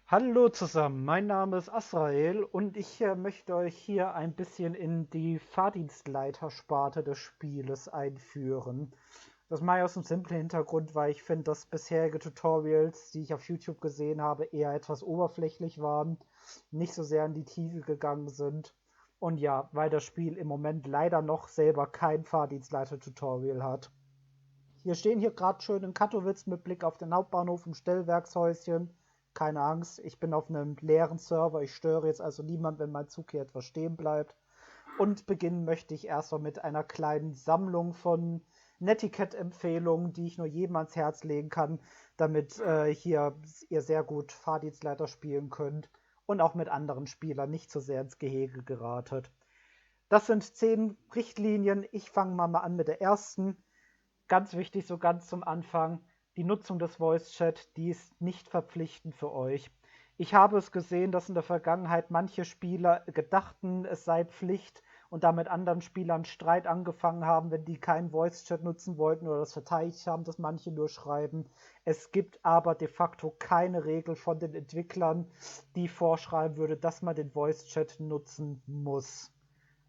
Hallo zusammen, mein Name ist Asrael und ich möchte euch hier ein bisschen in die Fahrdienstleitersparte des Spieles einführen. Das mache ich aus dem simplen Hintergrund, weil ich finde, dass bisherige Tutorials, die ich auf YouTube gesehen habe, eher etwas oberflächlich waren, nicht so sehr in die Tiefe gegangen sind. Und ja, weil das Spiel im Moment leider noch selber kein Fahrdienstleiter-Tutorial hat. Wir stehen hier gerade schön in Katowice mit Blick auf den Hauptbahnhof im Stellwerkshäuschen. Keine Angst, ich bin auf einem leeren Server. Ich störe jetzt also niemand, wenn mein Zug hier etwas stehen bleibt. Und beginnen möchte ich erstmal mit einer kleinen Sammlung von Netiquette-Empfehlungen, die ich nur jedem ans Herz legen kann, damit hier ihr sehr gut Fahrdienstleiter spielen könnt und auch mit anderen Spielern nicht so sehr ins Gehege geratet. Das sind 10 Richtlinien. Ich fange mal an mit der ersten. Ganz wichtig, so ganz zum Anfang, die Nutzung des Voice Chat, die ist nicht verpflichtend für euch. Ich habe es gesehen, dass in der Vergangenheit manche Spieler gedachten, es sei Pflicht und damit anderen Spielern Streit angefangen haben, wenn die keinen Voice Chat nutzen wollten oder das verteidigt haben, dass manche nur schreiben. Es gibt aber de facto keine Regel von den Entwicklern, die vorschreiben würde, dass man den Voice Chat nutzen muss.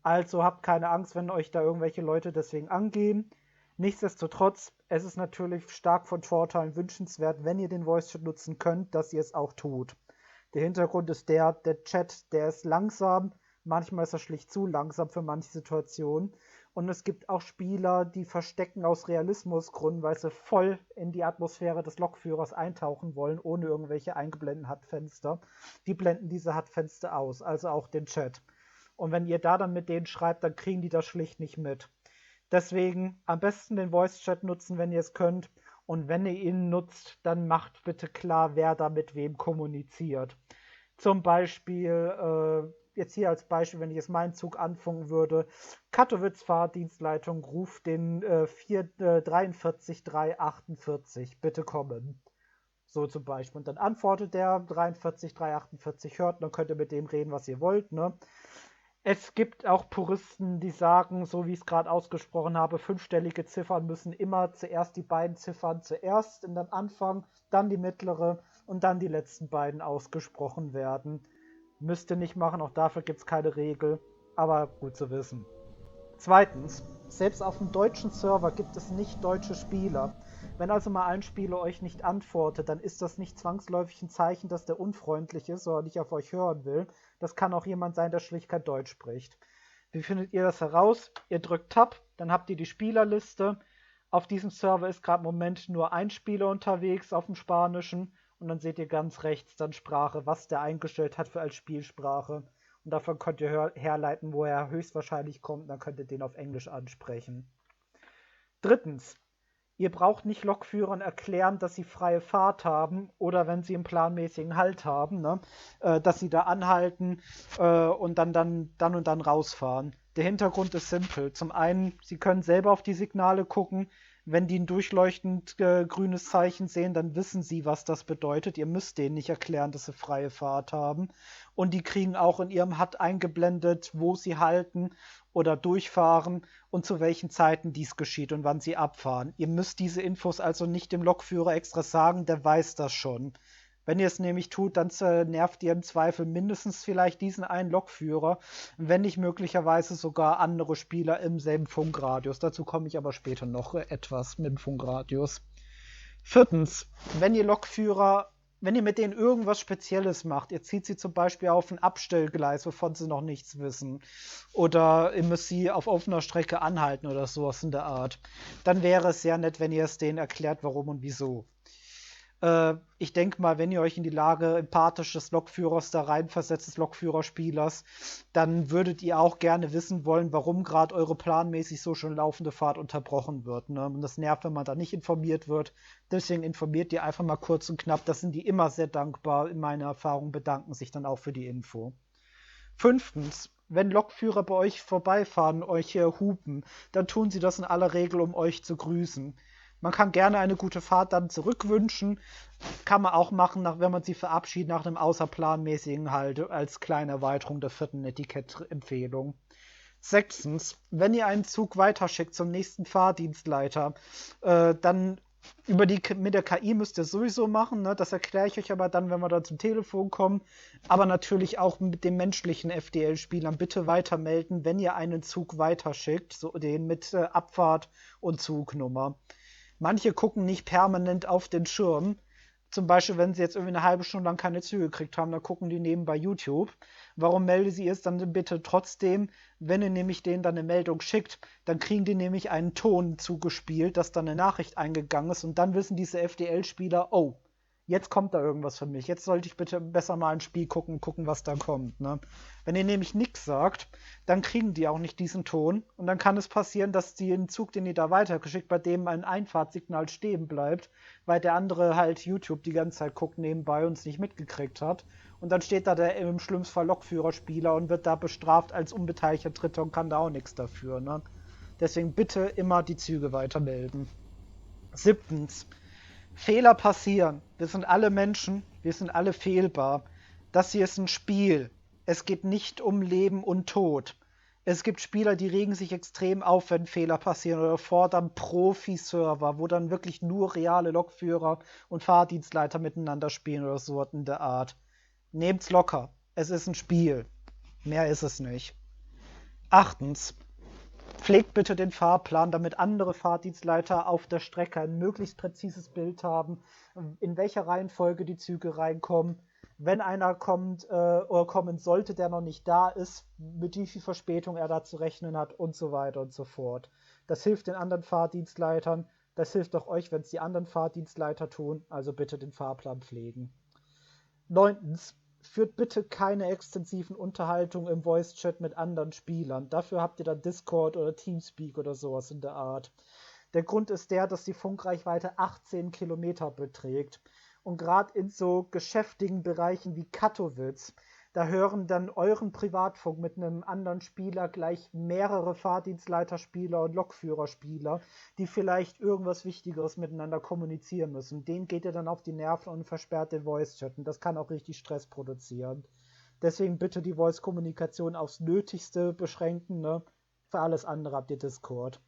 Also habt keine Angst, wenn euch da irgendwelche Leute deswegen angehen. Nichtsdestotrotz, es ist natürlich stark von Vorteilen wünschenswert, wenn ihr den Voice Chat nutzen könnt, dass ihr es auch tut. Der Hintergrund ist der Chat, der ist langsam, manchmal ist er schlicht zu langsam für manche Situationen. Und es gibt auch Spieler, die verstecken aus Realismusgründen, weil sie voll in die Atmosphäre des Lokführers eintauchen wollen, ohne irgendwelche eingeblendeten HUD-Fenster. Die blenden diese HUD-Fenster aus, also auch den Chat. Und wenn ihr da dann mit denen schreibt, dann kriegen die das schlicht nicht mit. Deswegen am besten den Voice Chat nutzen, wenn ihr es könnt. Und wenn ihr ihn nutzt, dann macht bitte klar, wer da mit wem kommuniziert. Zum Beispiel, jetzt hier als Beispiel, wenn ich jetzt meinen Zug anfunken würde, Katowice Fahrdienstleitung ruft den 43 348, bitte kommen. So zum Beispiel. Und dann antwortet der 43 348, hört, und dann könnt ihr mit dem reden, was ihr wollt. Ne? Es gibt auch Puristen, die sagen, so wie ich es gerade ausgesprochen habe, fünfstellige Ziffern müssen immer zuerst die beiden Ziffern zuerst in dem Anfang, dann die mittlere und dann die letzten beiden ausgesprochen werden. Müsst ihr nicht machen, auch dafür gibt es keine Regel, aber gut zu wissen. Zweitens, selbst auf dem deutschen Server gibt es nicht deutsche Spieler. Wenn also mal ein Spieler euch nicht antwortet, dann ist das nicht zwangsläufig ein Zeichen, dass der unfreundlich ist oder nicht auf euch hören will. Das kann auch jemand sein, der schlicht kein Deutsch spricht. Wie findet ihr das heraus? Ihr drückt Tab, dann habt ihr die Spielerliste. Auf diesem Server ist gerade im Moment nur ein Spieler unterwegs auf dem Spanischen und dann seht ihr ganz rechts dann Sprache, was der eingestellt hat für als Spielsprache. Und davon könnt ihr herleiten, wo er höchstwahrscheinlich kommt. Dann könnt ihr den auf Englisch ansprechen. Drittens, ihr braucht nicht Lokführern erklären, dass sie freie Fahrt haben oder wenn sie einen planmäßigen Halt haben, ne, dass sie da anhalten und dann und dann rausfahren. Der Hintergrund ist simpel. Zum einen, sie können selber auf die Signale gucken. Wenn die ein durchleuchtend grünes Zeichen sehen, dann wissen sie, was das bedeutet. Ihr müsst denen nicht erklären, dass sie freie Fahrt haben. Und die kriegen auch in ihrem HUD eingeblendet, wo sie halten oder durchfahren und zu welchen Zeiten dies geschieht und wann sie abfahren. Ihr müsst diese Infos also nicht dem Lokführer extra sagen, der weiß das schon. Wenn ihr es nämlich tut, dann nervt ihr im Zweifel mindestens vielleicht diesen einen Lokführer, wenn nicht möglicherweise sogar andere Spieler im selben Funkradius. Dazu komme ich aber später noch etwas mit dem Funkradius. Viertens, wenn ihr mit denen irgendwas Spezielles macht, ihr zieht sie zum Beispiel auf ein Abstellgleis, wovon sie noch nichts wissen, oder ihr müsst sie auf offener Strecke anhalten oder sowas in der Art, dann wäre es sehr nett, wenn ihr es denen erklärt, warum und wieso. Ich denke mal, wenn ihr euch in die Lage empathisch des Lokführers da reinversetzt, des Lokführerspielers, dann würdet ihr auch gerne wissen wollen, warum gerade eure planmäßig so schon laufende Fahrt unterbrochen wird. Ne? Und das nervt, wenn man da nicht informiert wird. Deswegen informiert ihr einfach mal kurz und knapp. Das sind die immer sehr dankbar. In meiner Erfahrung bedanken sich dann auch für die Info. Fünftens, wenn Lokführer bei euch vorbeifahren, euch hupen, dann tun sie das in aller Regel, um euch zu grüßen. Man kann gerne eine gute Fahrt dann zurückwünschen. Kann man auch machen, wenn man sie verabschiedet nach einem außerplanmäßigen Halt als kleine Erweiterung der vierten Etikett-Empfehlung. Sechstens, wenn ihr einen Zug weiterschickt zum nächsten Fahrdienstleiter, dann Mit der KI müsst ihr sowieso machen, ne? Das erkläre ich euch aber dann, wenn wir da zum Telefon kommen. Aber natürlich auch mit den menschlichen FDL-Spielern bitte weitermelden, wenn ihr einen Zug weiterschickt, so den mit Abfahrt und Zugnummer. Manche gucken nicht permanent auf den Schirm. Zum Beispiel, wenn sie jetzt irgendwie eine halbe Stunde lang keine Züge gekriegt haben, dann gucken die nebenbei YouTube. Warum melden sie es dann bitte trotzdem? Wenn ihr nämlich denen dann eine Meldung schickt, dann kriegen die nämlich einen Ton zugespielt, dass dann eine Nachricht eingegangen ist und dann wissen diese FDL-Spieler, oh, jetzt kommt da irgendwas für mich. Jetzt sollte ich bitte besser mal ein Spiel gucken, was da kommt. Ne? Wenn ihr nämlich nichts sagt, dann kriegen die auch nicht diesen Ton. Und dann kann es passieren, dass den Zug, den ihr da weitergeschickt, bei dem ein Einfahrtsignal stehen bleibt, weil der andere halt YouTube die ganze Zeit guckt nebenbei und es nicht mitgekriegt hat. Und dann steht da der im schlimmsten Fall Lokführerspieler und wird da bestraft als unbeteiligter Dritter und kann da auch nichts dafür. Ne? Deswegen bitte immer die Züge weitermelden. 7. Fehler passieren. Wir sind alle Menschen, wir sind alle fehlbar. Das hier ist ein Spiel. Es geht nicht um Leben und Tod. Es gibt Spieler, die regen sich extrem auf, wenn Fehler passieren oder fordern Profi-Server, wo dann wirklich nur reale Lokführer und Fahrdienstleiter miteinander spielen oder so in der Art. Nehmt's locker. Es ist ein Spiel. Mehr ist es nicht. 8. Pflegt bitte den Fahrplan, damit andere Fahrdienstleiter auf der Strecke ein möglichst präzises Bild haben, in welcher Reihenfolge die Züge reinkommen. Wenn einer kommt oder kommen sollte, der noch nicht da ist, mit wie viel Verspätung er da zu rechnen hat und so weiter und so fort. Das hilft den anderen Fahrdienstleitern, das hilft auch euch, wenn es die anderen Fahrdienstleiter tun, also bitte den Fahrplan pflegen. 9. Führt bitte keine extensiven Unterhaltungen im Voice-Chat mit anderen Spielern. Dafür habt ihr dann Discord oder Teamspeak oder sowas in der Art. Der Grund ist der, dass die Funkreichweite 18 Kilometer beträgt. Und gerade in so geschäftigen Bereichen wie Katowice, da hören dann euren Privatfunk mit einem anderen Spieler gleich mehrere Fahrdienstleiterspieler und Lokführerspieler, die vielleicht irgendwas Wichtigeres miteinander kommunizieren müssen. Denen geht ihr dann auf die Nerven und versperrt den Voice-Chat. Und das kann auch richtig Stress produzieren. Deswegen bitte die Voice-Kommunikation aufs Nötigste beschränken. Ne? Für alles andere habt ihr Discord.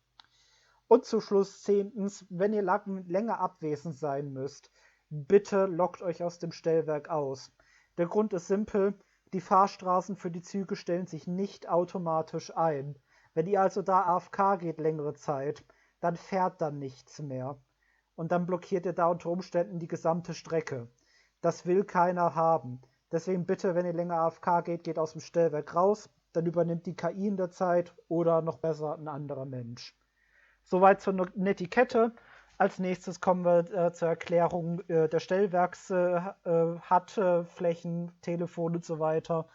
Und zu Schluss 10. Wenn ihr länger abwesend sein müsst, bitte loggt euch aus dem Stellwerk aus. Der Grund ist simpel, die Fahrstraßen für die Züge stellen sich nicht automatisch ein. Wenn ihr also da AFK geht längere Zeit, dann fährt dann nichts mehr. Und dann blockiert ihr da unter Umständen die gesamte Strecke. Das will keiner haben. Deswegen bitte, wenn ihr länger AFK geht, geht aus dem Stellwerk raus, dann übernimmt die KI in der Zeit oder noch besser ein anderer Mensch. Soweit zur Netiquette. Als nächstes kommen wir zur Erklärung der Stellwerks Flächen, Telefon und so weiter.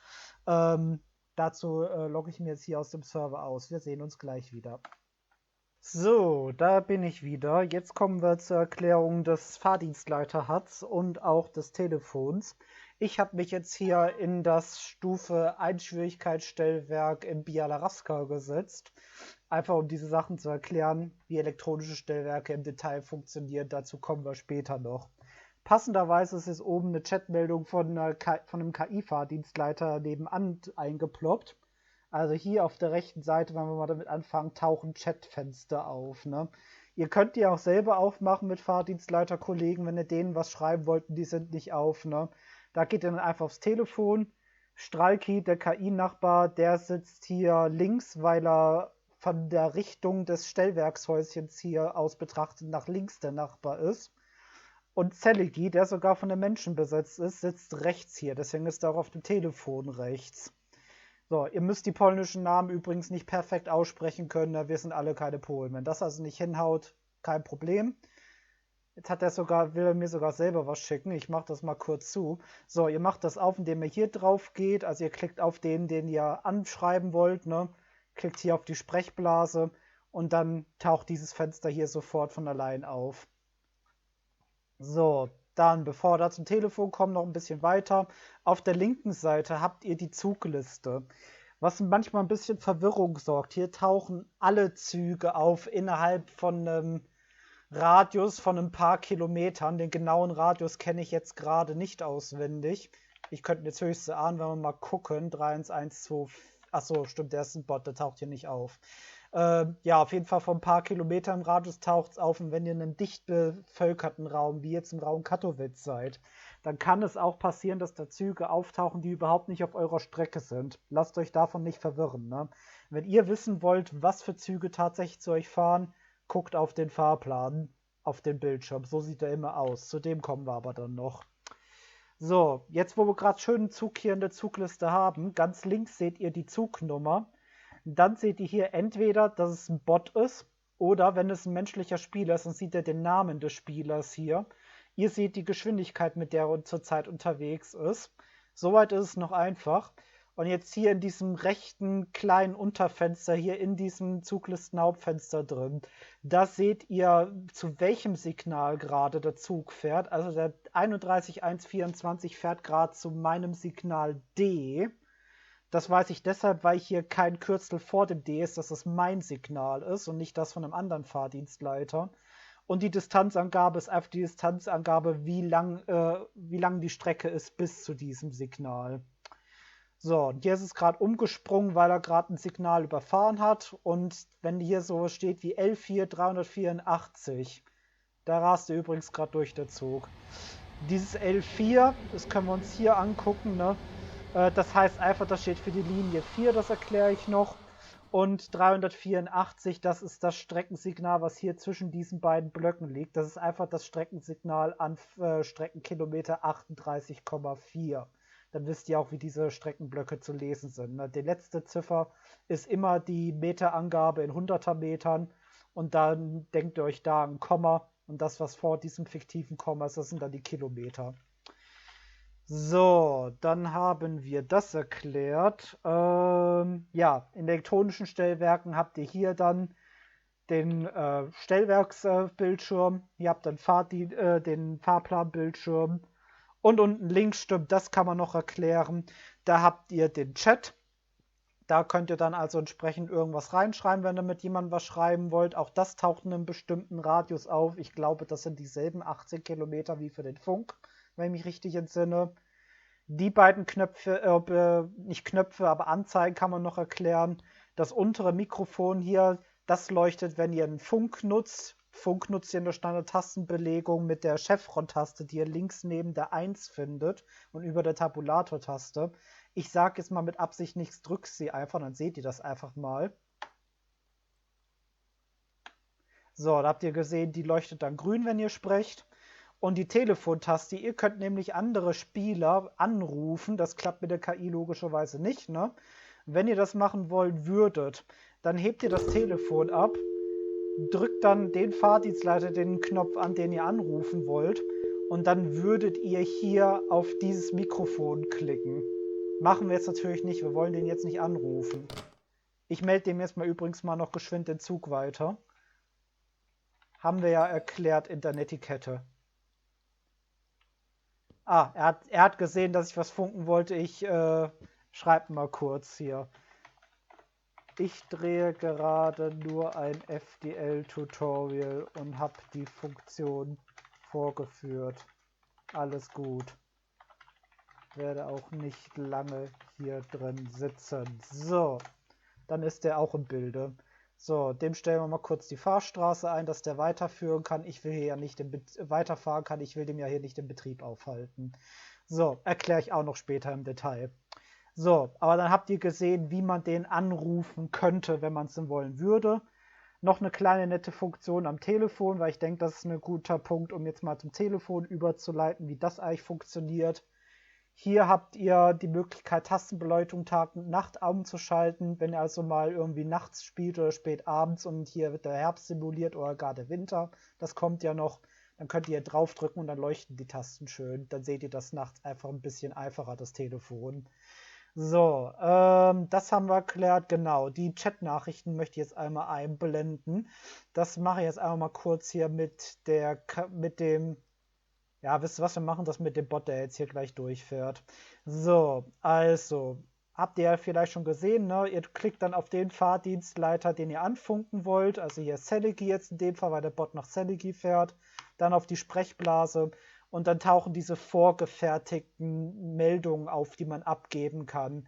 Dazu logge ich mir jetzt hier aus dem Server aus. Wir sehen uns gleich wieder. So, da bin ich wieder. Jetzt kommen wir zur Erklärung des Fahrdienstleiter-HUDs und auch des Telefons. Ich habe mich jetzt hier in das Stufe 1 Schwierigkeitsstellwerk in Bialaraska gesetzt. Einfach um diese Sachen zu erklären, wie elektronische Stellwerke im Detail funktionieren. Dazu kommen wir später noch. Passenderweise ist jetzt oben eine Chatmeldung von einem KI-Fahrdienstleiter nebenan eingeploppt. Also hier auf der rechten Seite, wenn wir mal damit anfangen, tauchen Chatfenster auf. Ne? Ihr könnt die auch selber aufmachen mit Fahrdienstleiterkollegen, wenn ihr denen was schreiben wollt und die sind nicht auf. Ne? Da geht ihr dann einfach aufs Telefon. Stralki, der KI-Nachbar, der sitzt hier links, weil er von der Richtung des Stellwerkshäuschens hier aus betrachtet nach links der Nachbar ist. Und Zeligi, der sogar von den Menschen besetzt ist, sitzt rechts hier. Deswegen ist er auch auf dem Telefon rechts. So, ihr müsst die polnischen Namen übrigens nicht perfekt aussprechen können. Wir sind alle keine Polen. Wenn das also nicht hinhaut, kein Problem. Jetzt will er mir sogar selber was schicken. Ich mache das mal kurz zu. So, ihr macht das auf, indem ihr hier drauf geht. Also ihr klickt auf den ihr anschreiben wollt. Ne? Klickt hier auf die Sprechblase und dann taucht dieses Fenster hier sofort von allein auf. So, dann, bevor wir da zum Telefon kommen, noch ein bisschen weiter. Auf der linken Seite habt ihr die Zugliste, was manchmal ein bisschen Verwirrung sorgt. Hier tauchen alle Züge auf innerhalb von einem Radius von ein paar Kilometern. Den genauen Radius kenne ich jetzt gerade nicht auswendig. Ich könnte jetzt höchst ahnen, wenn wir mal gucken. 3112. Achso, stimmt, der ist ein Bot, der taucht hier nicht auf. Ja, auf jeden Fall vor ein paar Kilometern im Radius taucht es auf. Und wenn ihr in einem dicht bevölkerten Raum, wie jetzt im Raum Katowice seid, dann kann es auch passieren, dass da Züge auftauchen, die überhaupt nicht auf eurer Strecke sind. Lasst euch davon nicht verwirren. Ne? Wenn ihr wissen wollt, was für Züge tatsächlich zu euch fahren, guckt auf den Fahrplan, auf den Bildschirm. So sieht er immer aus. Zu dem kommen wir aber dann noch. So, jetzt wo wir gerade schönen Zug hier in der Zugliste haben, ganz links seht ihr die Zugnummer. Dann seht ihr hier entweder, dass es ein Bot ist, oder wenn es ein menschlicher Spieler ist, dann seht ihr den Namen des Spielers hier. Ihr seht die Geschwindigkeit, mit der er zurzeit unterwegs ist. Soweit ist es noch einfach. Und jetzt hier in diesem rechten kleinen Unterfenster, hier in diesem Zuglistenhauptfenster drin, da seht ihr, zu welchem Signal gerade der Zug fährt. Also der 31124 fährt gerade zu meinem Signal D. Das weiß ich deshalb, weil hier kein Kürzel vor dem D ist, dass das mein Signal ist und nicht das von einem anderen Fahrdienstleiter. Und die Distanzangabe ist einfach die Distanzangabe, wie lang die Strecke ist bis zu diesem Signal. So, und hier ist es gerade umgesprungen, weil er gerade ein Signal überfahren hat. Und wenn hier so steht wie L4 384, da rast er übrigens gerade durch der Zug. Dieses L4, das können wir uns hier angucken, ne? Das heißt einfach, das steht für die Linie 4, das erkläre ich noch. Und 384, das ist das Streckensignal, was hier zwischen diesen beiden Blöcken liegt. Das ist einfach das Streckensignal an Streckenkilometer 38,4. Dann wisst ihr auch, wie diese Streckenblöcke zu lesen sind. Ne? Die letzte Ziffer ist immer die Meterangabe in 100er Metern. Und dann denkt ihr euch da ein Komma. Und das, was vor diesem fiktiven Komma ist, das sind dann die Kilometer. So, dann haben wir das erklärt. Ja, in elektronischen Stellwerken habt ihr hier dann den Stellwerksbildschirm. Ihr habt dann den Fahrplanbildschirm. Und unten links, stimmt, das kann man noch erklären. Da habt ihr den Chat. Da könnt ihr dann also entsprechend irgendwas reinschreiben, wenn ihr mit jemandem was schreiben wollt. Auch das taucht in einem bestimmten Radius auf. Ich glaube, das sind dieselben 18 Kilometer wie für den Funk, wenn ich mich richtig entsinne. Die beiden Knöpfe, nicht Knöpfe, aber Anzeigen kann man noch erklären. Das untere Mikrofon hier, das leuchtet, wenn ihr einen Funk nutzt. Funk nutzt ihr in der Standard-Tastenbelegung mit der Chevron-Taste, die ihr links neben der 1 findet und über der Tabulator-Taste. Ich sage jetzt mal mit Absicht nichts, drückt sie einfach, dann seht ihr das einfach mal. So, da habt ihr gesehen, die leuchtet dann grün, wenn ihr sprecht. Und die Telefontaste, ihr könnt nämlich andere Spieler anrufen. Das klappt mit der KI logischerweise nicht, ne? Wenn ihr das machen wollen würdet, dann hebt ihr das Telefon ab, drückt dann den Fahrdienstleiter den Knopf an, den ihr anrufen wollt. Und dann würdet ihr hier auf dieses Mikrofon klicken. Machen wir jetzt natürlich nicht, wir wollen den jetzt nicht anrufen. Ich melde dem jetzt mal übrigens mal noch geschwind den Zug weiter. Haben wir ja erklärt in der Netiquette. Ah, er hat gesehen, dass ich was funken wollte. Ich schreibe mal kurz hier. Ich drehe gerade nur ein FDL-Tutorial und habe die Funktion vorgeführt. Alles gut. Werde auch nicht lange hier drin sitzen. So, dann ist der auch im Bilde. So, dem stellen wir mal kurz die Fahrstraße ein, dass der weiterführen kann. Ich will hier ja nicht weiterfahren kann. Ich will dem ja hier nicht den Betrieb aufhalten. So, erkläre ich auch noch später im Detail. So, aber dann habt ihr gesehen, wie man den anrufen könnte, wenn man es denn wollen würde. Noch eine kleine nette Funktion am Telefon, weil ich denke, das ist ein guter Punkt, um jetzt mal zum Telefon überzuleiten, wie das eigentlich funktioniert. Hier habt ihr die Möglichkeit, Tastenbeleuchtung Tag und Nacht umzuschalten, wenn ihr also mal irgendwie nachts spielt oder spät abends und hier wird der Herbst simuliert oder gar der Winter. Das kommt ja noch. Dann könnt ihr draufdrücken und dann leuchten die Tasten schön. Dann seht ihr das nachts einfach ein bisschen einfacher, das Telefon. So, das haben wir erklärt. Genau, die Chat-Nachrichten möchte ich jetzt einmal einblenden. Das mache ich jetzt einmal mal kurz hier mit dem. Ja, wisst ihr was, wir machen das mit dem Bot, der jetzt hier gleich durchfährt. So, also, habt ihr ja vielleicht schon gesehen, ne? Ihr klickt dann auf den Fahrdienstleiter, den ihr anfunken wollt. Also hier Celigi jetzt in dem Fall, weil der Bot nach Celigi fährt. Dann auf die Sprechblase und dann tauchen diese vorgefertigten Meldungen auf, die man abgeben kann.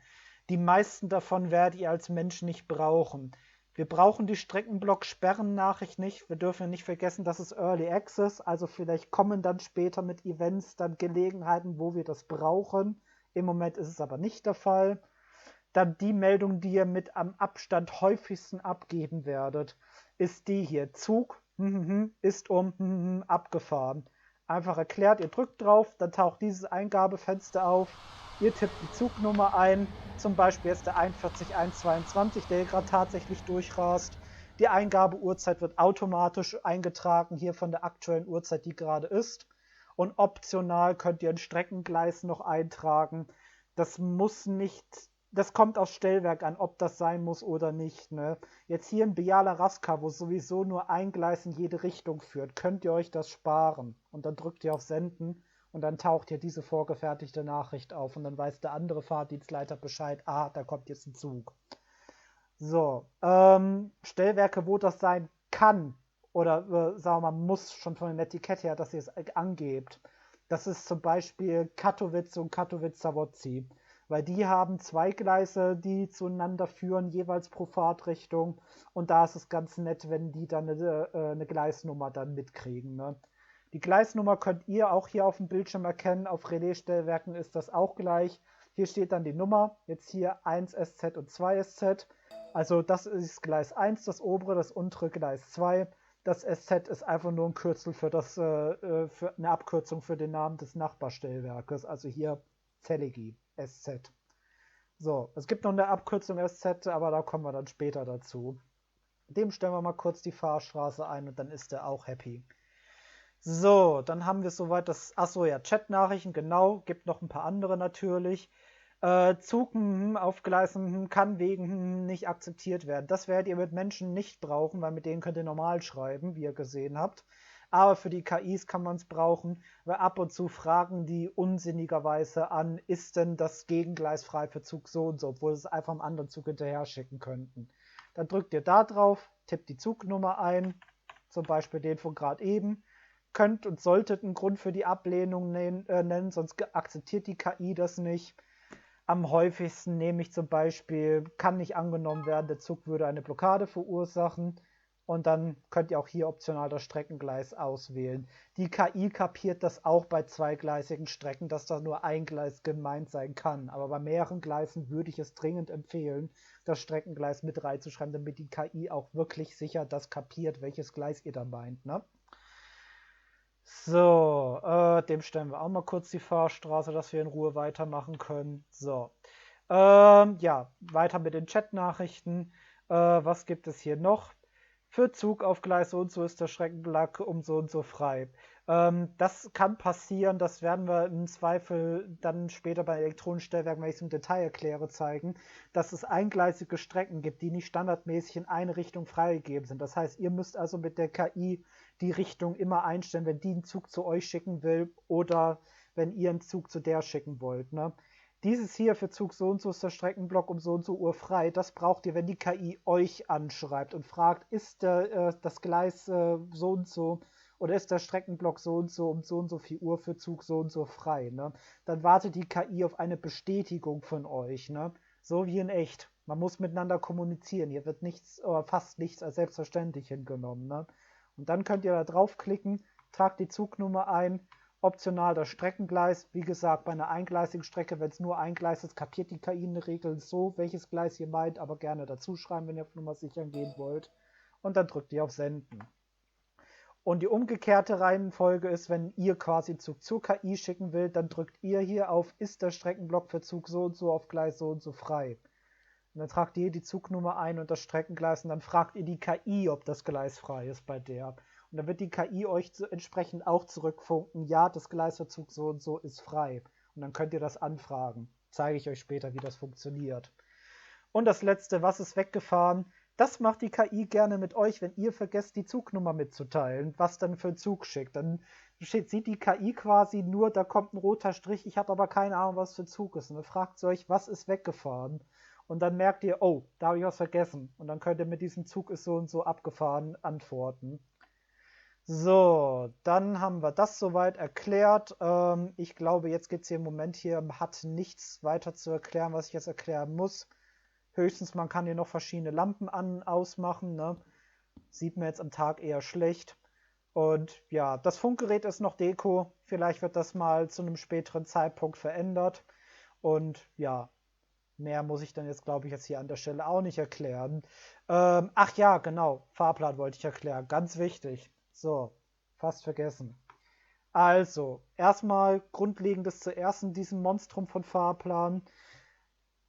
Die meisten davon werdet ihr als Mensch nicht brauchen. Wir brauchen die Streckenblock-Sperren-Nachricht nicht. Wir dürfen nicht vergessen, das ist Early Access. Also vielleicht kommen dann später mit Events dann Gelegenheiten, wo wir das brauchen. Im Moment ist es aber nicht der Fall. Dann die Meldung, die ihr mit am Abstand häufigsten abgeben werdet, ist die hier. Zug ist abgefahren. Einfach erklärt, ihr drückt drauf, dann taucht dieses Eingabefenster auf. Ihr tippt die Zugnummer ein, zum Beispiel jetzt der 41122, der hier gerade tatsächlich durchrast. Die Eingabeuhrzeit wird automatisch eingetragen, hier von der aktuellen Uhrzeit, die gerade ist. Und optional könnt ihr ein Streckengleis noch eintragen. Das muss nicht, das kommt aufs Stellwerk an, ob das sein muss oder nicht. Ne? Jetzt hier in Biala Raska, wo sowieso nur ein Gleis in jede Richtung führt, könnt ihr euch das sparen. Und dann drückt ihr auf Senden und dann taucht hier diese vorgefertigte Nachricht auf und dann weiß der andere Fahrdienstleiter Bescheid, ah, da kommt jetzt ein Zug. So, Stellwerke, wo das sein kann oder sagen wir mal, muss schon von dem Etikett her, dass ihr es angebt. Das ist zum Beispiel Katowice und Katowice-Zawodzi, weil die haben zwei Gleise, die zueinander führen, jeweils pro Fahrtrichtung und da ist es ganz nett, wenn die dann eine Gleisnummer dann mitkriegen. Ne? Die Gleisnummer könnt ihr auch hier auf dem Bildschirm erkennen, auf Relaisstellwerken ist das auch gleich. Hier steht dann die Nummer, jetzt hier 1SZ und 2SZ. Also das ist Gleis 1, das obere, das untere Gleis 2. Das SZ ist einfach nur ein Kürzel für eine Abkürzung für den Namen des Nachbarstellwerkes. Also hier Zelligi, SZ. So, es gibt noch eine Abkürzung SZ, aber da kommen wir dann später dazu. Dem stellen wir mal kurz die Fahrstraße ein und dann ist er auch happy. So, dann haben wir soweit das, achso ja, Chat-Nachrichten, genau, gibt noch ein paar andere natürlich. Zug auf Gleisen kann wegen nicht akzeptiert werden. Das werdet ihr mit Menschen nicht brauchen, weil mit denen könnt ihr normal schreiben, wie ihr gesehen habt. Aber für die KIs kann man es brauchen, weil ab und zu fragen die unsinnigerweise an, ist denn das Gegengleis frei für Zug so und so, obwohl sie es einfach einem anderen Zug hinterher schicken könnten. Dann drückt ihr da drauf, tippt die Zugnummer ein, zum Beispiel den von gerade eben, könnt und solltet einen Grund für die Ablehnung nennen, sonst akzeptiert die KI das nicht. Am häufigsten nehme ich zum Beispiel, kann nicht angenommen werden, der Zug würde eine Blockade verursachen. Und dann könnt ihr auch hier optional das Streckengleis auswählen. Die KI kapiert das auch bei zweigleisigen Strecken, dass da nur ein Gleis gemeint sein kann. Aber bei mehreren Gleisen würde ich es dringend empfehlen, das Streckengleis mit reinzuschreiben, damit die KI auch wirklich sicher das kapiert, welches Gleis ihr da meint. Ne? So, dem stellen wir auch mal kurz die Fahrstraße, dass wir in Ruhe weitermachen können. So, ja, weiter mit den Chat-Nachrichten. Was gibt es hier noch? Für Zug auf Gleis so und so ist der Streckenbelag um so und so frei. Das kann passieren, das werden wir im Zweifel dann später bei elektronischen Stellwerken, wenn ich es im Detail erkläre, zeigen, dass es eingleisige Strecken gibt, die nicht standardmäßig in eine Richtung freigegeben sind. Das heißt, ihr müsst also mit der KI die Richtung immer einstellen, wenn die einen Zug zu euch schicken will oder wenn ihr einen Zug zu der schicken wollt. Ne? Dieses hier für Zug so und so ist der Streckenblock um so und so Uhr frei. Das braucht ihr, wenn die KI euch anschreibt und fragt, ist das Gleis so und so oder ist der Streckenblock so und so viel Uhr für Zug so und so frei. Ne? Dann wartet die KI auf eine Bestätigung von euch. Ne? So wie in echt. Man muss miteinander kommunizieren. Hier wird nichts oder fast nichts als selbstverständlich hingenommen. Ne? Und dann könnt ihr da draufklicken, tragt die Zugnummer ein. Optional das Streckengleis. Wie gesagt, bei einer eingleisigen Strecke, wenn es nur ein Gleis ist, kapiert die KI in der Regel so, welches Gleis ihr meint, aber gerne dazu schreiben, wenn ihr auf Nummer sichern gehen wollt. Und dann drückt ihr auf Senden. Und die umgekehrte Reihenfolge ist, wenn ihr quasi Zug zur KI schicken wollt, dann drückt ihr hier auf, ist der Streckenblock für Zug so und so auf Gleis so und so frei. Und dann tragt ihr die Zugnummer ein und das Streckengleis und dann fragt ihr die KI, ob das Gleis frei ist bei der. Und dann wird die KI euch entsprechend auch zurückfunken, ja, das Gleisverzug so und so ist frei. Und dann könnt ihr das anfragen. Zeige ich euch später, wie das funktioniert. Und das letzte, was ist weggefahren? Das macht die KI gerne mit euch, wenn ihr vergesst, die Zugnummer mitzuteilen, was dann für einen Zug schickt. Dann sieht die KI quasi nur, da kommt ein roter Strich, ich habe aber keine Ahnung, was für Zug ist. Und dann fragt sie euch, was ist weggefahren? Und dann merkt ihr, oh, da habe ich was vergessen. Und dann könnt ihr mit diesem Zug ist so und so abgefahren antworten. So, dann haben wir das soweit erklärt. Ich glaube, jetzt geht es hier im Moment hier, hat nichts weiter zu erklären, was ich jetzt erklären muss. Höchstens, man kann hier noch verschiedene Lampen ausmachen. Ne? Sieht man jetzt am Tag eher schlecht. Und ja, das Funkgerät ist noch Deko. Vielleicht wird das mal zu einem späteren Zeitpunkt verändert. Und ja, mehr muss ich dann jetzt, glaube ich, jetzt hier an der Stelle auch nicht erklären. Ach ja, genau, Fahrplan wollte ich erklären. Ganz wichtig. So, fast vergessen. Also, erstmal Grundlegendes zuerst in diesem Monstrum von Fahrplan.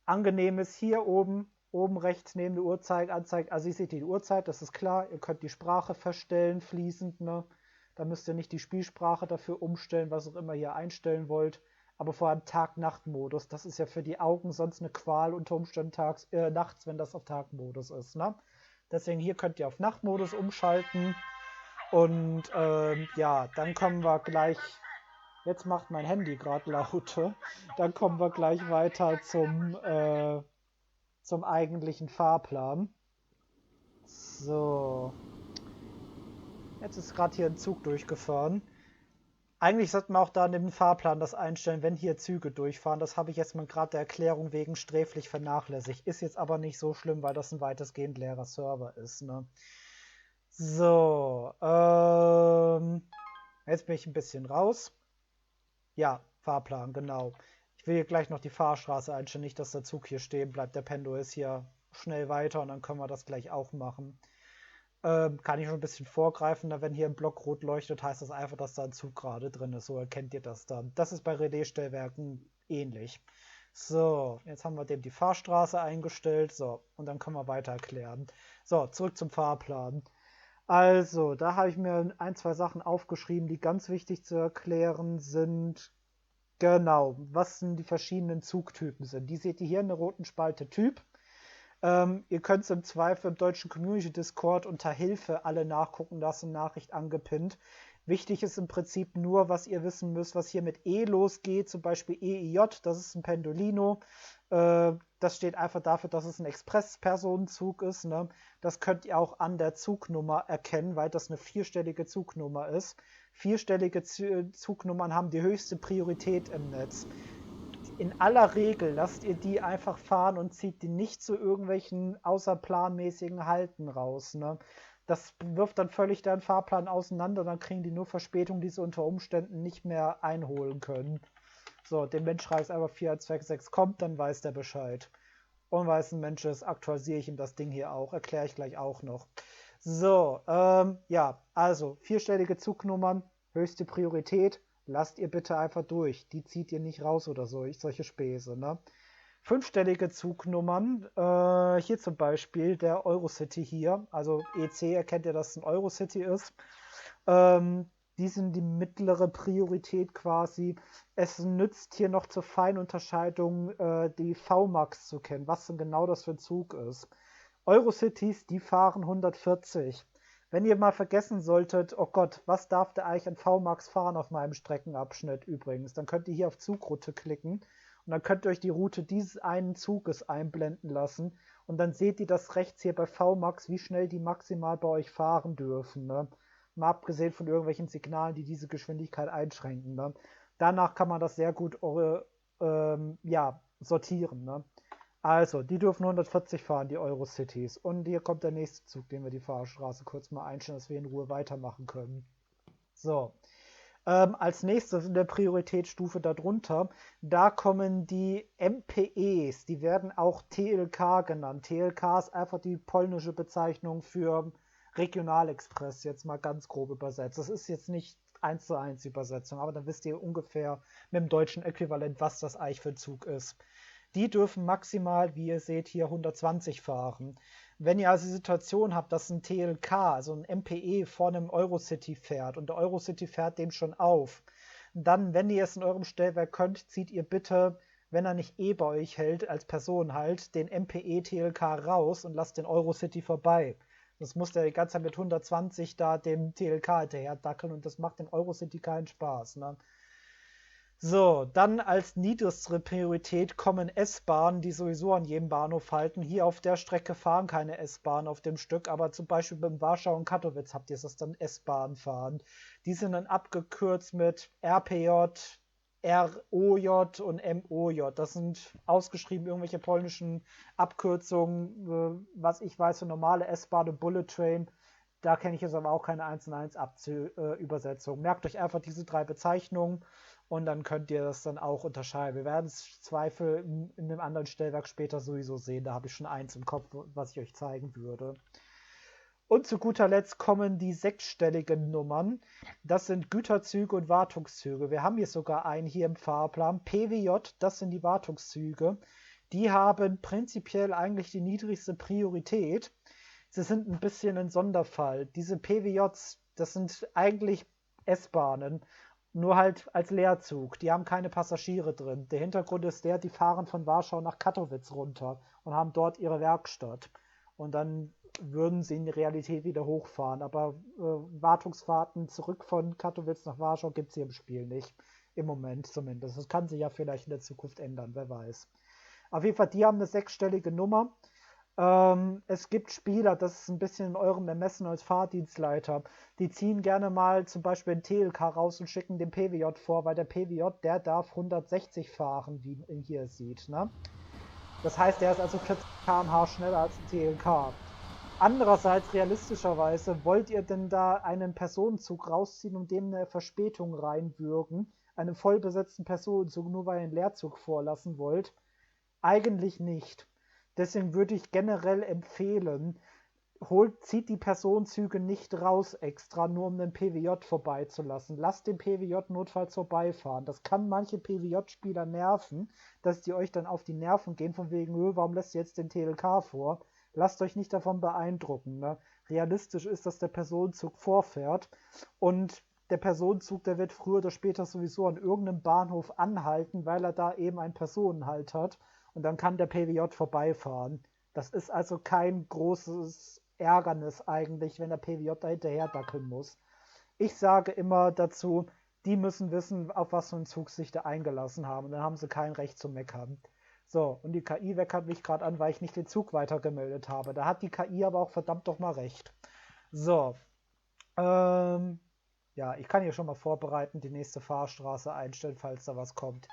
Angenehm ist hier oben rechts neben der Uhrzeit anzeigt, also ihr seht die Uhrzeit, das ist klar, ihr könnt die Sprache verstellen, fließend, ne? Da müsst ihr nicht die Spielsprache dafür umstellen, was auch immer ihr einstellen wollt, aber vor allem Tag-Nacht-Modus, das ist ja für die Augen sonst eine Qual unter Umständen nachts, wenn das auf Tagmodus ist, ne? Deswegen hier könnt ihr auf Nachtmodus umschalten und ja, dann kommen wir gleich. Jetzt macht mein Handy gerade Laute. Dann kommen wir gleich weiter zum eigentlichen Fahrplan. So. Jetzt ist gerade hier ein Zug durchgefahren. Eigentlich sollte man auch da in dem Fahrplan das einstellen, wenn hier Züge durchfahren. Das habe ich jetzt mal gerade der Erklärung wegen sträflich vernachlässigt. Ist jetzt aber nicht so schlimm, weil das ein weitestgehend leerer Server ist. Ne? So. Jetzt bin ich ein bisschen raus. Ja, Fahrplan, genau. Ich will hier gleich noch die Fahrstraße einstellen, nicht, dass der Zug hier stehen bleibt. Der Pendel ist hier schnell weiter und dann können wir das gleich auch machen. Kann ich schon ein bisschen vorgreifen, wenn hier ein Block rot leuchtet, heißt das einfach, dass da ein Zug gerade drin ist. So erkennt ihr das dann. Das ist bei Relaisstellwerken ähnlich. So, jetzt haben wir dem die Fahrstraße eingestellt. So, und dann können wir weiter erklären. So, zurück zum Fahrplan. Also, da habe ich mir ein, zwei Sachen aufgeschrieben, die ganz wichtig zu erklären sind. Genau, was denn die verschiedenen Zugtypen sind. Die seht ihr hier in der roten Spalte Typ. Ihr könnt es im Zweifel im deutschen Community Discord unter Hilfe alle nachgucken lassen, Nachricht angepinnt. Wichtig ist im Prinzip nur, was ihr wissen müsst, was hier mit E losgeht, zum Beispiel EIJ, das ist ein Pendolino. Das steht einfach dafür, dass es ein Express-Personenzug ist. Ne? Das könnt ihr auch an der Zugnummer erkennen, weil das eine vierstellige Zugnummer ist. Vierstellige Zugnummern haben die höchste Priorität im Netz. In aller Regel lasst ihr die einfach fahren und zieht die nicht zu irgendwelchen außerplanmäßigen Halten raus. Ne? Das wirft dann völlig deinen Fahrplan auseinander, dann kriegen die nur Verspätung, die sie unter Umständen nicht mehr einholen können. So, dem Mensch schreibt einfach 4126 kommt, dann weiß der Bescheid. Und weil es ein Mensch ist, aktualisiere ich ihm das Ding hier auch, erkläre ich gleich auch noch. So, ja, also vierstellige Zugnummern, höchste Priorität, lasst ihr bitte einfach durch. Die zieht ihr nicht raus oder so, solche Späße, ne? Fünfstellige Zugnummern, hier zum Beispiel der Eurocity hier, also EC erkennt ihr, dass es ein Eurocity ist. Die sind die mittlere Priorität quasi. Es nützt hier noch zur Feinunterscheidung die VMAX zu kennen, was denn genau das für ein Zug ist. Eurocities, die fahren 140. Wenn ihr mal vergessen solltet, oh Gott, was darf der eigentlich an VMAX fahren auf meinem Streckenabschnitt übrigens, dann könnt ihr hier auf Zugroute klicken und dann könnt ihr euch die Route dieses einen Zuges einblenden lassen und dann seht ihr das rechts hier bei VMAX, wie schnell die maximal bei euch fahren dürfen. Ne? Mal abgesehen von irgendwelchen Signalen, die diese Geschwindigkeit einschränken. Ne? Danach kann man das sehr gut ja, sortieren. Ne? Also, die dürfen 140 fahren, die Eurocities. Und hier kommt der nächste Zug, den wir die Fahrstraße kurz mal einstellen, dass wir in Ruhe weitermachen können. So. Als nächstes in der Prioritätsstufe darunter, da kommen die MPEs, die werden auch TLK genannt. TLK ist einfach die polnische Bezeichnung für Regionalexpress, jetzt mal ganz grob übersetzt. Das ist jetzt nicht 1:1 Übersetzung, aber dann wisst ihr ungefähr mit dem deutschen Äquivalent, was das eigentlich für ein Zug ist. Die dürfen maximal, wie ihr seht, hier 120 fahren. Wenn ihr also die Situation habt, dass ein TLK, also ein MPE vor einem Eurocity fährt und der Eurocity fährt dem schon auf, dann, wenn ihr es in eurem Stellwerk könnt, zieht ihr bitte, wenn er nicht eh bei euch hält, als Person halt, den MPE TLK raus und lasst den Eurocity vorbei. Sonst muss der die ganze Zeit mit 120 da dem TLK hinterher dackeln und das macht dem Eurocity keinen Spaß. Ne? So, dann als niedrigste Priorität kommen S-Bahnen, die sowieso an jedem Bahnhof halten. Hier auf der Strecke fahren keine S-Bahnen auf dem Stück, aber zum Beispiel beim Warschau und Katowice habt ihr das dann S-Bahn fahren. Die sind dann abgekürzt mit RPJ, ROJ und MOJ. Das sind ausgeschrieben irgendwelche polnischen Abkürzungen, was ich weiß, für normale S-Bahn und Bullet Train. Da kenne ich jetzt aber auch keine 1-1 Übersetzung. Merkt euch einfach diese 3 Bezeichnungen und dann könnt ihr das dann auch unterscheiden. Wir werden es Zweifel in einem anderen Stellwerk später sowieso sehen. Da habe ich schon eins im Kopf, was ich euch zeigen würde. Und zu guter Letzt kommen die 6-stelligen Nummern. Das sind Güterzüge und Wartungszüge. Wir haben hier sogar einen hier im Fahrplan. PWJ, das sind die Wartungszüge. Die haben prinzipiell eigentlich die niedrigste Priorität. Sie sind ein bisschen ein Sonderfall. Diese PWJs, das sind eigentlich S-Bahnen, nur halt als Leerzug. Die haben keine Passagiere drin. Der Hintergrund ist der, die fahren von Warschau nach Katowice runter und haben dort ihre Werkstatt. Und dann würden sie in die Realität wieder hochfahren. Aber Wartungsfahrten zurück von Katowice nach Warschau gibt es hier im Spiel nicht. Im Moment zumindest. Das kann sich ja vielleicht in der Zukunft ändern, wer weiß. Auf jeden Fall, die haben eine 6-stellige Nummer. Es gibt Spieler, das ist ein bisschen in eurem Ermessen als Fahrdienstleiter, die ziehen gerne mal zum Beispiel ein TLK raus und schicken den PWJ vor, weil der PWJ, der darf 160 fahren, wie man hier sieht. Ne? Das heißt, der ist also 40 km/h schneller als ein TLK. Andererseits, realistischerweise, wollt ihr denn da einen Personenzug rausziehen und dem eine Verspätung reinwürgen? Einen vollbesetzten Personenzug, nur weil ihr einen Leerzug vorlassen wollt? Eigentlich nicht. Deswegen würde ich generell empfehlen, zieht die Personenzüge nicht raus extra, nur um den PWJ vorbeizulassen. Lasst den PWJ notfalls vorbeifahren. Das kann manche PWJ-Spieler nerven, dass die euch dann auf die Nerven gehen, von wegen, warum lässt ihr jetzt den TLK vor? Lasst euch nicht davon beeindrucken. Ne? Realistisch ist, dass der Personenzug vorfährt und der Personenzug, der wird früher oder später sowieso an irgendeinem Bahnhof anhalten, weil er da eben einen Personenhalt hat und dann kann der PWJ vorbeifahren. Das ist also kein großes Ärgernis eigentlich, wenn der PWJ da hinterher dackeln muss. Ich sage immer dazu, die müssen wissen, auf was für einen Zug sich da eingelassen haben. Und dann haben sie kein Recht zu meckern. So, und die KI weckert mich gerade an, weil ich nicht den Zug weitergemeldet habe. Da hat die KI aber auch verdammt doch mal recht. So, ja, ich kann hier schon mal vorbereiten, die nächste Fahrstraße einstellen, falls da was kommt.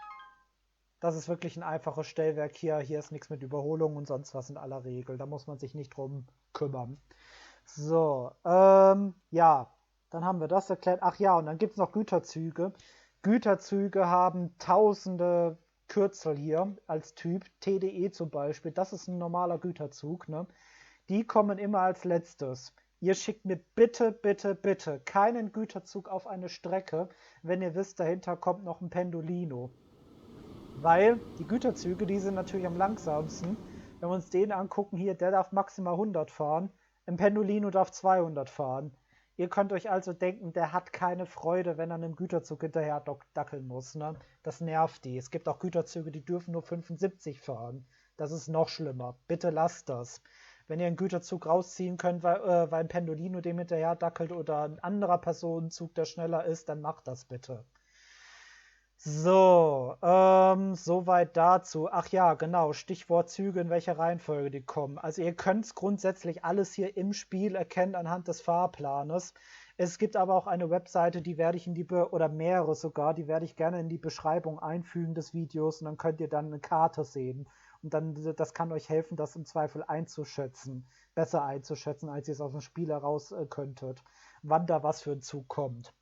Das ist wirklich ein einfaches Stellwerk hier. Hier ist nichts mit Überholung und sonst was in aller Regel. Da muss man sich nicht drum kümmern. So, ja, dann haben wir das erklärt. Ach ja, und dann gibt es noch Güterzüge. Güterzüge haben tausende Kürzel hier als Typ. TDE zum Beispiel, das ist ein normaler Güterzug. Ne? Die kommen immer als letztes. Ihr schickt mir bitte, bitte, bitte keinen Güterzug auf eine Strecke, wenn ihr wisst, dahinter kommt noch ein Pendolino. Weil die Güterzüge, die sind natürlich am langsamsten. Wenn wir uns den angucken, hier, der darf maximal 100 fahren. Ein Pendolino darf 200 fahren. Ihr könnt euch also denken, der hat keine Freude, wenn er einem Güterzug hinterher dackeln muss. Ne? Das nervt die. Es gibt auch Güterzüge, die dürfen nur 75 fahren. Das ist noch schlimmer. Bitte lasst das. Wenn ihr einen Güterzug rausziehen könnt, weil ein Pendolino dem hinterher dackelt oder ein anderer Personenzug, der schneller ist, dann macht das bitte. So, soweit dazu. Ach ja, genau, Stichwort Züge, in welcher Reihenfolge die kommen. Also ihr könnt grundsätzlich alles hier im Spiel erkennen anhand des Fahrplanes. Es gibt aber auch eine Webseite, die werde ich oder mehrere sogar, die werde ich gerne in die Beschreibung einfügen des Videos und dann könnt ihr dann eine Karte sehen. Und dann, das kann euch helfen, das im Zweifel einzuschätzen. Besser einzuschätzen, als ihr es aus dem Spiel heraus könntet. Wann da was für ein Zug kommt.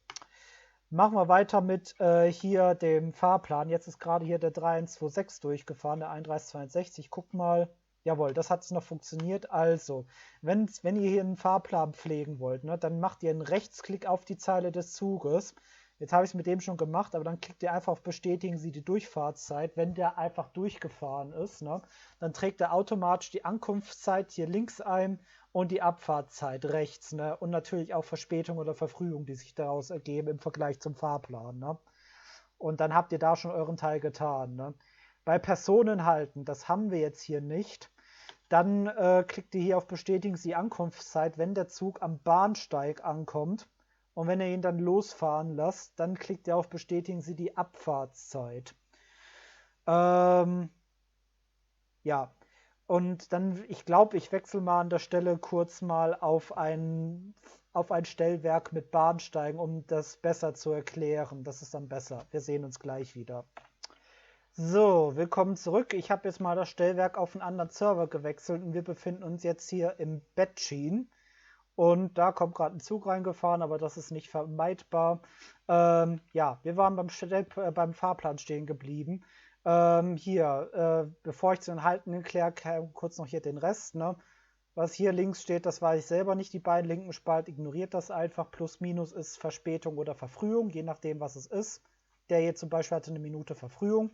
Machen wir weiter mit hier dem Fahrplan. Jetzt ist gerade hier der 3126 durchgefahren, der 3162. Guck mal. Jawohl, das hat es noch funktioniert. Also, wenn ihr hier einen Fahrplan pflegen wollt, ne, dann macht ihr einen Rechtsklick auf die Zeile des Zuges. Jetzt habe ich es mit dem schon gemacht, aber dann klickt ihr einfach auf Bestätigen Sie die Durchfahrtszeit. Wenn der einfach durchgefahren ist, ne, dann trägt er automatisch die Ankunftszeit hier links ein und die Abfahrtszeit rechts. Ne, und natürlich auch Verspätung oder Verfrühung, die sich daraus ergeben im Vergleich zum Fahrplan. Ne. Und dann habt ihr da schon euren Teil getan. Ne. Bei Personen halten, das haben wir jetzt hier nicht. Dann klickt ihr hier auf Bestätigen Sie Ankunftszeit, wenn der Zug am Bahnsteig ankommt. Und wenn ihr ihn dann losfahren lasst, dann klickt ihr auf Bestätigen Sie die Abfahrtszeit. Ja. Und dann, ich glaube, ich wechsle mal an der Stelle kurz mal auf ein auf ein Stellwerk mit Bahnsteigen, um das besser zu erklären. Das ist dann besser. Wir sehen uns gleich wieder. So, willkommen zurück. Ich habe jetzt mal das Stellwerk auf einen anderen Server gewechselt und wir befinden uns jetzt hier im Bettschien. Und da kommt gerade ein Zug reingefahren, aber das ist nicht vermeidbar. Ja, wir waren beim Fahrplan stehen geblieben. Bevor ich zu den Halten erkläre, kurz noch hier den Rest. Ne? Was hier links steht, das weiß ich selber nicht. Die beiden linken Spalten ignoriert das einfach. Plus, minus ist Verspätung oder Verfrühung, je nachdem, was es ist. Der hier zum Beispiel hatte eine Minute Verfrühung.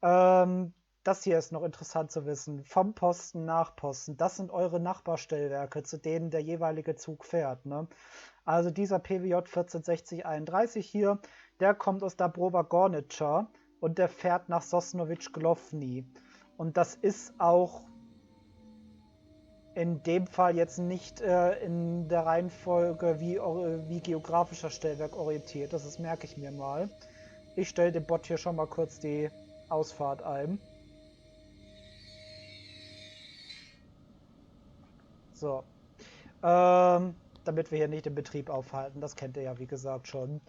Das hier ist noch interessant zu wissen. Vom Posten nach Posten. Das sind eure Nachbarstellwerke, zu denen der jeweilige Zug fährt. Ne? Also dieser PWJ 146031 hier, der kommt aus Dabrova Gornica und der fährt nach Sosnowiec Glovny. Und das ist auch in dem Fall jetzt nicht in der Reihenfolge wie geografischer Stellwerk orientiert. Das merke ich mir mal. Ich stelle dem Bot hier schon mal kurz die Ausfahrt ein. So. Damit wir hier nicht den Betrieb aufhalten. Das kennt ihr ja, wie gesagt, schon.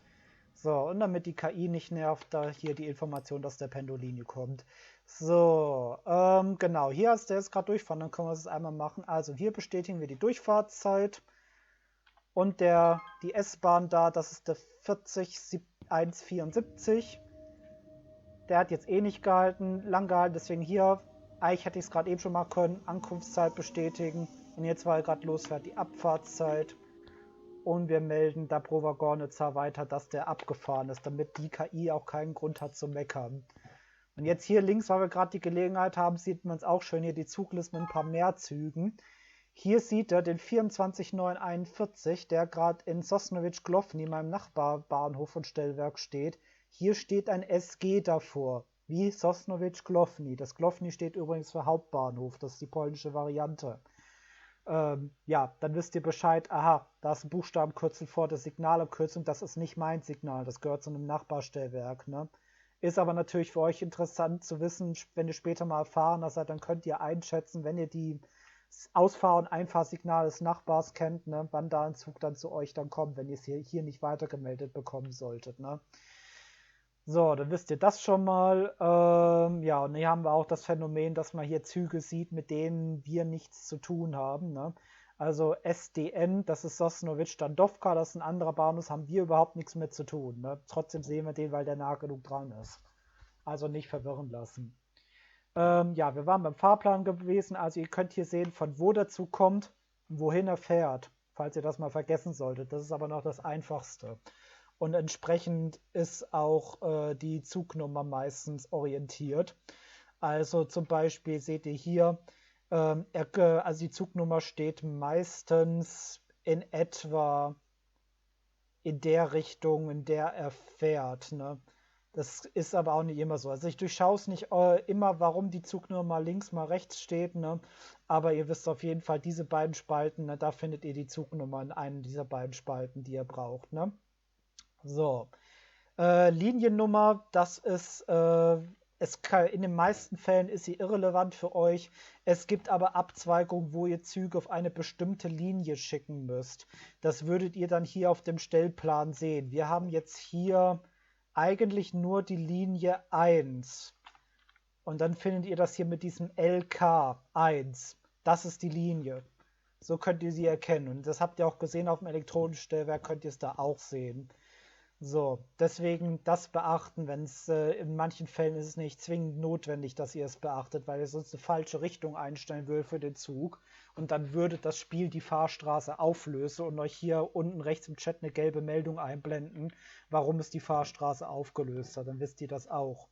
So, und damit die KI nicht nervt, da hier die Information, dass der Pendolino kommt. So, genau, hier ist der jetzt gerade durchfahren, dann können wir es einmal machen. Also hier bestätigen wir die Durchfahrtszeit. Und die S-Bahn da, das ist der 40174. Der hat jetzt eh nicht lang gehalten, deswegen hier, eigentlich hätte ich es gerade eben schon mal können, Ankunftszeit bestätigen. Und jetzt, weil er gerade losfährt, die Abfahrtszeit. Und wir melden Dabrova Gornica weiter, dass der abgefahren ist, damit die KI auch keinen Grund hat zu meckern. Und jetzt hier links, weil wir gerade die Gelegenheit haben, sieht man es auch schön, hier die Zugliste mit ein paar mehr Zügen. Hier sieht er den 24941, der gerade in Sosnowiec Glovny, meinem Nachbarbahnhof und Stellwerk steht. Hier steht ein SG davor, wie Sosnowiec Glovny. Das Glovny steht übrigens für Hauptbahnhof, das ist die polnische Variante. Ja, dann wisst ihr Bescheid, aha, da ist ein Buchstabenkürzel vor der Signalabkürzung, das ist nicht mein Signal, das gehört zu einem Nachbarstellwerk, ne? Ist aber natürlich für euch interessant zu wissen, wenn ihr später mal erfahrener seid, dann könnt ihr einschätzen, wenn ihr die Ausfahr- und Einfahrsignale des Nachbars kennt, ne, wann da ein Zug dann zu euch dann kommt, wenn ihr es hier nicht weitergemeldet bekommen solltet, ne? So, dann wisst ihr das schon mal. Ja, und hier haben wir auch das Phänomen, dass man hier Züge sieht, mit denen wir nichts zu tun haben. Ne? Also SDN, das ist Sosnowiec-Standowka, das ist ein anderer Bahnhof, haben wir überhaupt nichts mit zu tun. Ne? Trotzdem sehen wir den, weil der nah genug dran ist. Also nicht verwirren lassen. Ja, wir waren beim Fahrplan gewesen. Also ihr könnt hier sehen, von wo der Zug kommt und wohin er fährt. Falls ihr das mal vergessen solltet. Das ist aber noch das Einfachste. Und entsprechend ist auch die Zugnummer meistens orientiert. Also zum Beispiel seht ihr hier, also die Zugnummer steht meistens in etwa in der Richtung, in der er fährt. Ne? Das ist aber auch nicht immer so. Also ich durchschaue es nicht immer, warum die Zugnummer mal links, mal rechts steht. Ne? Aber ihr wisst auf jeden Fall, diese beiden Spalten, ne, da findet ihr die Zugnummer in einem dieser beiden Spalten, die ihr braucht. Ne? So, Liniennummer, das ist, in den meisten Fällen ist sie irrelevant für euch. Es gibt aber Abzweigungen, wo ihr Züge auf eine bestimmte Linie schicken müsst. Das würdet ihr dann hier auf dem Stellplan sehen. Wir haben jetzt hier eigentlich nur die Linie 1. Und dann findet ihr das hier mit diesem LK1. Das ist die Linie. So könnt ihr sie erkennen. Und das habt ihr auch gesehen auf dem elektronischen Stellwerk, könnt ihr es da auch sehen. So, deswegen das beachten, wenn es in manchen Fällen ist es nicht zwingend notwendig, dass ihr es beachtet, weil ihr sonst eine falsche Richtung einstellen würdet für den Zug und dann würde das Spiel die Fahrstraße auflösen und euch hier unten rechts im Chat eine gelbe Meldung einblenden, warum es die Fahrstraße aufgelöst hat, dann wisst ihr das auch.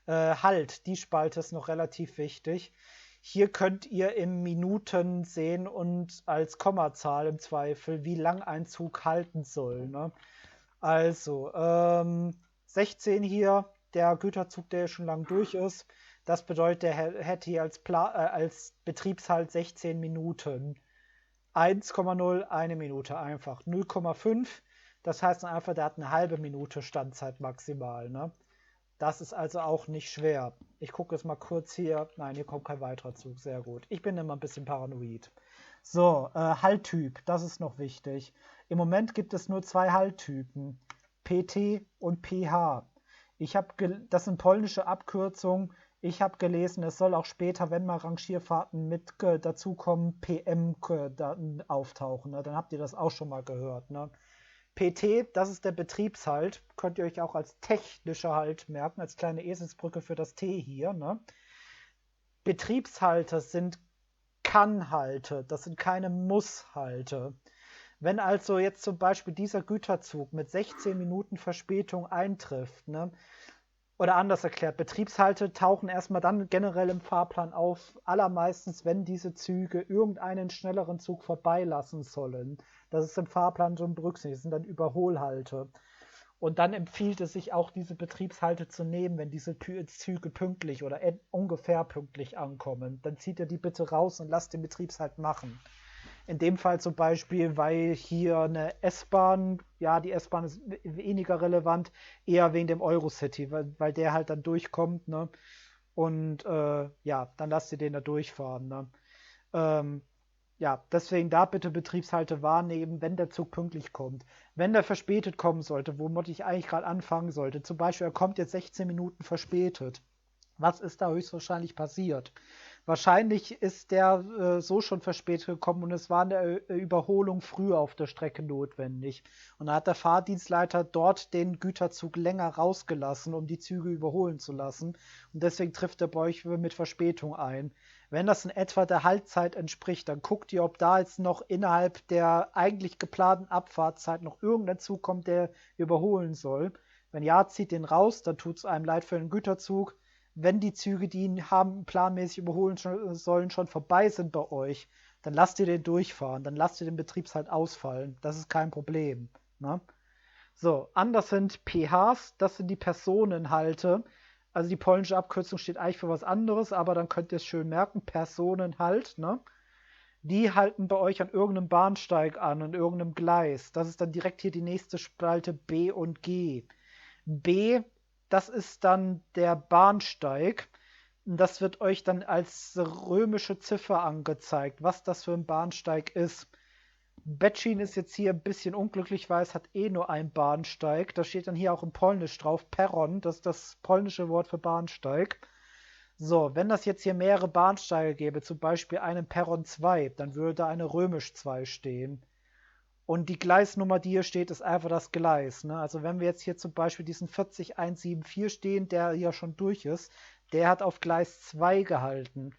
Halt, die Spalte ist noch relativ wichtig. Hier könnt ihr in Minuten sehen und als Kommazahl im Zweifel, wie lang ein Zug halten soll, ne? Also, 16 hier, der Güterzug, der schon lang durch ist. Das bedeutet, der hätte hier als Betriebshalt 16 Minuten. 1,0, eine Minute einfach. 0,5, das heißt dann einfach, der hat eine halbe Minute Standzeit maximal. Ne? Das ist also auch nicht schwer. Ich gucke jetzt mal kurz hier. Nein, hier kommt kein weiterer Zug. Sehr gut. Ich bin immer ein bisschen paranoid. So, Halttyp, das ist noch wichtig. Im Moment gibt es nur zwei Halttypen, PT und PH. Das sind polnische Abkürzungen. Ich habe gelesen, es soll auch später, wenn mal Rangierfahrten mit dazukommen, PM-Daten auftauchen. Ne? Dann habt ihr das auch schon mal gehört. Ne? PT, das ist der Betriebshalt. Könnt ihr euch auch als technischer Halt merken, als kleine Eselsbrücke für das T hier. Ne? Betriebshalte sind Kann-Halte, das sind keine Muss-Halte. Wenn also jetzt zum Beispiel dieser Güterzug mit 16 Minuten Verspätung eintrifft, ne, oder anders erklärt, Betriebshalte tauchen erstmal dann generell im Fahrplan auf, allermeistens, wenn diese Züge irgendeinen schnelleren Zug vorbeilassen sollen. Das ist im Fahrplan so berücksichtigt, das sind dann Überholhalte. Und dann empfiehlt es sich auch, diese Betriebshalte zu nehmen, wenn diese Züge pünktlich oder ungefähr pünktlich ankommen. Dann zieht ihr die bitte raus und lasst den Betriebshalt machen. In dem Fall zum Beispiel, weil hier eine S-Bahn, ja, die S-Bahn ist weniger relevant, eher wegen dem Eurocity, weil der halt dann durchkommt, ne? Und ja, dann lasst ihr den da durchfahren, ne? Ähm, ja, deswegen da bitte Betriebshalte wahrnehmen, wenn der Zug pünktlich kommt. Wenn der verspätet kommen sollte, womit ich eigentlich gerade anfangen sollte, zum Beispiel er kommt jetzt 16 Minuten verspätet. Was ist da höchstwahrscheinlich passiert? Wahrscheinlich ist der so schon verspätet gekommen und es war eine Überholung früher auf der Strecke notwendig. Und da hat der Fahrdienstleiter dort den Güterzug länger rausgelassen, um die Züge überholen zu lassen. Und deswegen trifft er bei euch mit Verspätung ein. Wenn das in etwa der Haltzeit entspricht, dann guckt ihr, ob da jetzt noch innerhalb der eigentlich geplanten Abfahrtszeit noch irgendein Zug kommt, der überholen soll. Wenn ja, zieht den raus, dann tut es einem leid für den Güterzug. Wenn die Züge, die ihn haben planmäßig überholen sollen, schon vorbei sind bei euch, dann lasst ihr den durchfahren, dann lasst ihr den Betriebshalt ausfallen. Das ist kein Problem. Ne? So, anders sind PHs, das sind die Personenhalte. Also die polnische Abkürzung steht eigentlich für was anderes, aber dann könnt ihr es schön merken, Personenhalt, ne? Die halten bei euch an irgendeinem Bahnsteig an irgendeinem Gleis. Das ist dann direkt hier die nächste Spalte B und G. B, das ist dann der Bahnsteig. Das wird euch dann als römische Ziffer angezeigt, was das für ein Bahnsteig ist. Becin ist jetzt hier ein bisschen unglücklich, weil es hat eh nur einen Bahnsteig. Da steht dann hier auch in Polnisch drauf, Perron, das ist das polnische Wort für Bahnsteig. So, wenn das jetzt hier mehrere Bahnsteige gäbe, zum Beispiel einen Perron 2, dann würde eine Römisch 2 stehen. Und die Gleisnummer, die hier steht, ist einfach das Gleis. Ne? Also wenn wir jetzt hier zum Beispiel diesen 40174 stehen, der hier schon durch ist, der hat auf Gleis 2 gehalten.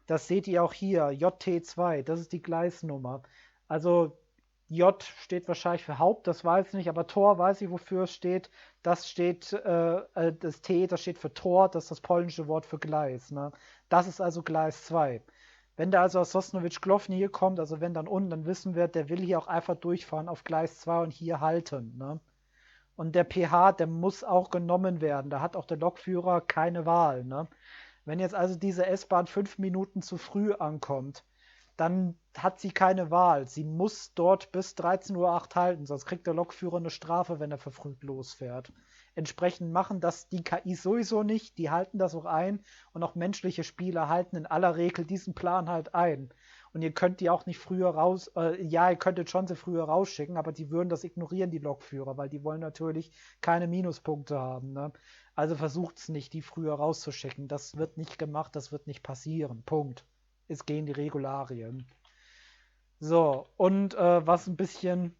Das seht ihr auch hier, JT2, das ist die Gleisnummer. Also J steht wahrscheinlich für Haupt, das weiß ich nicht, aber Tor weiß ich, wofür es steht. Das steht, das T, das steht für Tor, das ist das polnische Wort für Gleis. Ne? Das ist also Gleis 2. Wenn der also aus Sosnowiec-Glowny hier kommt, also wenn dann unten, dann wissen wir, der will hier auch einfach durchfahren auf Gleis 2 und hier halten. Ne? Und der PH, der muss auch genommen werden. Da hat auch der Lokführer keine Wahl. Ne? Wenn jetzt also diese S-Bahn 5 Minuten zu früh ankommt, dann hat sie keine Wahl. Sie muss dort bis 13:08 Uhr halten, sonst kriegt der Lokführer eine Strafe, wenn er verfrüht losfährt. Entsprechend machen das die KI sowieso nicht, die halten das auch ein und auch menschliche Spieler halten in aller Regel diesen Plan halt ein. Und ihr könnt die auch nicht früher raus, ja, ihr könntet schon sie früher rausschicken, aber die würden das ignorieren, die Lokführer, weil die wollen natürlich keine Minuspunkte haben. Ne? Also versucht es nicht, die früher rauszuschicken. Das wird nicht gemacht, das wird nicht passieren. Punkt. Es gehen die Regularien. So, und was ein bisschen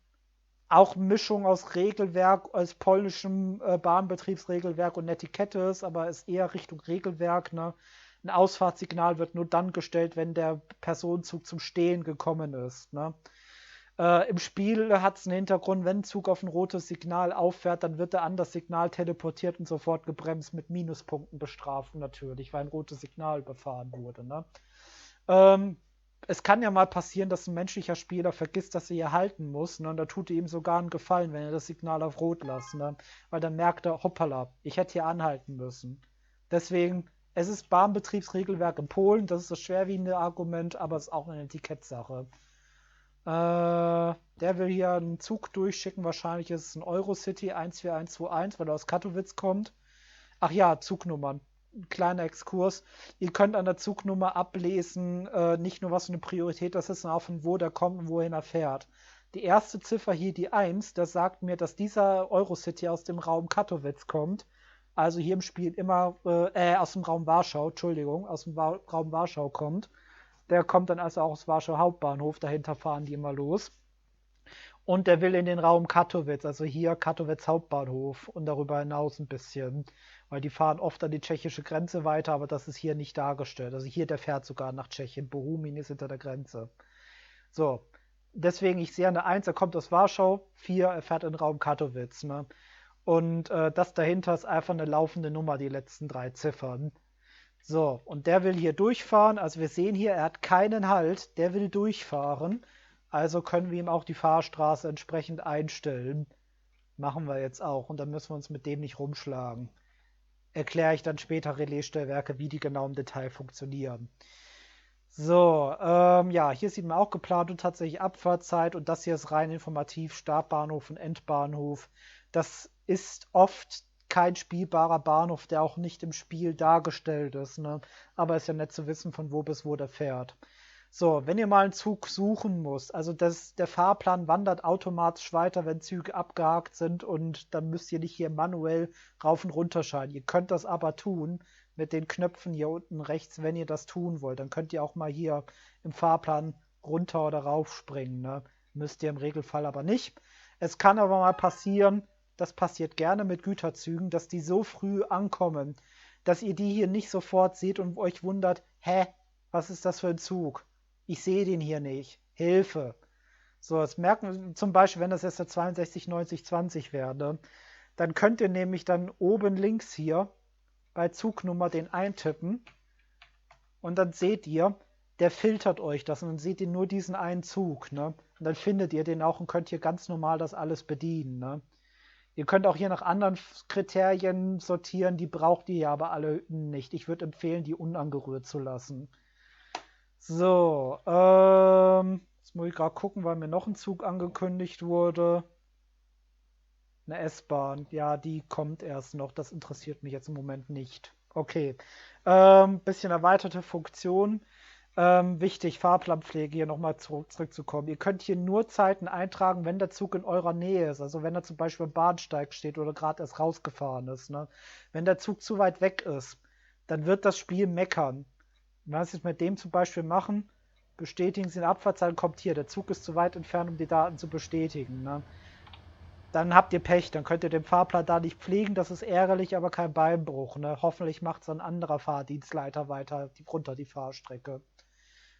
auch Mischung aus Regelwerk, aus polnischem Bahnbetriebsregelwerk und Etikette ist, aber ist eher Richtung Regelwerk. Ne? Ein Ausfahrtssignal wird nur dann gestellt, wenn der Personenzug zum Stehen gekommen ist. Ne? Im Spiel hat es einen Hintergrund, wenn ein Zug auf ein rotes Signal auffährt, dann wird er an das Signal teleportiert und sofort gebremst mit Minuspunkten bestraft natürlich, weil ein rotes Signal überfahren wurde. Ne? Ähm, Es kann ja mal passieren, dass ein menschlicher Spieler vergisst, dass er hier halten muss. Ne? Und da tut er ihm sogar einen Gefallen, wenn er das Signal auf Rot lässt. Ne? Weil dann merkt er, hoppala, ich hätte hier anhalten müssen. Deswegen, es ist Bahnbetriebsregelwerk in Polen, das ist das schwerwiegende Argument, aber es ist auch eine Etikettsache. Der will hier einen Zug durchschicken, wahrscheinlich ist es ein Eurocity 14121, weil er aus Katowice kommt. Ach ja, Zugnummern. kleiner Exkurs. Ihr könnt an der Zugnummer ablesen, nicht nur was für eine Priorität das ist, sondern auch von wo der kommt und wohin er fährt. Die erste Ziffer hier, die 1, das sagt mir, dass dieser Eurocity aus dem Raum Katowice kommt. Also hier im Spiel immer, aus dem Raum Warschau, Entschuldigung, aus dem Raum Warschau kommt. Der kommt dann also auch aus Warschau Hauptbahnhof, dahinter fahren die immer los. Und der will in den Raum Katowice, also hier Katowice Hauptbahnhof und darüber hinaus ein bisschen, weil die fahren oft an die tschechische Grenze weiter, aber das ist hier nicht dargestellt. Also hier, der fährt sogar nach Tschechien. Bohumin ist hinter der Grenze. So, deswegen, ich sehe an der 1, er kommt aus Warschau, 4, er fährt in den Raum Katowice. Ne? Und das dahinter ist einfach eine laufende Nummer, die letzten 3 Ziffern. So, und der will hier durchfahren. Also wir sehen hier, er hat keinen Halt, der will durchfahren. Also können wir ihm auch die Fahrstraße entsprechend einstellen. Machen wir jetzt auch. Und dann müssen wir uns mit dem nicht rumschlagen. Erkläre ich dann später Relaisstellwerke, wie die genau im Detail funktionieren. So, ja, hier sieht man auch geplant und tatsächlich Abfahrtzeit. Und das hier ist rein informativ, Startbahnhof und Endbahnhof. Das ist oft kein spielbarer Bahnhof, der auch nicht im Spiel dargestellt ist. Ne? Aber ist ja nett zu wissen, von wo bis wo der fährt. So, wenn ihr mal einen Zug suchen müsst, also der Fahrplan wandert automatisch weiter, wenn Züge abgehakt sind und dann müsst ihr nicht hier manuell rauf und runter schalten. Ihr könnt das aber tun mit den Knöpfen hier unten rechts, wenn ihr das tun wollt. Dann könnt ihr auch mal hier im Fahrplan runter oder rauf springen. Ne? Müsst ihr im Regelfall aber nicht. Es kann aber mal passieren, das passiert gerne mit Güterzügen, dass die so früh ankommen, dass ihr die hier nicht sofort seht und euch wundert, hä, was ist das für ein Zug? Ich sehe den hier nicht. Hilfe. So, das merken wir zum Beispiel, wenn das jetzt der 62 90 20 wäre, dann könnt ihr nämlich dann oben links hier bei Zugnummer den eintippen und dann seht ihr, der filtert euch das und dann seht ihr nur diesen einen Zug. Ne? Und dann findet ihr den auch und könnt hier ganz normal das alles bedienen. Ne? Ihr könnt auch hier nach anderen Kriterien sortieren, die braucht ihr ja aber alle nicht. Ich würde empfehlen, die unangerührt zu lassen. So, jetzt muss ich gerade gucken, weil mir noch ein Zug angekündigt wurde. Eine S-Bahn, ja, die kommt erst noch. Das interessiert mich jetzt im Moment nicht. Okay, bisschen erweiterte Funktion. Wichtig, Fahrplanpflege hier nochmal zurückzukommen. Ihr könnt hier nur Zeiten eintragen, wenn der Zug in eurer Nähe ist. Also wenn er zum Beispiel im Bahnsteig steht oder gerade erst rausgefahren ist. Ne? Wenn der Zug zu weit weg ist, dann wird das Spiel meckern. Was Sie mit dem zum Beispiel machen, bestätigen Sie eine Abfahrtzeit, kommt hier, der Zug ist zu weit entfernt, um die Daten zu bestätigen. Ne? Dann habt ihr Pech, dann könnt ihr den Fahrplan da nicht pflegen, das ist ärgerlich, aber kein Beinbruch. Ne? Hoffentlich macht es ein anderer Fahrdienstleiter weiter runter die Fahrstrecke.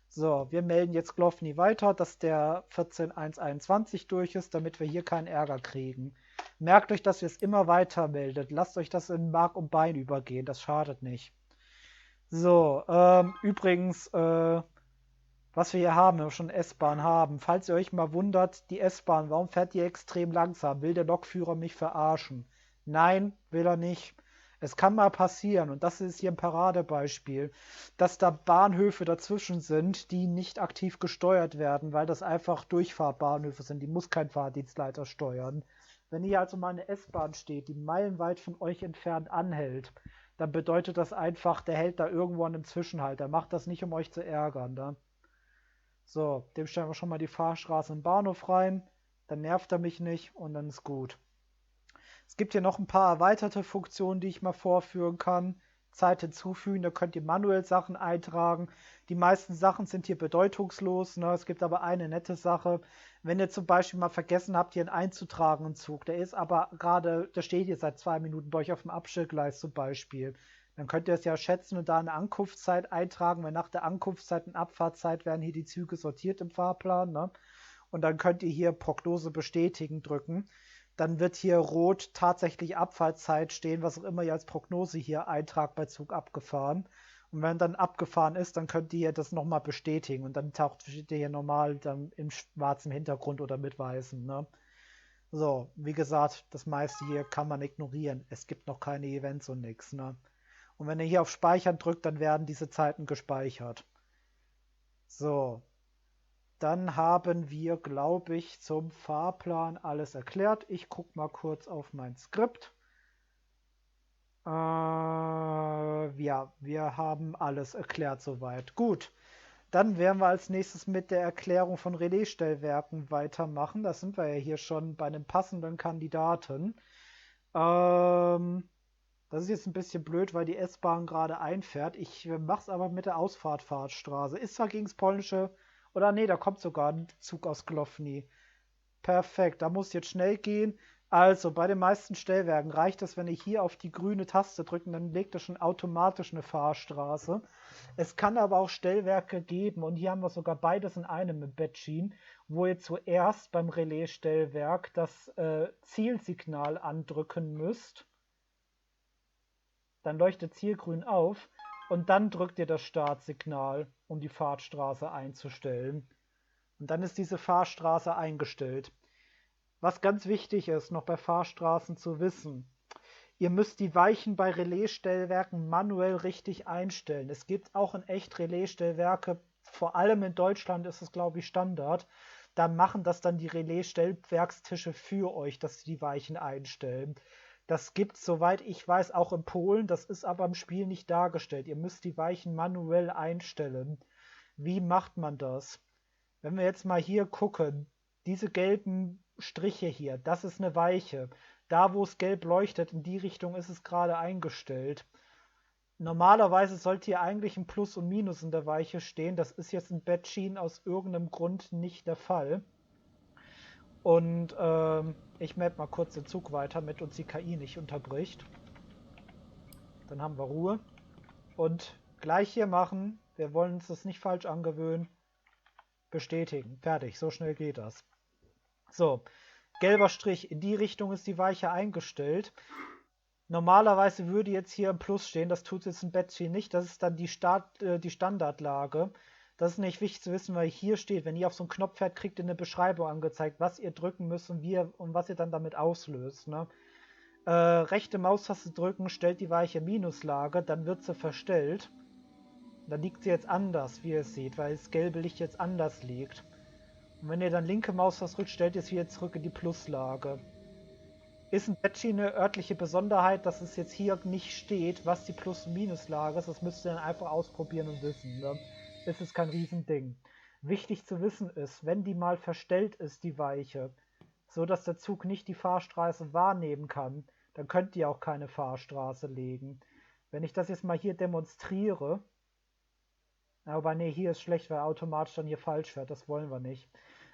So, wir melden jetzt Glowny weiter, dass der 14.121 durch ist, damit wir hier keinen Ärger kriegen. Merkt euch, dass ihr es immer weiter meldet. Lasst euch das in Mark und Bein übergehen, das schadet nicht. So, übrigens, was wir hier haben, wenn wir schon S-Bahn haben, falls ihr euch mal wundert, die S-Bahn, warum fährt die extrem langsam? Will der Lokführer mich verarschen? Nein, will er nicht. Es kann mal passieren, und das ist hier ein Paradebeispiel, dass da Bahnhöfe dazwischen sind, die nicht aktiv gesteuert werden, weil das einfach Durchfahrbahnhöfe sind. Die muss kein Fahrdienstleiter steuern. Wenn hier also mal eine S-Bahn steht, die meilenweit von euch entfernt anhält, dann bedeutet das einfach, der hält da irgendwo an einem Zwischenhalt. Der macht das nicht, um euch zu ärgern. Ne? So, dem stellen wir schon mal die Fahrstraße im Bahnhof rein. Dann nervt er mich nicht und dann ist gut. Es gibt hier noch ein paar erweiterte Funktionen, die ich mal vorführen kann. Zeit hinzufügen, da könnt ihr manuell Sachen eintragen. Die meisten Sachen sind hier bedeutungslos. Ne? Es gibt aber eine nette Sache. Wenn ihr zum Beispiel mal vergessen habt, hier einen einzutragenden Zug, der ist aber gerade, der steht hier seit 2 Minuten bei euch auf dem Abstellgleis zum Beispiel, dann könnt ihr es ja schätzen und da eine Ankunftszeit eintragen, weil nach der Ankunftszeit und Abfahrtzeit werden hier die Züge sortiert im Fahrplan. Ne? Und dann könnt ihr hier Prognose bestätigen drücken. Dann wird hier rot tatsächlich Abfahrtzeit stehen, was auch immer ihr als Prognose hier eintragt bei Zug abgefahren. Und wenn dann abgefahren ist, dann könnt ihr das nochmal bestätigen und dann steht ihr hier normal dann im schwarzen Hintergrund oder mit weißem. Ne? So, wie gesagt, das meiste hier kann man ignorieren. Es gibt noch keine Events und nichts. Ne? Und wenn ihr hier auf Speichern drückt, dann werden diese Zeiten gespeichert. So, dann haben wir, glaube ich, zum Fahrplan alles erklärt. Ich gucke mal kurz auf mein Skript. Ja, wir haben alles erklärt soweit. Gut, dann werden wir als nächstes mit der Erklärung von Relaisstellwerken weitermachen. Da sind wir ja hier schon bei einem passenden Kandidaten. Ähm, Das ist jetzt ein bisschen blöd, weil die S-Bahn gerade einfährt. Ich mache es aber mit der Ausfahrtfahrtstraße. Ist zwar gegen das polnische. Oder nee, da kommt sogar ein Zug aus Glowny. Perfekt, da muss jetzt schnell gehen. Also, bei den meisten Stellwerken reicht es, wenn ich hier auf die grüne Taste drücke, dann legt er schon automatisch eine Fahrstraße. Es kann aber auch Stellwerke geben, und hier haben wir sogar beides in einem mit Bettschien, wo ihr zuerst beim Relaisstellwerk das Zielsignal andrücken müsst. Dann leuchtet Zielgrün auf und dann drückt ihr das Startsignal, um die Fahrtstraße einzustellen. Und dann ist diese Fahrstraße eingestellt. Was ganz wichtig ist, noch bei Fahrstraßen zu wissen: Ihr müsst die Weichen bei Relaisstellwerken manuell richtig einstellen. Es gibt auch in echt Relaisstellwerke, vor allem in Deutschland ist es, glaube ich, Standard. Da machen das dann die Relaisstellwerkstische für euch, dass sie die Weichen einstellen. Das gibt es, soweit ich weiß, auch in Polen. Das ist aber im Spiel nicht dargestellt. Ihr müsst die Weichen manuell einstellen. Wie macht man das? Wenn wir jetzt mal hier gucken, diese gelben Striche hier, das ist eine Weiche. Da, wo es gelb leuchtet, in die Richtung ist es gerade eingestellt. Normalerweise sollte hier eigentlich ein Plus und Minus in der Weiche stehen. Das ist jetzt in Bettschien aus irgendeinem Grund nicht der Fall. Und ich map mal kurz den Zug weiter, damit uns die KI nicht unterbricht. Dann haben wir Ruhe. Und gleich hier machen. Wir wollen uns das nicht falsch angewöhnen. Bestätigen. Fertig. So schnell geht das. So, gelber Strich. In die Richtung ist die Weiche eingestellt. Normalerweise würde jetzt hier ein Plus stehen. Das tut jetzt ein Bettchen nicht. Das ist dann die Standardlage. Das ist nicht wichtig zu wissen, weil hier steht, wenn ihr auf so einen Knopf fährt, kriegt ihr eine Beschreibung angezeigt, was ihr drücken müsst und was ihr dann damit auslöst. Ne? Rechte Maustaste drücken, stellt die Weiche Minuslage, dann wird sie verstellt. Dann liegt sie jetzt anders, wie ihr es seht, weil das gelbe Licht jetzt anders liegt. Und wenn ihr dann linke Maustaste drückt, stellt ihr es wieder zurück in die Pluslage. Ist ein Bettschien eine örtliche Besonderheit, dass es jetzt hier nicht steht, was die Plus- und Minuslage ist. Das müsst ihr dann einfach ausprobieren und wissen. Ne? Es ist kein Riesending. Wichtig zu wissen ist, wenn die mal verstellt ist, die Weiche, so dass der Zug nicht die Fahrstraße wahrnehmen kann, dann könnt ihr auch keine Fahrstraße legen. Wenn ich das jetzt mal hier demonstriere, aber nee, hier ist schlecht, weil automatisch dann hier falsch fährt. Das wollen wir nicht.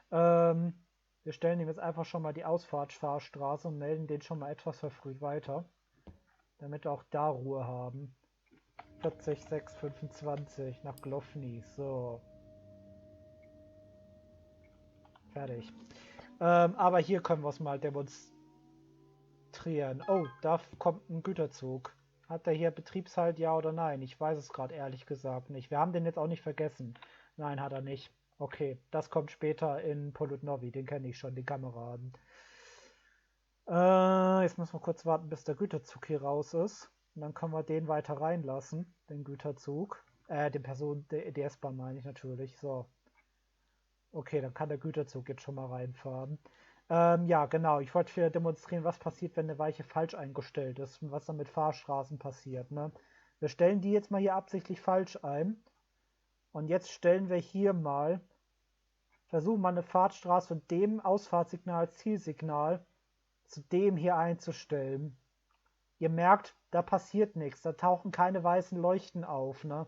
Wir stellen ihm jetzt einfach schon mal die Ausfahrtfahrstraße und melden den schon mal etwas verfrüht weiter, damit wir auch da Ruhe haben. 40,625 nach Glowny. So. Fertig. Aber hier können wir es mal demonstrieren. Oh, da kommt ein Güterzug. Hat der hier Betriebshalt, ja oder nein? Ich weiß es gerade ehrlich gesagt nicht. Wir haben den jetzt auch nicht vergessen. Nein, hat er nicht. Okay, das kommt später in Polutnowy. Den kenne ich schon, den Kameraden. Jetzt müssen wir kurz warten, bis der Güterzug hier raus ist. Und dann können wir den weiter reinlassen, den Güterzug. Die S-Bahn meine ich natürlich. So. Okay, dann kann der Güterzug jetzt schon mal reinfahren. Ja, genau. Ich wollte wieder demonstrieren, was passiert, wenn eine Weiche falsch eingestellt ist und was dann mit Fahrstraßen passiert. Ne? Wir stellen die jetzt mal hier absichtlich falsch ein. Und jetzt stellen wir hier mal, versuchen mal eine Fahrtstraße von dem Ausfahrtssignal als Zielsignal zu dem hier einzustellen. Ihr merkt, da passiert nichts. Da tauchen keine weißen Leuchten auf. Ne?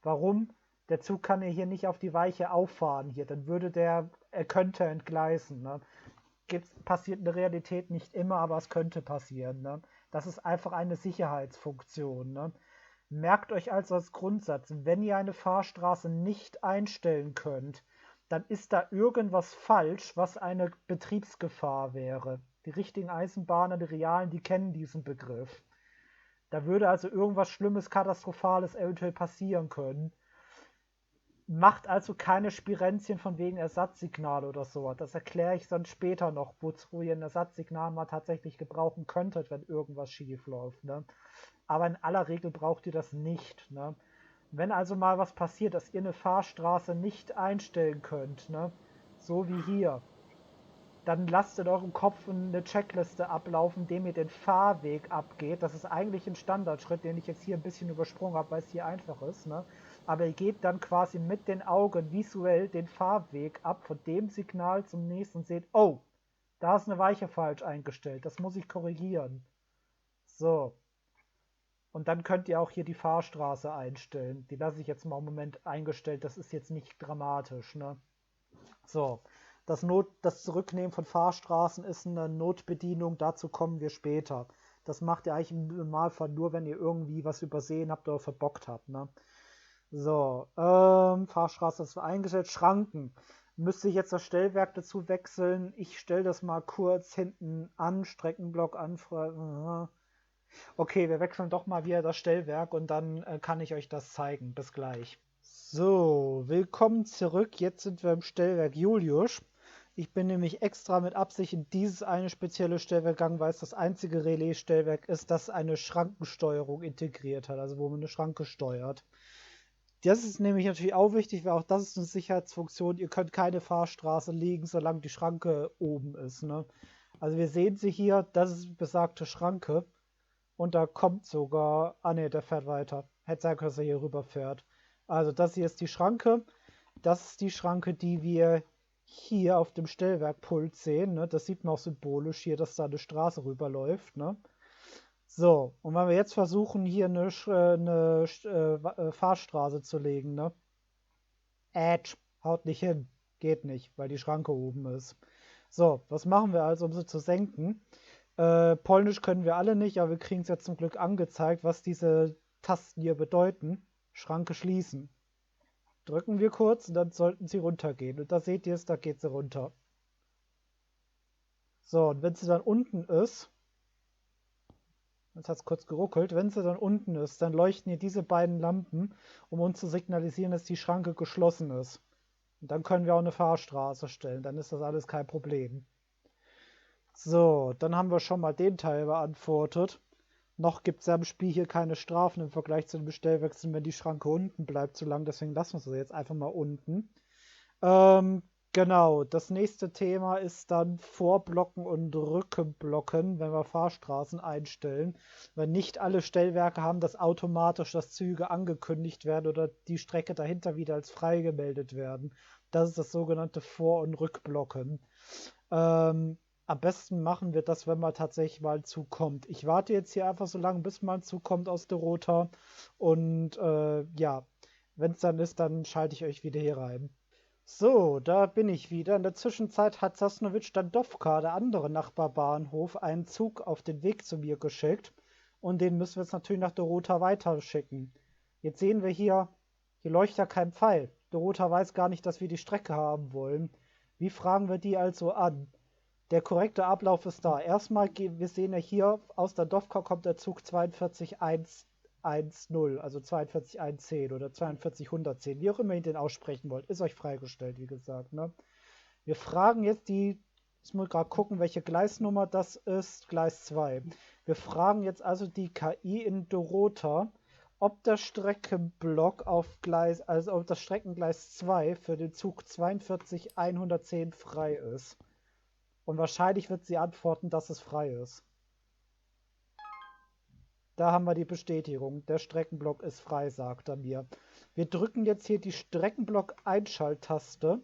Warum? Der Zug kann ja hier nicht auf die Weiche auffahren hier. Dann er könnte entgleisen. Ne? Passiert in der Realität nicht immer, aber es könnte passieren. Ne? Das ist einfach eine Sicherheitsfunktion. Ne? Merkt euch also als Grundsatz, wenn ihr eine Fahrstraße nicht einstellen könnt, dann ist da irgendwas falsch, was eine Betriebsgefahr wäre. Die richtigen Eisenbahner, die realen, die kennen diesen Begriff. Da würde also irgendwas Schlimmes, Katastrophales eventuell passieren können. Macht also keine Spirenzchen von wegen Ersatzsignal oder so. Das erkläre ich dann später noch, wozu ihr ein Ersatzsignal mal tatsächlich gebrauchen könntet, wenn irgendwas schief läuft. Ne? Aber in aller Regel braucht ihr das nicht. Ne? Wenn also mal was passiert, dass ihr eine Fahrstraße nicht einstellen könnt, ne? So wie hier, dann lasst in eurem Kopf eine Checkliste ablaufen, indem ihr den Fahrweg abgeht. Das ist eigentlich ein Standardschritt, den ich jetzt hier ein bisschen übersprungen habe, weil es hier einfach ist. Ne? Aber ihr geht dann quasi mit den Augen visuell den Fahrweg ab, von dem Signal zum nächsten und seht, oh, da ist eine Weiche falsch eingestellt, das muss ich korrigieren. So. Und dann könnt ihr auch hier die Fahrstraße einstellen. Die lasse ich jetzt mal im Moment eingestellt, das ist jetzt nicht dramatisch. Ne? So, das Zurücknehmen von Fahrstraßen ist eine Notbedienung, dazu kommen wir später. Das macht ihr eigentlich im Normalfall nur, wenn ihr irgendwie was übersehen habt oder verbockt habt. Ne? So, Fahrstraße ist eingestellt. Schranken. Müsste ich jetzt das Stellwerk dazu wechseln? Ich stelle das mal kurz hinten an. Streckenblock anfragen. Okay, wir wechseln doch mal wieder das Stellwerk und dann kann ich euch das zeigen. Bis gleich. So, willkommen zurück. Jetzt sind wir im Stellwerk Julius. Ich bin nämlich extra mit Absicht in dieses eine spezielle Stellwerk gegangen, weil es das einzige Relais-Stellwerk ist, das eine Schrankensteuerung integriert hat, also wo man eine Schranke steuert. Das ist nämlich natürlich auch wichtig, weil auch das ist eine Sicherheitsfunktion. Ihr könnt keine Fahrstraße legen, solange die Schranke oben ist. Ne? Also wir sehen sie hier, das ist besagte Schranke. Und da kommt sogar, ne, der fährt weiter. Hätte sein können, dass er hier rüber fährt. Also das hier ist die Schranke. Das ist die Schranke, die wir hier auf dem Stellwerkpult sehen. Ne? Das sieht man auch symbolisch hier, dass da eine Straße rüberläuft. Ne? So, und wenn wir jetzt versuchen, hier eine Fahrstraße zu legen, ne? Haut nicht hin. Geht nicht, weil die Schranke oben ist. So, was machen wir also, um sie zu senken? Polnisch können wir alle nicht, aber wir kriegen es ja zum Glück angezeigt, was diese Tasten hier bedeuten. Schranke schließen. Drücken wir kurz und dann sollten sie runtergehen. Und da seht ihr es, da geht sie runter. So, und wenn sie dann unten ist, jetzt hat es kurz geruckelt, wenn sie dann unten ist, dann leuchten hier diese beiden Lampen, um uns zu signalisieren, dass die Schranke geschlossen ist. Und dann können wir auch eine Fahrstraße stellen, dann ist das alles kein Problem. So, dann haben wir schon mal den Teil beantwortet. Noch gibt es ja im Spiel hier keine Strafen im Vergleich zu den Bestellwechseln, wenn die Schranke unten bleibt zu lang. Deswegen lassen wir sie jetzt einfach mal unten. Genau, das nächste Thema ist dann Vorblocken und Rückenblocken, wenn wir Fahrstraßen einstellen. Weil nicht alle Stellwerke haben, dass automatisch das Züge angekündigt werden oder die Strecke dahinter wieder als frei gemeldet werden. Das ist das sogenannte Vor- und Rückblocken. Am besten machen wir das, wenn man tatsächlich mal zukommt. Ich warte jetzt hier einfach so lange, bis man zukommt aus der Rota. Und ja, wenn es dann ist, dann schalte ich euch wieder hier rein. So, da bin ich wieder. In der Zwischenzeit hat Sosnowiec-Standowka, der andere Nachbarbahnhof, einen Zug auf den Weg zu mir geschickt. Und den müssen wir jetzt natürlich nach Dorota weiterschicken. Jetzt sehen wir hier leuchtet ja kein Pfeil. Dorota weiß gar nicht, dass wir die Strecke haben wollen. Wie fragen wir die also an? Der korrekte Ablauf ist da. Erstmal, wir sehen ja hier, aus der Dovka kommt der Zug 42110, also 42110 oder 42110, wie auch immer ihr den aussprechen wollt. Ist euch freigestellt, wie gesagt. Ne? Wir fragen jetzt ich muss gerade gucken, welche Gleisnummer das ist, Gleis 2. Wir fragen jetzt also die KI in Dorota, ob der Streckenblock also ob das Streckengleis 2 für den Zug 42110 frei ist. Und wahrscheinlich wird sie antworten, dass es frei ist. Da haben wir die Bestätigung. Der Streckenblock ist frei, sagt er mir. Wir drücken jetzt hier die Streckenblock-Einschalttaste.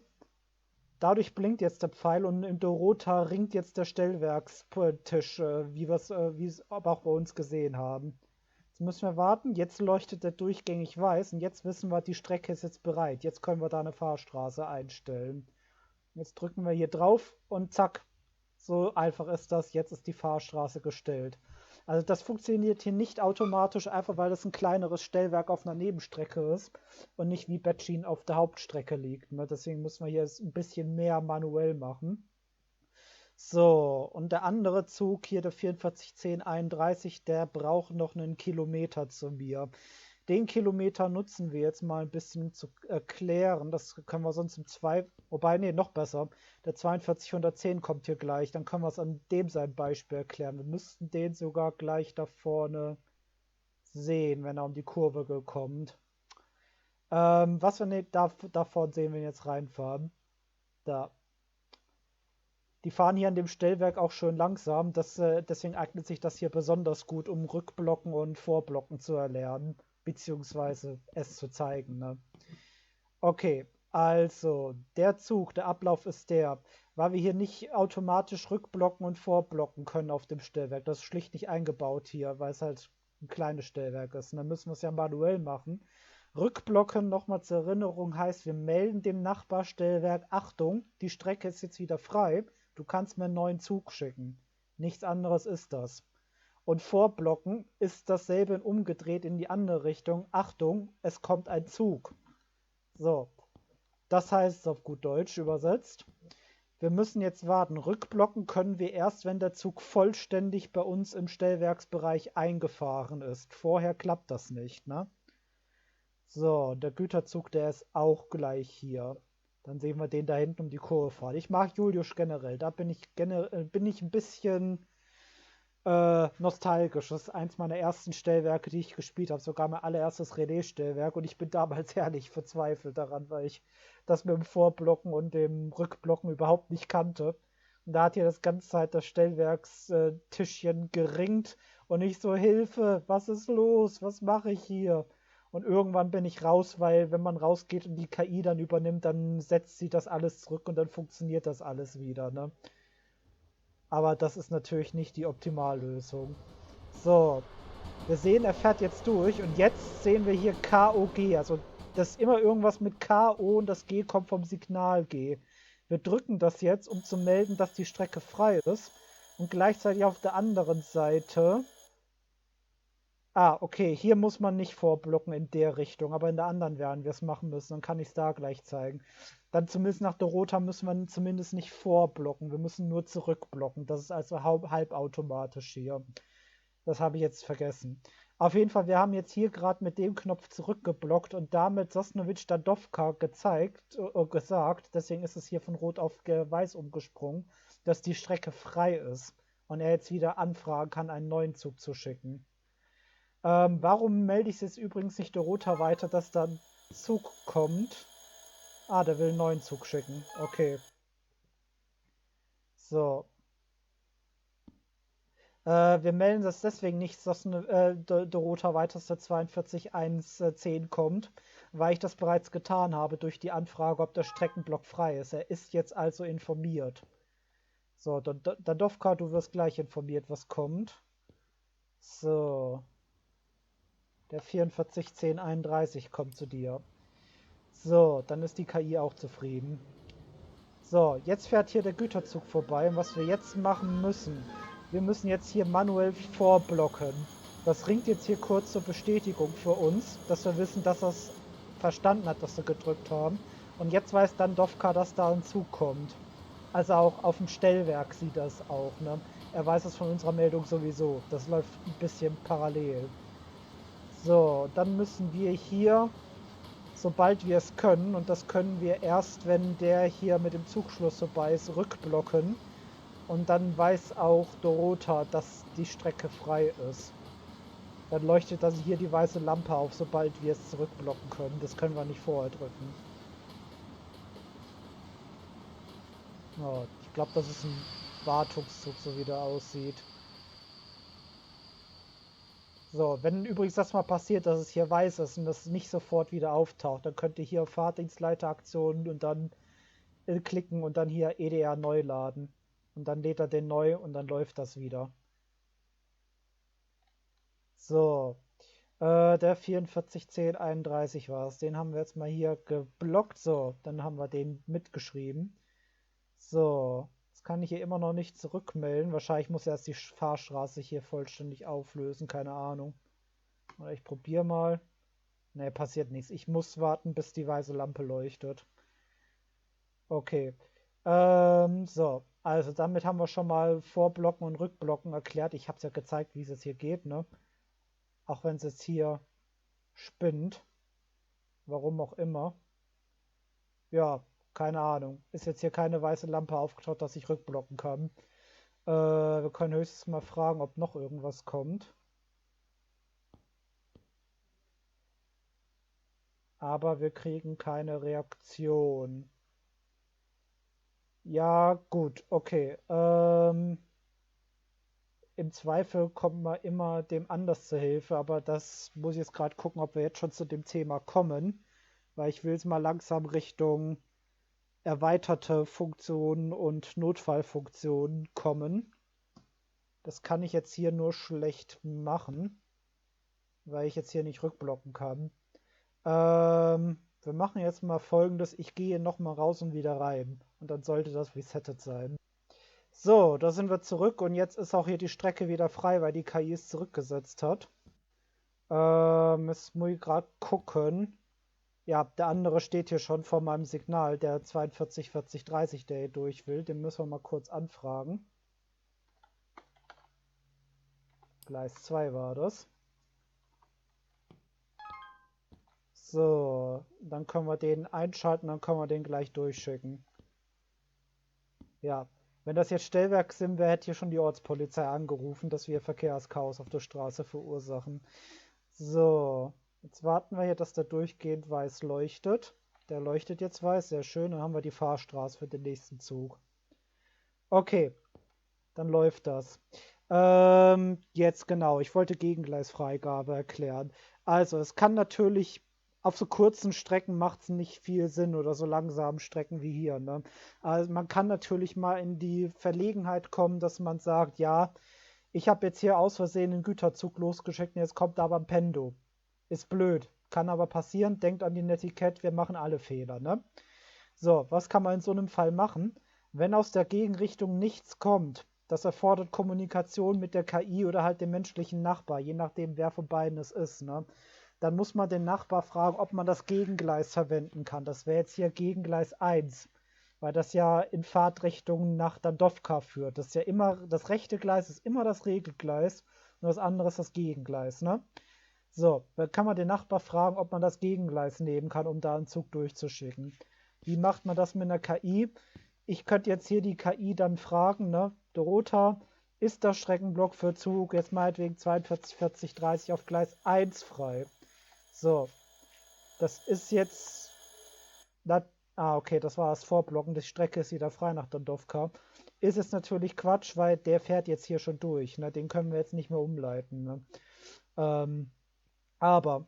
Dadurch blinkt jetzt der Pfeil und in Dorota ringt jetzt der Stellwerkstisch, wie es aber auch bei uns gesehen haben. Jetzt müssen wir warten. Jetzt leuchtet der durchgängig weiß und jetzt wissen wir, die Strecke ist jetzt bereit. Jetzt können wir da eine Fahrstraße einstellen. Jetzt drücken wir hier drauf und zack. So einfach ist das. Jetzt ist die Fahrstraße gestellt. Also das funktioniert hier nicht automatisch, einfach weil das ein kleineres Stellwerk auf einer Nebenstrecke ist und nicht wie Bettschien auf der Hauptstrecke liegt. Ne? Deswegen müssen wir hier ein bisschen mehr manuell machen. So, und der andere Zug hier, der 441031, der braucht noch einen Kilometer zu mir. Den Kilometer nutzen wir jetzt mal ein bisschen zu erklären. Das können wir sonst im 2, wobei, nee, noch besser. Der 4210 kommt hier gleich. Dann können wir es an dem sein Beispiel erklären. Wir müssten den sogar gleich da vorne sehen, wenn er um die Kurve kommt. Was wir da vorne sehen, wenn wir jetzt reinfahren. Da. Die fahren hier an dem Stellwerk auch schön langsam. Deswegen eignet sich das hier besonders gut, um Rückblocken und Vorblocken zu erlernen, beziehungsweise es zu zeigen. Ne? Okay, also der Ablauf ist der, weil wir hier nicht automatisch rückblocken und vorblocken können auf dem Stellwerk. Das ist schlicht nicht eingebaut hier, weil es halt ein kleines Stellwerk ist. Und dann müssen wir es ja manuell machen. Rückblocken, nochmal zur Erinnerung, heißt, wir melden dem Nachbarstellwerk, Achtung, die Strecke ist jetzt wieder frei, du kannst mir einen neuen Zug schicken. Nichts anderes ist das. Und vorblocken ist dasselbe umgedreht in die andere Richtung. Achtung, es kommt ein Zug. So, das heißt auf gut Deutsch übersetzt, wir müssen jetzt warten. Rückblocken können wir erst, wenn der Zug vollständig bei uns im Stellwerksbereich eingefahren ist. Vorher klappt das nicht, ne? So, der Güterzug, der ist auch gleich hier. Dann sehen wir den da hinten um die Kurve fahren. Ich mag Julius generell. Da bin ich ein bisschen nostalgisch. Das ist eins meiner ersten Stellwerke, die ich gespielt habe. Sogar mein allererstes Relais-Stellwerk. Und ich bin damals herrlich verzweifelt daran, weil ich das mit dem Vorblocken und dem Rückblocken überhaupt nicht kannte. Und da hat hier das ganze Zeit das Stellwerkstischchen geringt. Und ich so, Hilfe, was ist los? Was mache ich hier? Und irgendwann bin ich raus, weil wenn man rausgeht und die KI dann übernimmt, dann setzt sie das alles zurück und dann funktioniert das alles wieder. Ne? Aber das ist natürlich nicht die Optimallösung. So, wir sehen, er fährt jetzt durch und jetzt sehen wir hier KOG. Also das ist immer irgendwas mit KO und das G kommt vom Signal G. Wir drücken das jetzt, um zu melden, dass die Strecke frei ist. Und gleichzeitig auf der anderen Seite. Ah, okay, hier muss man nicht vorblocken in der Richtung, aber in der anderen werden wir es machen müssen. Dann kann ich es da gleich zeigen. Dann zumindest nach Dorota müssen wir zumindest nicht vorblocken. Wir müssen nur zurückblocken. Das ist also halbautomatisch hier. Das habe ich jetzt vergessen. Auf jeden Fall, wir haben jetzt hier gerade mit dem Knopf zurückgeblockt und damit Sosnovic Dadovka gesagt, deswegen ist es hier von Rot auf Weiß umgesprungen, dass die Strecke frei ist und er jetzt wieder anfragen kann, einen neuen Zug zu schicken. Warum melde ich es jetzt übrigens nicht Dorota weiter, dass da ein Zug kommt? Ah, der will einen neuen Zug schicken. Okay. So. Wir melden das deswegen nicht, dass Dorota weiter, dass der 42.110 kommt, weil ich das bereits getan habe durch die Anfrage, ob der Streckenblock frei ist. Er ist jetzt also informiert. So, Dadovka, du wirst gleich informiert, was kommt. So. Der 441031 kommt zu dir. So, dann ist die KI auch zufrieden. So, jetzt fährt hier der Güterzug vorbei und was wir jetzt machen müssen, wir müssen jetzt hier manuell vorblocken. Das ringt jetzt hier kurz zur Bestätigung für uns, dass wir wissen, dass er es verstanden hat, was wir gedrückt haben. Und jetzt weiß dann Dovka, dass da ein Zug kommt. Also auch auf dem Stellwerk sieht er es auch. Ne? Er weiß es von unserer Meldung sowieso. Das läuft ein bisschen parallel. So, dann müssen wir hier, sobald wir es können, und das können wir erst, wenn der hier mit dem Zugschluss vorbei ist, rückblocken. Und dann weiß auch Dorota, dass die Strecke frei ist. Dann leuchtet also hier die weiße Lampe auf, sobald wir es zurückblocken können. Das können wir nicht vorher drücken. Oh, ich glaube, das ist ein Wartungszug, so wie der aussieht. So, wenn übrigens das mal passiert, dass es hier weiß ist und das nicht sofort wieder auftaucht, dann könnt ihr hier auf Fahrdienstleiteraktionen und dann klicken und dann hier EDR neu laden. Und dann lädt er den neu und dann läuft das wieder. So, der 441031 war es. Den haben wir jetzt mal hier geblockt. So, dann haben wir den mitgeschrieben. So, jetzt kann ich hier immer noch nicht zurückmelden. Wahrscheinlich muss erst die Fahrstraße hier vollständig auflösen. Keine Ahnung. Oder ich probiere mal. Ne, passiert nichts. Ich muss warten, bis die weiße Lampe leuchtet. Okay. So. Also damit haben wir schon mal Vorblocken und Rückblocken erklärt. Ich habe es ja gezeigt, wie es jetzt hier geht, ne? Auch wenn es jetzt hier spinnt. Warum auch immer. Ja, keine Ahnung. Ist jetzt hier keine weiße Lampe aufgetaucht, dass ich rückblocken kann. Wir können höchstens mal fragen, ob noch irgendwas kommt. Aber wir kriegen keine Reaktion. Ja, gut, okay. Im Zweifel kommt man immer dem anders zur Hilfe, aber das muss ich jetzt gerade gucken, ob wir jetzt schon zu dem Thema kommen, weil ich will jetzt mal langsam Richtung erweiterte Funktionen und Notfallfunktionen kommen. Das kann ich jetzt hier nur schlecht machen, weil ich jetzt hier nicht rückblocken kann. Wir machen jetzt mal Folgendes. Ich gehe nochmal raus und wieder rein. Und dann sollte das resettet sein. So, da sind wir zurück und jetzt ist auch hier die Strecke wieder frei, weil die KI es zurückgesetzt hat. Jetzt muss ich gerade gucken. Ja, der andere steht hier schon vor meinem Signal, der 42 40 30, der hier durch will. Den müssen wir mal kurz anfragen. Gleis 2 war das. So, dann können wir den einschalten, dann können wir den gleich durchschicken. Ja, wenn das jetzt Stellwerksim wäre, hätte hier schon die Ortspolizei angerufen, dass wir Verkehrschaos auf der Straße verursachen. So, jetzt warten wir hier, dass der durchgehend weiß leuchtet. Der leuchtet jetzt weiß, sehr schön. Dann haben wir die Fahrstraße für den nächsten Zug. Okay, dann läuft das. Jetzt genau, ich wollte Gegengleisfreigabe erklären. Also, es kann natürlich auf so kurzen Strecken macht es nicht viel Sinn oder so langsamen Strecken wie hier. Ne? Also man kann natürlich mal in die Verlegenheit kommen, dass man sagt, ja, ich habe jetzt hier aus Versehen einen Güterzug losgeschickt und jetzt kommt aber ein Pendo. Ist blöd, kann aber passieren. Denkt an die Netiquette, wir machen alle Fehler. Ne? So, was kann man in so einem Fall machen? Wenn aus der Gegenrichtung nichts kommt, das erfordert Kommunikation mit der KI oder halt dem menschlichen Nachbar, je nachdem, wer von beiden es ist. Ne? Dann muss man den Nachbar fragen, ob man das Gegengleis verwenden kann. Das wäre jetzt hier Gegengleis 1, weil das ja in Fahrtrichtung nach Dandowka führt. Das ist ja immer, das rechte Gleis ist immer das Regelgleis und das andere ist das Gegengleis. Ne? So, dann kann man den Nachbar fragen, ob man das Gegengleis nehmen kann, um da einen Zug durchzuschicken. Wie macht man das mit einer KI? Ich könnte jetzt hier die KI dann fragen, ne? Dorota, ist der Streckenblock für Zug jetzt meinetwegen 42, 40, 30 auf Gleis 1 frei? So, das ist jetzt. Okay, das war das Vorblocken. Die Strecke ist wieder frei nach Dandowka. Ist es natürlich Quatsch, weil der fährt jetzt hier schon durch. Ne? Den können wir jetzt nicht mehr umleiten. Ne? Ähm, aber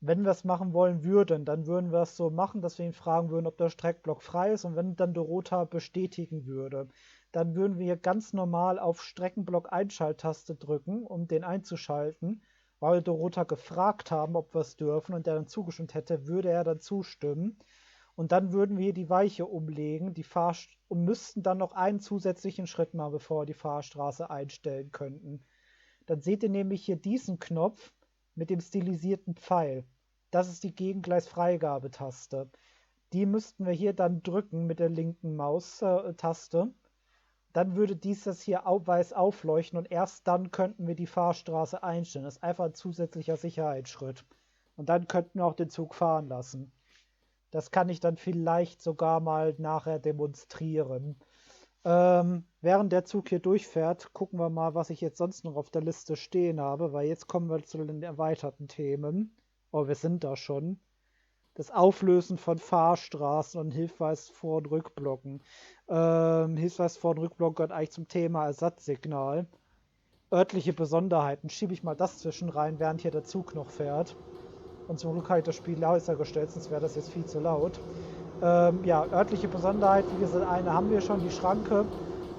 wenn wir es machen wollen würden, dann würden wir es so machen, dass wir ihn fragen würden, ob der Streckblock frei ist. Und wenn dann Dorota bestätigen würde, dann würden wir hier ganz normal auf Streckenblock Einschalttaste drücken, um den einzuschalten. Weil wir Dorota gefragt haben, ob wir es dürfen und der dann zugestimmt hätte, würde er dann zustimmen. Und dann würden wir hier die Weiche umlegen und müssten dann noch einen zusätzlichen Schritt machen, bevor wir die Fahrstraße einstellen könnten. Dann seht ihr nämlich hier diesen Knopf mit dem stilisierten Pfeil. Das ist die Gegengleisfreigabetaste. Die müssten wir hier dann drücken mit der linken Maustaste. Dann würde dies das hier weiß aufleuchten und erst dann könnten wir die Fahrstraße einstellen. Das ist einfach ein zusätzlicher Sicherheitsschritt. Und dann könnten wir auch den Zug fahren lassen. Das kann ich dann vielleicht sogar mal nachher demonstrieren. Während der Zug hier durchfährt, gucken wir mal, was ich jetzt sonst noch auf der Liste stehen habe, weil jetzt kommen wir zu den erweiterten Themen. Oh, wir sind da schon. Das Auflösen von Fahrstraßen und Hilfweis Vor- und Rückblocken. Hilfweis Vor- und Rückblocken gehört eigentlich zum Thema Ersatzsignal. Örtliche Besonderheiten. Schiebe ich mal das zwischen rein, während hier der Zug noch fährt. Und zum Glück habe ich das Spiel leiser gestellt, sonst wäre das jetzt viel zu laut. Ja, örtliche Besonderheit, wie gesagt, eine haben wir schon, die Schranke.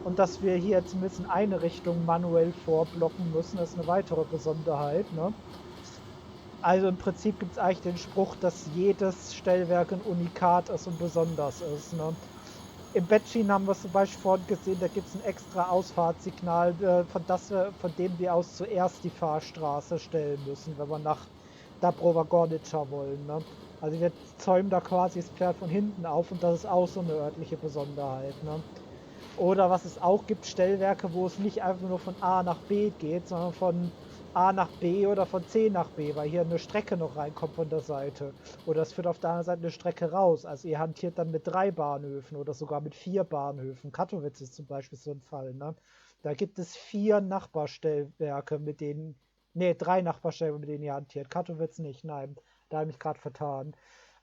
Und dass wir hier zumindest in eine Richtung manuell vorblocken müssen, ist eine weitere Besonderheit. Ne? Also im Prinzip gibt es eigentlich den Spruch, dass jedes Stellwerk ein Unikat ist und besonders ist. Ne? Im Bettschien haben wir zum Beispiel vorhin gesehen, da gibt es ein extra Ausfahrtssignal, von dem wir aus zuerst die Fahrstraße stellen müssen, wenn wir nach Dabrova Gornica wollen. Ne? Also wir zäumen da quasi das Pferd von hinten auf und das ist auch so eine örtliche Besonderheit. Ne? Oder was es auch gibt, Stellwerke, wo es nicht einfach nur von A nach B geht, sondern von A nach B oder von C nach B, weil hier eine Strecke noch reinkommt von der Seite. Oder es führt auf der anderen Seite eine Strecke raus. Also ihr hantiert dann mit 3 Bahnhöfen oder sogar mit 4 Bahnhöfen. Katowice ist zum Beispiel so ein Fall. Ne? Da gibt es 4 Nachbarstellwerke, mit denen. Ne, 3 Nachbarstellwerke, mit denen ihr hantiert. Katowice nicht, nein. Da habe ich mich gerade vertan.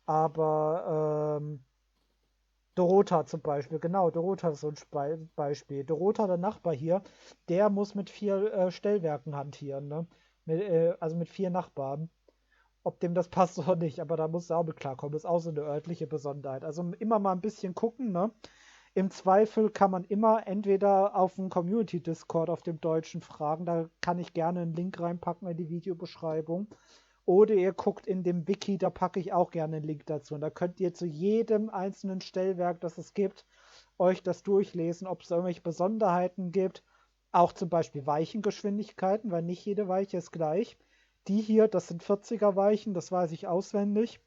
Aber Dorota zum Beispiel, genau, Dorota ist so ein Beispiel. Dorota, der Nachbar hier, der muss mit 4 Stellwerken hantieren, ne? Also mit 4 Nachbarn. Ob dem das passt oder nicht, aber da muss er auch mit klarkommen. Das ist auch so eine örtliche Besonderheit. Also immer mal ein bisschen gucken, ne? Im Zweifel kann man immer entweder auf dem Community-Discord auf dem Deutschen fragen, da kann ich gerne einen Link reinpacken in die Videobeschreibung. Oder ihr guckt in dem Wiki, da packe ich auch gerne einen Link dazu. Und da könnt ihr zu jedem einzelnen Stellwerk, das es gibt, euch das durchlesen, ob es irgendwelche Besonderheiten gibt. Auch zum Beispiel Weichengeschwindigkeiten, weil nicht jede Weiche ist gleich. Die hier, das sind 40er Weichen, das weiß ich auswendig,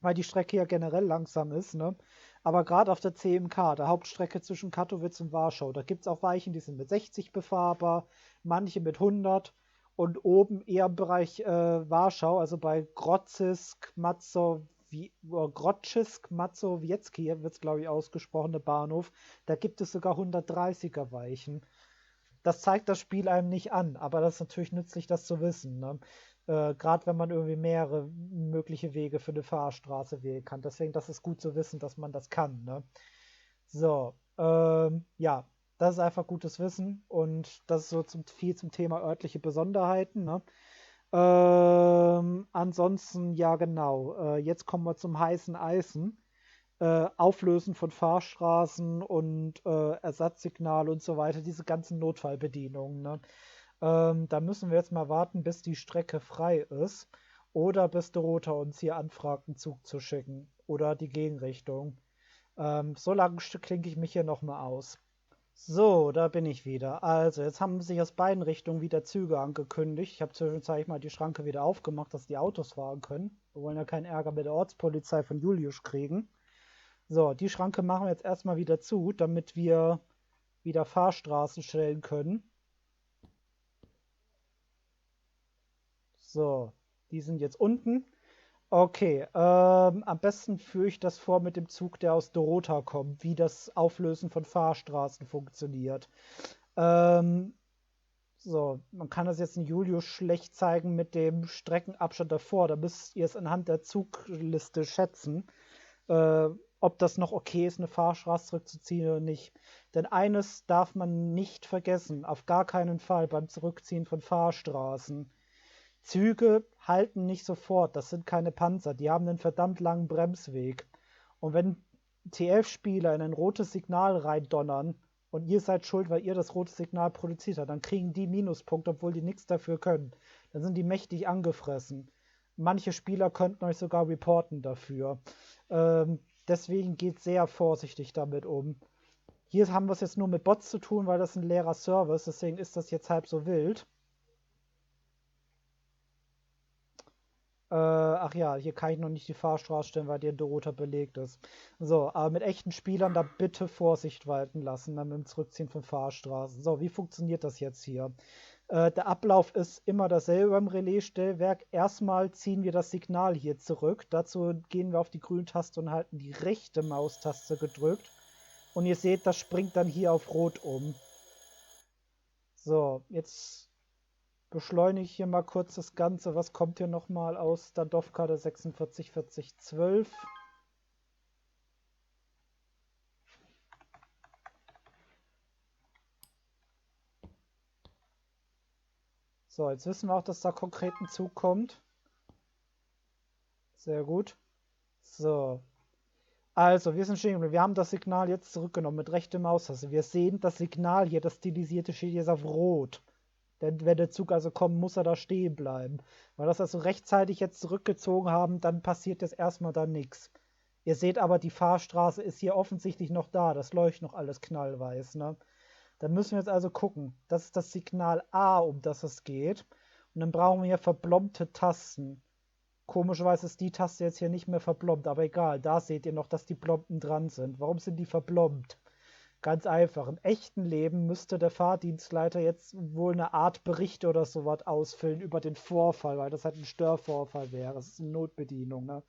weil die Strecke ja generell langsam ist, ne? Aber gerade auf der CMK, der Hauptstrecke zwischen Katowice und Warschau, da gibt es auch Weichen, die sind mit 60 befahrbar, manche mit 100 und oben eher im Bereich Warschau, also bei Grodzisk Mazowiecki wird es, glaube ich, ausgesprochen, der Bahnhof, da gibt es sogar 130er Weichen. Das zeigt das Spiel einem nicht an, aber das ist natürlich nützlich, das zu wissen. Ne? Gerade wenn man irgendwie mehrere mögliche Wege für eine Fahrstraße wählen kann. Deswegen, das ist gut zu wissen, dass man das kann. Ne? So, ja, das ist einfach gutes Wissen und das ist so viel zum Thema örtliche Besonderheiten. Ne? Ansonsten, ja, genau. Jetzt kommen wir zum heißen Eisen. Auflösen von Fahrstraßen und Ersatzsignal und so weiter, diese ganzen Notfallbedienungen. Ne? Da müssen wir jetzt mal warten, bis die Strecke frei ist oder bis Dorota uns hier anfragt, einen Zug zu schicken oder die Gegenrichtung. So lange klinke ich mich hier nochmal aus. So, da bin ich wieder. Also, jetzt haben sich aus beiden Richtungen wieder Züge angekündigt. Ich habe zwischenzeitlich mal die Schranke wieder aufgemacht, dass die Autos fahren können. Wir wollen ja keinen Ärger mit der Ortspolizei von Julius kriegen. So, die Schranke machen wir jetzt erstmal wieder zu, damit wir wieder Fahrstraßen stellen können. So, die sind jetzt unten. Okay, am besten führe ich das vor mit dem Zug, der aus Dorota kommt, wie das Auflösen von Fahrstraßen funktioniert. Ähm, so, man kann das jetzt in Julius schlecht zeigen mit dem Streckenabstand davor. Da müsst ihr es anhand der Zugliste schätzen, äh, ob das noch okay ist, eine Fahrstraße zurückzuziehen oder nicht. Denn eines darf man nicht vergessen, auf gar keinen Fall beim Zurückziehen von Fahrstraßen. Züge halten nicht sofort, das sind keine Panzer, die haben einen verdammt langen Bremsweg. Und wenn TF-Spieler in ein rotes Signal reindonnern und ihr seid schuld, weil ihr das rote Signal produziert habt, dann kriegen die Minuspunkte, obwohl die nichts dafür können. Dann sind die mächtig angefressen. Manche Spieler könnten euch sogar reporten dafür. Deswegen geht sehr vorsichtig damit um. Hier haben wir es jetzt nur mit Bots zu tun, weil das ein leerer Service, deswegen ist das jetzt halb so wild. Ach ja, hier kann ich noch nicht die Fahrstraße stellen, weil die in Dorota belegt ist. So, aber mit echten Spielern da bitte Vorsicht walten lassen, dann mit dem Zurückziehen von Fahrstraßen. So, wie funktioniert das jetzt hier? Der Ablauf ist immer dasselbe beim Relaisstellwerk. Erstmal ziehen wir das Signal hier zurück. Dazu gehen wir auf die Grün-Taste und halten die rechte Maustaste gedrückt. Und ihr seht, das springt dann hier auf Rot um. So, jetzt beschleunige ich hier mal kurz das Ganze. Was kommt hier nochmal aus der DOF-Karte 464012? So, jetzt wissen wir auch, dass da konkret ein Zug kommt. Sehr gut. So. Also, wir sind stehen geblieben. Wir haben das Signal jetzt zurückgenommen mit rechter Maustaste. Wir sehen das Signal hier, das stilisierte steht jetzt auf Rot. Denn wenn der Zug also kommt, muss er da stehen bleiben. Weil das also rechtzeitig jetzt zurückgezogen haben, dann passiert jetzt erstmal da nichts. Ihr seht aber, die Fahrstraße ist hier offensichtlich noch da. Das leuchtet noch alles knallweiß. Ne? Dann müssen wir jetzt also gucken. Das ist das Signal A, um das es geht. Und dann brauchen wir hier verblombte Tasten. Komischerweise ist die Taste jetzt hier nicht mehr verblombt, aber egal. Da seht ihr noch, dass die Blomben dran sind. Warum sind die verblombt? Ganz einfach. Im echten Leben müsste der Fahrdienstleiter jetzt wohl eine Art Bericht oder sowas ausfüllen über den Vorfall, weil das halt ein Störvorfall wäre. Das ist eine Notbedienung. Ne?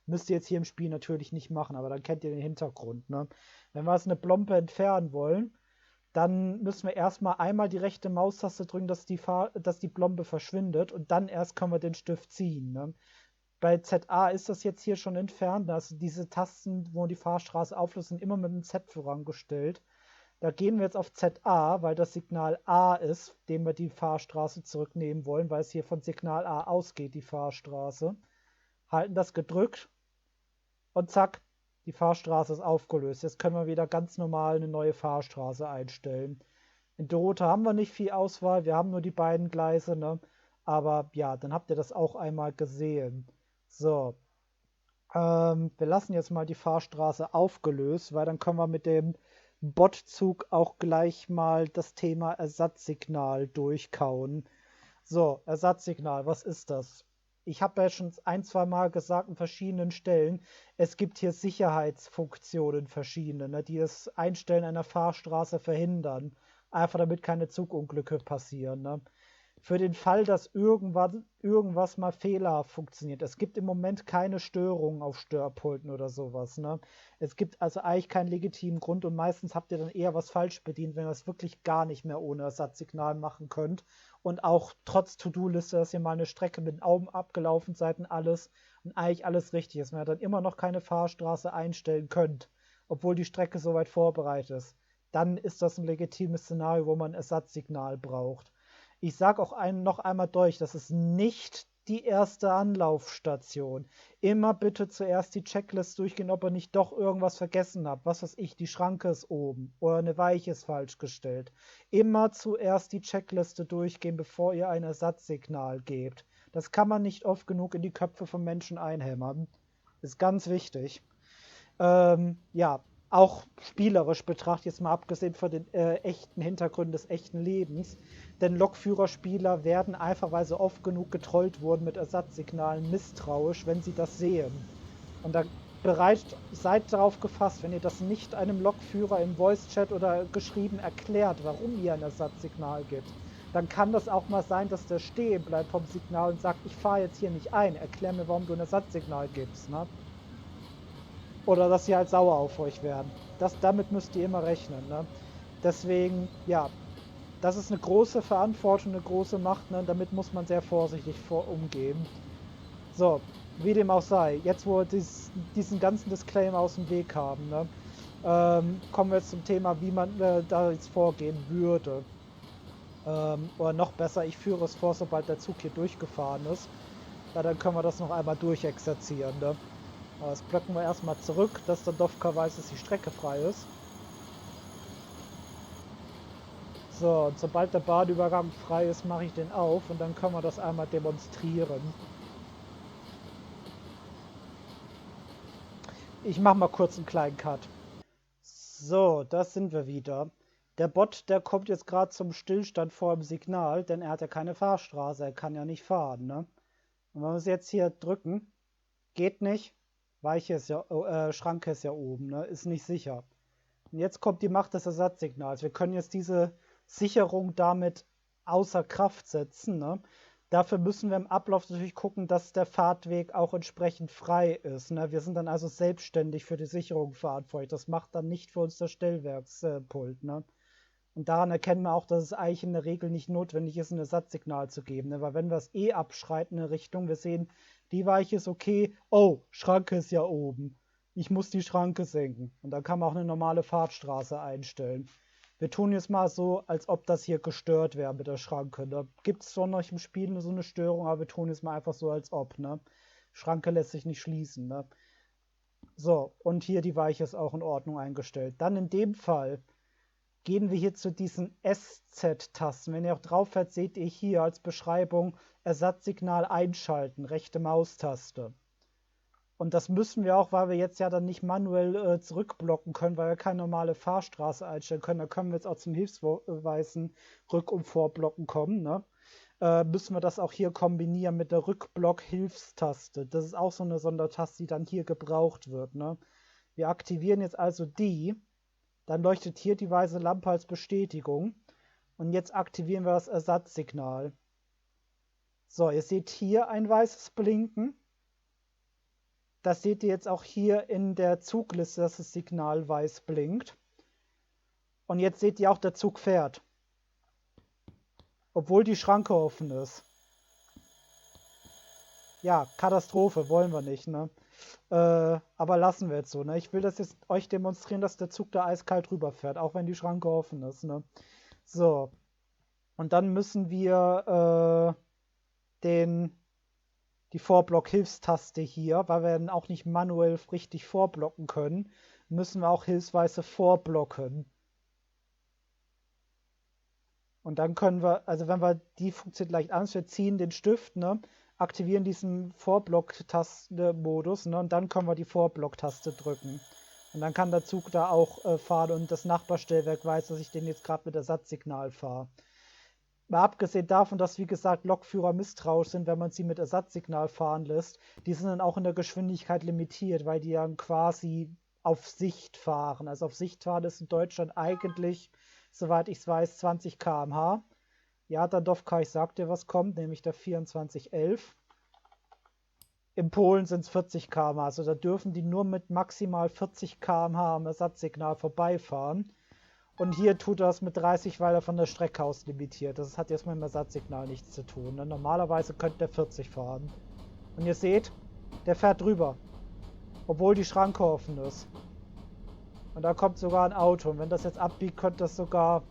Müsst ihr jetzt hier im Spiel natürlich nicht machen, aber dann kennt ihr den Hintergrund. Ne? Wenn wir jetzt eine Blombe entfernen wollen, dann müssen wir erstmal einmal die rechte Maustaste drücken, dass die Blombe verschwindet und dann erst können wir den Stift ziehen. Ne? Bei ZA ist das jetzt hier schon entfernt. Also diese Tasten, wo die Fahrstraße auflöst, sind immer mit einem Z vorangestellt. Da gehen wir jetzt auf ZA, weil das Signal A ist, dem wir die Fahrstraße zurücknehmen wollen, weil es hier von Signal A ausgeht, die Fahrstraße. Halten das gedrückt und zack, die Fahrstraße ist aufgelöst. Jetzt können wir wieder ganz normal eine neue Fahrstraße einstellen. In Dorota haben wir nicht viel Auswahl, wir haben nur die beiden Gleise, ne? Aber ja, dann habt ihr das auch einmal gesehen. So, wir lassen jetzt mal die Fahrstraße aufgelöst, weil dann können wir mit dem Botzug auch gleich mal das Thema Ersatzsignal durchkauen. So, Ersatzsignal, was ist das? Ich habe ja schon ein, zwei Mal gesagt an verschiedenen Stellen, es gibt hier Sicherheitsfunktionen verschiedene, ne, die das Einstellen einer Fahrstraße verhindern. Einfach damit keine Zugunglücke passieren. Ne? Für den Fall, dass irgendwas mal fehlerhaft funktioniert. Es gibt im Moment keine Störungen auf Störpulten oder sowas. Ne? Es gibt also eigentlich keinen legitimen Grund und meistens habt ihr dann eher was falsch bedient, wenn ihr das wirklich gar nicht mehr ohne Ersatzsignal machen könnt. Und auch trotz To-Do-Liste, dass ihr mal eine Strecke mit den Augen abgelaufen seid und alles und eigentlich alles richtig ist. Wenn ihr dann immer noch keine Fahrstraße einstellen könnt, obwohl die Strecke soweit vorbereitet ist, dann ist das ein legitimes Szenario, wo man ein Ersatzsignal braucht. Ich sage auch noch einmal durch, das ist nicht die erste Anlaufstation. Immer bitte zuerst die Checklist durchgehen, ob ihr nicht doch irgendwas vergessen habt. Was weiß ich, die Schranke ist oben oder eine Weiche ist falsch gestellt. Immer zuerst die Checkliste durchgehen, bevor ihr ein Ersatzsignal gebt. Das kann man nicht oft genug in die Köpfe von Menschen einhämmern. Ist ganz wichtig. Ja, auch spielerisch betrachtet, jetzt mal abgesehen von den echten Hintergründen des echten Lebens. Denn Lokführerspieler werden einfach, weil sie oft genug getrollt wurden mit Ersatzsignalen, misstrauisch, wenn sie das sehen. Und da seid darauf gefasst, wenn ihr das nicht einem Lokführer im Voice-Chat oder geschrieben erklärt, warum ihr ein Ersatzsignal gibt, dann kann das auch mal sein, dass der stehen bleibt vom Signal und sagt, ich fahre jetzt hier nicht ein, erklär mir, warum du ein Ersatzsignal gibst. Ne? Oder dass sie halt sauer auf euch werden. Damit müsst ihr immer rechnen. Ne? Deswegen, ja, das ist eine große Verantwortung, eine große Macht. Ne? Damit muss man sehr vorsichtig umgehen. So, wie dem auch sei. Jetzt, wo wir diesen ganzen Disclaimer aus dem Weg haben, ne? Kommen wir jetzt zum Thema, wie man da jetzt vorgehen würde. Oder noch besser, ich führe es vor, sobald der Zug hier durchgefahren ist. Ja, dann können wir das noch einmal durchexerzieren. Ne? Das blocken wir erstmal zurück, dass der Dovka weiß, dass die Strecke frei ist. So, und sobald der Bahnübergang frei ist, mache ich den auf und dann können wir das einmal demonstrieren. Ich mache mal kurz einen kleinen Cut. So, da sind wir wieder. Der Bot, der kommt jetzt gerade zum Stillstand vor dem Signal, denn er hat ja keine Fahrstraße, er kann ja nicht fahren. Ne? Und wenn wir es jetzt hier drücken, geht nicht. Weiche ist ja, Schranke ist ja oben, ne? Ist nicht sicher. Und jetzt kommt die Macht des Ersatzsignals. Wir können jetzt diese Sicherung damit außer Kraft setzen. Ne? Dafür müssen wir im Ablauf natürlich gucken, dass der Fahrtweg auch entsprechend frei ist. Ne? Wir sind dann also selbstständig für die Sicherung verantwortlich. Das macht dann nicht für uns das Stellwerkspult. Ne? Und daran erkennen wir auch, dass es eigentlich in der Regel nicht notwendig ist, ein Ersatzsignal zu geben. Ne? Weil wenn wir es abschreiten in eine Richtung, wir sehen, die Weiche ist okay, oh, Schranke ist ja oben. Ich muss die Schranke senken. Und dann kann man auch eine normale Fahrtstraße einstellen. Wir tun jetzt mal so, als ob das hier gestört wäre mit der Schranke. Da gibt es schon noch im Spiel so eine Störung, aber wir tun jetzt mal einfach so, als ob. Ne? Schranke lässt sich nicht schließen. Ne? So, und hier die Weiche ist auch in Ordnung eingestellt. Dann in dem Fall gehen wir hier zu diesen SZ-Tasten. Wenn ihr auch drauf fährt, seht ihr hier als Beschreibung Ersatzsignal einschalten, rechte Maustaste. Und das müssen wir auch, weil wir jetzt ja dann nicht manuell zurückblocken können, weil wir keine normale Fahrstraße einstellen können. Da können wir jetzt auch zum Hilfsweisen Rück- und Vorblocken kommen. Ne? Müssen wir das auch hier kombinieren mit der Rückblock-Hilfstaste. Das ist auch so eine Sondertaste, die dann hier gebraucht wird. Ne? Wir aktivieren jetzt also die. Dann leuchtet hier die weiße Lampe als Bestätigung. Und jetzt aktivieren wir das Ersatzsignal. So, ihr seht hier ein weißes Blinken. Das seht ihr jetzt auch hier in der Zugliste, dass das Signal weiß blinkt. Und jetzt seht ihr auch, der Zug fährt. Obwohl die Schranke offen ist. Ja, Katastrophe, wollen wir nicht, ne? Aber lassen wir jetzt so, ne? Ich will das jetzt euch demonstrieren, dass der Zug da eiskalt rüberfährt, auch wenn die Schranke offen ist, ne? So, und dann müssen wir die Vorblock-Hilfstaste hier, weil wir dann auch nicht manuell richtig vorblocken können, müssen wir auch hilfsweise vorblocken. Und dann können wir, also wenn wir, die funktioniert leicht anders, wir ziehen den Stift, ne, aktivieren diesen Vorblock-Taste-Modus, ne, und dann können wir die Vorblock-Taste drücken. Und dann kann der Zug da auch fahren und das Nachbarstellwerk weiß, dass ich den jetzt gerade mit Ersatzsignal fahre. Mal abgesehen davon, dass wie gesagt Lokführer misstrauisch sind, wenn man sie mit Ersatzsignal fahren lässt, die sind dann auch in der Geschwindigkeit limitiert, weil die dann quasi auf Sicht fahren. Also auf Sicht fahren ist in Deutschland eigentlich, soweit ich es weiß, 20 km/h. Ja, Dadowka, ich sag dir, was kommt, nämlich der 2411. In Polen sind es 40 km/h, also da dürfen die nur mit maximal 40 km/h am Ersatzsignal vorbeifahren. Und hier tut er es mit 30, weil er von der Strecke aus limitiert. Das hat jetzt mit dem Ersatzsignal nichts zu tun. Ne? Normalerweise könnte der 40 fahren. Und ihr seht, der fährt drüber. Obwohl die Schranke offen ist. Und da kommt sogar ein Auto. Und wenn das jetzt abbiegt, könnte das sogar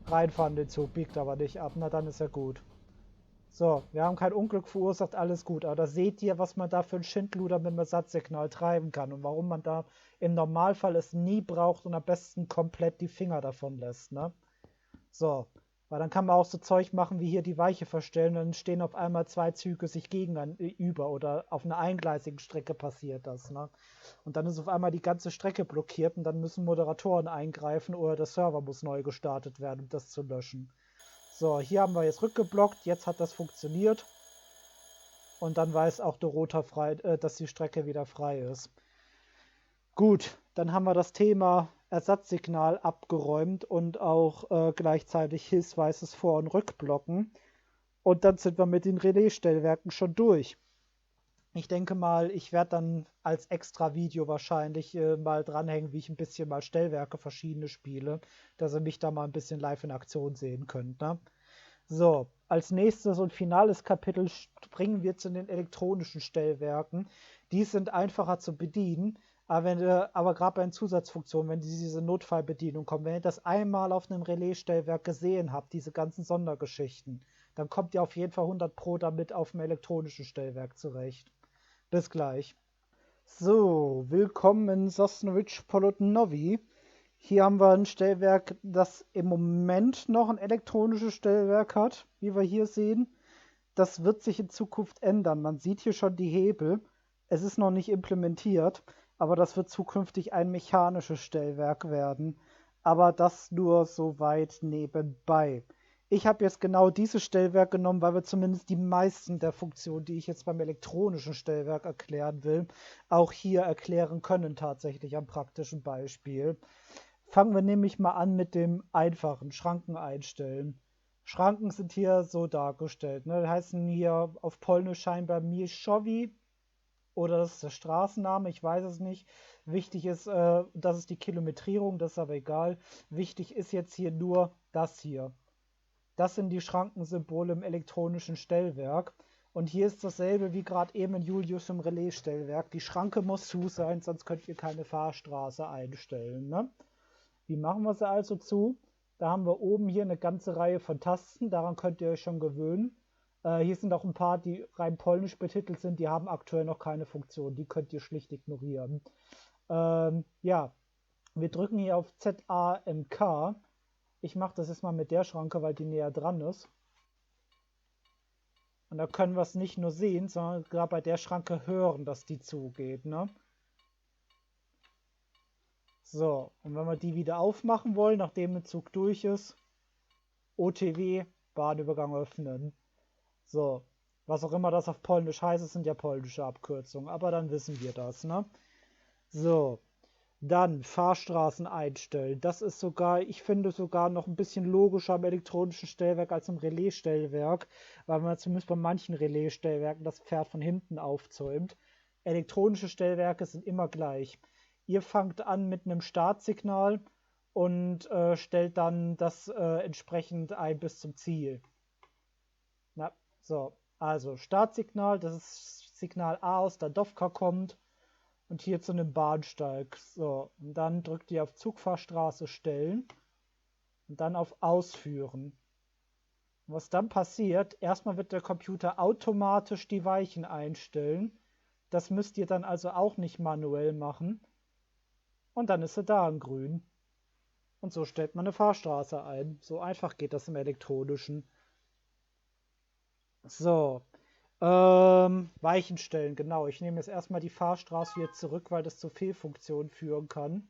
reinfahren, den Zug. Biegt aber nicht ab. Na, dann ist er gut. So, wir haben kein Unglück verursacht, alles gut. Aber da seht ihr, was man da für ein Schindluder mit dem Ersatzsignal treiben kann und warum man da im Normalfall es nie braucht und am besten komplett die Finger davon lässt, ne? So, weil dann kann man auch so Zeug machen wie hier die Weiche verstellen, dann stehen auf einmal zwei Züge sich gegenüber oder auf einer eingleisigen Strecke passiert das, ne? Und dann ist auf einmal die ganze Strecke blockiert und dann müssen Moderatoren eingreifen oder der Server muss neu gestartet werden, um das zu löschen. So, hier haben wir jetzt rückgeblockt, jetzt hat das funktioniert. Und dann weiß auch Dorota frei, dass die Strecke wieder frei ist. Gut, dann haben wir das Thema Ersatzsignal abgeräumt und auch gleichzeitig hilfsweises Vor- und Rückblocken. Und dann sind wir mit den Relaisstellwerken schon durch. Ich denke mal, ich werde dann als extra Video wahrscheinlich mal dranhängen, wie ich ein bisschen mal Stellwerke verschiedene spiele, dass ihr mich da mal ein bisschen live in Aktion sehen könnt. Ne? So, als nächstes und finales Kapitel springen wir zu den elektronischen Stellwerken. Die sind einfacher zu bedienen, aber gerade bei den Zusatzfunktionen, wenn diese Notfallbedienung kommt, wenn ihr das einmal auf einem Relaisstellwerk gesehen habt, diese ganzen Sondergeschichten, dann kommt ihr auf jeden Fall 100 Pro damit auf dem elektronischen Stellwerk zurecht. Bis gleich. So, willkommen in Sosnowiec Polotnowi. Hier haben wir ein Stellwerk, das im Moment noch ein elektronisches Stellwerk hat, wie wir hier sehen. Das wird sich in Zukunft ändern. Man sieht hier schon die Hebel. Es ist noch nicht implementiert, aber das wird zukünftig ein mechanisches Stellwerk werden. Aber das nur so weit nebenbei. Ich habe jetzt genau dieses Stellwerk genommen, weil wir zumindest die meisten der Funktionen, die ich jetzt beim elektronischen Stellwerk erklären will, auch hier erklären können, tatsächlich am praktischen Beispiel. Fangen wir nämlich mal an mit dem einfachen Schranken einstellen. Schranken sind hier so dargestellt. Ne? Das heißen hier auf Polnisch scheinbar Mieszowi oder das ist der Straßenname, ich weiß es nicht. Wichtig ist, das ist die Kilometrierung, das ist aber egal. Wichtig ist jetzt hier nur das hier. Das sind die Schrankensymbole im elektronischen Stellwerk. Und hier ist dasselbe wie gerade eben in Julius im Relaisstellwerk. Die Schranke muss zu sein, sonst könnt ihr keine Fahrstraße einstellen. Ne? Wie machen wir sie also zu? Da haben wir oben hier eine ganze Reihe von Tasten, daran könnt ihr euch schon gewöhnen. Hier sind auch ein paar, die rein polnisch betitelt sind, die haben aktuell noch keine Funktion, die könnt ihr schlicht ignorieren. Ja, wir drücken hier auf ZAMK. Ich mache das jetzt mal mit der Schranke, weil die näher dran ist. Und da können wir es nicht nur sehen, sondern gerade bei der Schranke hören, dass die zugeht. Ne? So, und wenn wir die wieder aufmachen wollen, nachdem der Zug durch ist, OTW, Bahnübergang öffnen. So, was auch immer das auf Polnisch heißt, es sind ja polnische Abkürzungen, aber dann wissen wir das, ne? So, dann Fahrstraßen einstellen. Das ist sogar, ich finde sogar noch ein bisschen logischer am elektronischen Stellwerk als im Relaisstellwerk, weil man zumindest bei manchen Relaisstellwerken das Pferd von hinten aufzäumt. Elektronische Stellwerke sind immer gleich. Ihr fangt an mit einem Startsignal und stellt dann das entsprechend ein bis zum Ziel. Na, so, also Startsignal, das ist Signal A aus der Dovka kommt und hier zu einem Bahnsteig. So, und dann drückt ihr auf Zugfahrstraße stellen und dann auf Ausführen. Und was dann passiert, erstmal wird der Computer automatisch die Weichen einstellen. Das müsst ihr dann also auch nicht manuell machen. Und dann ist sie da in grün. Und so stellt man eine Fahrstraße ein. So einfach geht das im Elektronischen. So, Weichen stellen, genau. Ich nehme jetzt erstmal die Fahrstraße wieder zurück, weil das zu Fehlfunktionen führen kann.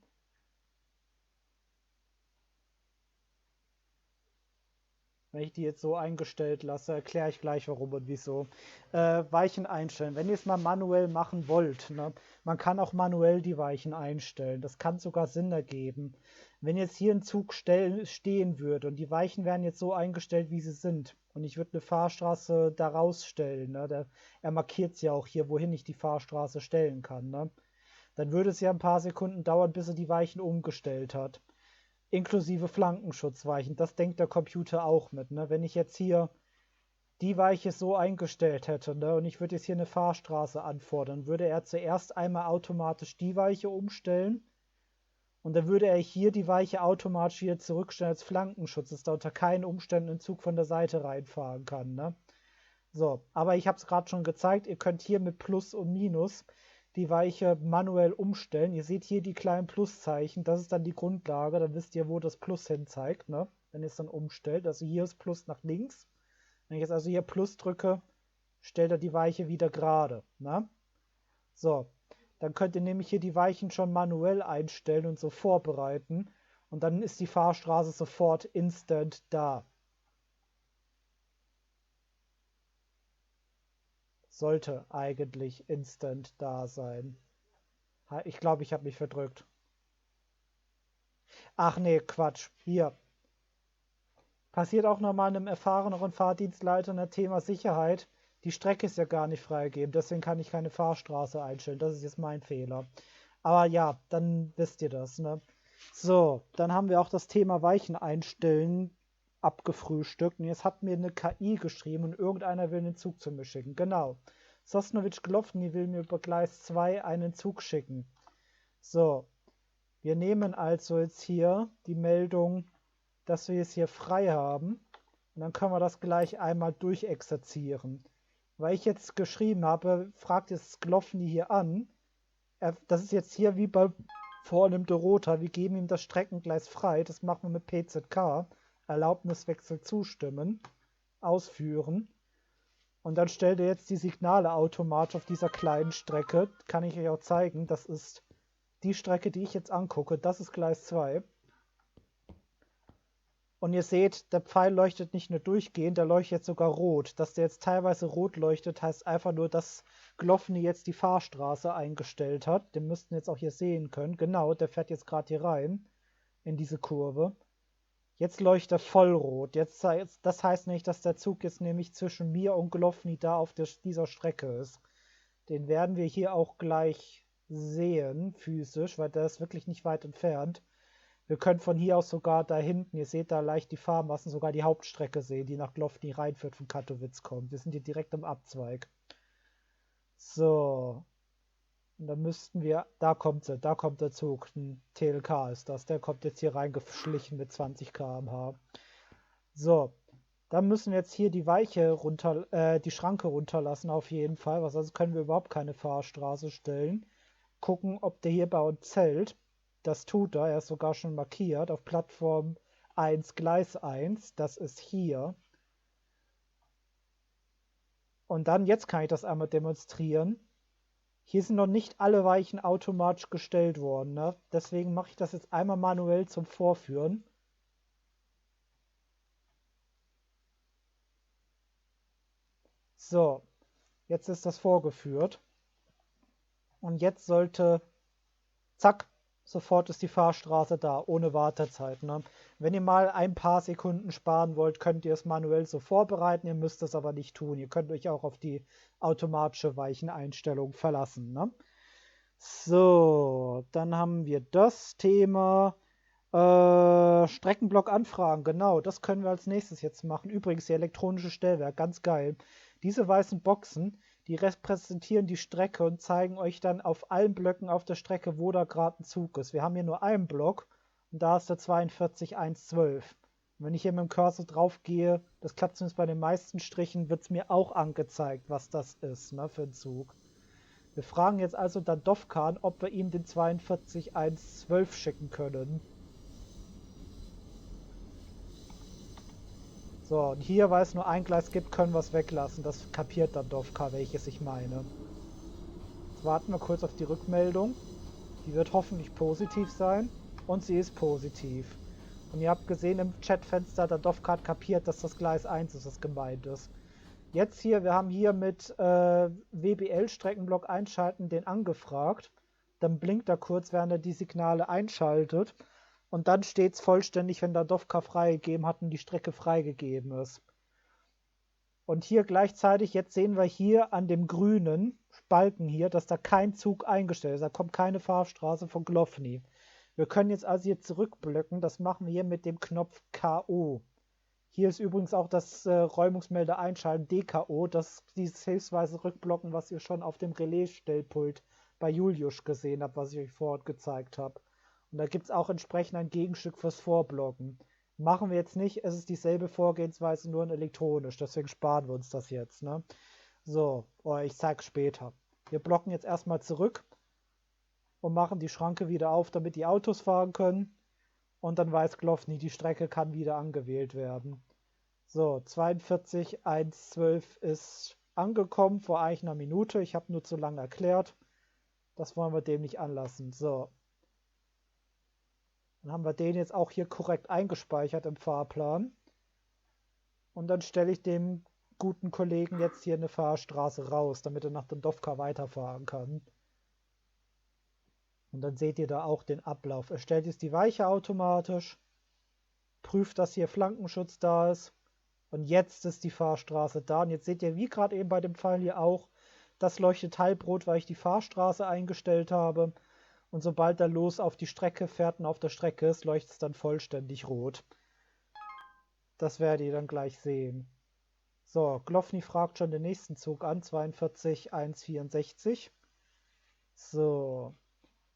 Wenn ich die jetzt so eingestellt lasse, erkläre ich gleich warum und wieso. Weichen einstellen. Wenn ihr es mal manuell machen wollt, ne, man kann auch manuell die Weichen einstellen. Das kann sogar Sinn ergeben. Wenn jetzt hier ein Zug stehen würde und die Weichen wären jetzt so eingestellt, wie sie sind, und ich würde eine Fahrstraße da rausstellen, ne, er markiert es ja auch hier, wohin ich die Fahrstraße stellen kann, ne, dann würde es ja ein paar Sekunden dauern, bis er die Weichen umgestellt hat. Inklusive Flankenschutzweichen. Das denkt der Computer auch mit. Ne? Wenn ich jetzt hier die Weiche so eingestellt hätte, ne, und ich würde jetzt hier eine Fahrstraße anfordern, würde er zuerst einmal automatisch die Weiche umstellen und dann würde er hier die Weiche automatisch hier zurückstellen als Flankenschutz, dass da unter keinen Umständen ein Zug von der Seite reinfahren kann. Ne? So, aber ich habe es gerade schon gezeigt, ihr könnt hier mit Plus und Minus die Weiche manuell umstellen. Ihr seht hier die kleinen Pluszeichen, das ist dann die Grundlage, dann wisst ihr, wo das Plus hin zeigt, ne? Wenn ihr es dann umstellt. Also hier ist Plus nach links. Wenn ich jetzt also hier Plus drücke, stellt er die Weiche wieder gerade. Ne? So, dann könnt ihr nämlich hier die Weichen schon manuell einstellen und so vorbereiten. Und dann ist die Fahrstraße sofort instant da. Sollte eigentlich instant da sein. Ich glaube, ich habe mich verdrückt. Ach nee, Quatsch. Hier. Passiert auch nochmal einem erfahreneren Fahrdienstleiter ein Thema Sicherheit. Die Strecke ist ja gar nicht freigegeben, deswegen kann ich keine Fahrstraße einstellen. Das ist jetzt mein Fehler. Aber ja, dann wisst ihr das, ne? So, dann haben wir auch das Thema Weichen einstellen abgefrühstückt. Und jetzt hat mir eine KI geschrieben und irgendeiner will einen Zug zu mir schicken. Genau. Sosnovic Glowny will mir über Gleis 2 einen Zug schicken. So, wir nehmen also jetzt hier die Meldung, dass wir es hier frei haben. Und dann können wir das gleich einmal durchexerzieren. Weil ich jetzt geschrieben habe, fragt jetzt Glowny hier an. Das ist jetzt hier wie bei vor einem Dorota. Wir geben ihm das Streckengleis frei. Das machen wir mit PZK. Erlaubniswechsel zustimmen. Ausführen. Und dann stellt er jetzt die Signale automatisch auf dieser kleinen Strecke. Kann ich euch auch zeigen. Das ist die Strecke, die ich jetzt angucke. Das ist Gleis 2. Und ihr seht, der Pfeil leuchtet nicht nur durchgehend, der leuchtet jetzt sogar rot. Dass der jetzt teilweise rot leuchtet, heißt einfach nur, dass Glowny jetzt die Fahrstraße eingestellt hat. Den müssten jetzt auch hier sehen können. Genau, der fährt jetzt gerade hier rein in diese Kurve. Jetzt leuchtet er vollrot. Das heißt nicht, dass der Zug jetzt nämlich zwischen mir und Glowny da auf dieser Strecke ist. Den werden wir hier auch gleich sehen, physisch, weil der ist wirklich nicht weit entfernt. Wir können von hier aus sogar da hinten, ihr seht da leicht die Fahrmassen, sogar die Hauptstrecke sehen, die nach Glowny reinführt, von Katowice kommt. Wir sind hier direkt am Abzweig. So. Und dann müssten wir, da kommt der Zug, ein TLK ist das, der kommt jetzt hier reingeschlichen mit 20 km/h. So, dann müssen wir jetzt hier die die Schranke runterlassen auf jeden Fall, was also können wir überhaupt keine Fahrstraße stellen. Gucken, ob der hier bei uns zählt. Das tut er ist sogar schon markiert auf Plattform 1, Gleis 1, das ist hier. Und dann, jetzt kann ich das einmal demonstrieren. Hier sind noch nicht alle Weichen automatisch gestellt worden, ne? Deswegen mache ich das jetzt einmal manuell zum Vorführen. So, jetzt ist das vorgeführt. Und jetzt sollte, zack, sofort ist die Fahrstraße da, ohne Wartezeit. Ne? Wenn ihr mal ein paar Sekunden sparen wollt, könnt ihr es manuell so vorbereiten. Ihr müsst es aber nicht tun. Ihr könnt euch auch auf die automatische Weicheneinstellung verlassen. Ne? So, dann haben wir das Thema Streckenblock anfragen. Genau, das können wir als nächstes jetzt machen. Übrigens, die elektronische Stellwerk, ganz geil. Diese weißen Boxen, Die repräsentieren die Strecke und zeigen euch dann auf allen Blöcken auf der Strecke, wo da gerade ein Zug ist. Wir haben hier nur einen Block und da ist der 42112. Und wenn ich hier mit dem Cursor drauf gehe, das klappt zumindest bei den meisten Strichen, wird es mir auch angezeigt, was das ist, ne, für ein Zug. Wir fragen jetzt also Dadovkan, ob wir ihm den 42112 schicken können. So, und hier, weil es nur ein Gleis gibt, können wir es weglassen. Das kapiert Dadovka, welches ich meine. Jetzt warten wir kurz auf die Rückmeldung. Die wird hoffentlich positiv sein. Und sie ist positiv. Und ihr habt gesehen im Chatfenster, Dadovka hat kapiert, dass das Gleis 1 ist, das gemeint ist. Jetzt hier, wir haben hier mit WBL-Streckenblock einschalten den angefragt. Dann blinkt er kurz, während er die Signale einschaltet. Und dann steht es vollständig, wenn Dadovka freigegeben hat und die Strecke freigegeben ist. Und hier gleichzeitig, jetzt sehen wir hier an dem grünen Balken hier, dass da kein Zug eingestellt ist. Da kommt keine Fahrstraße von Glowny. Wir können jetzt also hier zurückblöcken. Das machen wir hier mit dem Knopf KO. Hier ist übrigens auch das Räumungsmelder einschalten, DKO, das dieses hilfsweise Rückblocken, was ihr schon auf dem Relaisstellpult bei Julius gesehen habt, was ich euch vor Ort gezeigt habe. Und da gibt es auch entsprechend ein Gegenstück fürs Vorblocken. Machen wir jetzt nicht, es ist dieselbe Vorgehensweise, nur in elektronisch, deswegen sparen wir uns das jetzt. Ne? So, ich zeige es später. Wir blocken jetzt erstmal zurück und machen die Schranke wieder auf, damit die Autos fahren können. Und dann weiß Glowny, die Strecke kann wieder angewählt werden. So, 42112 ist angekommen vor eigentlich einer Minute. Ich habe nur zu lange erklärt. Das wollen wir dem nicht anlassen. So. Dann haben wir den jetzt auch hier korrekt eingespeichert im Fahrplan. Und dann stelle ich dem guten Kollegen jetzt hier eine Fahrstraße raus, damit er nach Dadovka weiterfahren kann. Und dann seht ihr da auch den Ablauf. Er stellt jetzt die Weiche automatisch, prüft, dass hier Flankenschutz da ist. Und jetzt ist die Fahrstraße da. Und jetzt seht ihr, wie gerade eben bei dem Fall hier auch, das leuchtet halbrot, weil ich die Fahrstraße eingestellt habe. Und sobald er los auf die Strecke fährt und auf der Strecke ist, leuchtet es dann vollständig rot. Das werdet ihr dann gleich sehen. So, Glowny fragt schon den nächsten Zug an, 42164. So,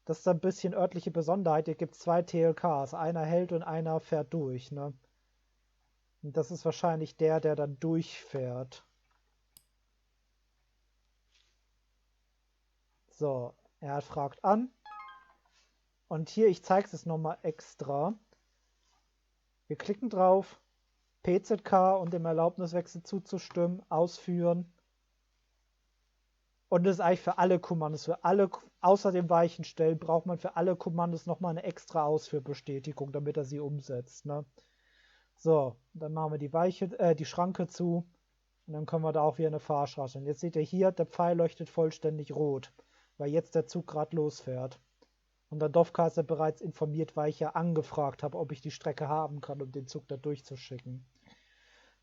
das ist ein bisschen örtliche Besonderheit. Hier gibt es zwei TLKs. Einer hält und einer fährt durch. Ne? Und das ist wahrscheinlich der dann durchfährt. So, er fragt an. Und hier, ich zeige es nochmal extra. Wir klicken drauf, PZK und dem Erlaubniswechsel zuzustimmen, ausführen. Und das ist eigentlich für alle Kommandos, außer dem Weichenstellen, braucht man für alle Kommandos nochmal eine extra Ausführbestätigung, damit er sie umsetzt. Ne? So, dann machen wir die Schranke zu und dann können wir da auch wieder eine Fahrstraße. Und jetzt seht ihr hier, der Pfeil leuchtet vollständig rot, weil jetzt der Zug gerade losfährt. Und der Dadovka ist ja bereits informiert, weil ich ja angefragt habe, ob ich die Strecke haben kann, um den Zug da durchzuschicken.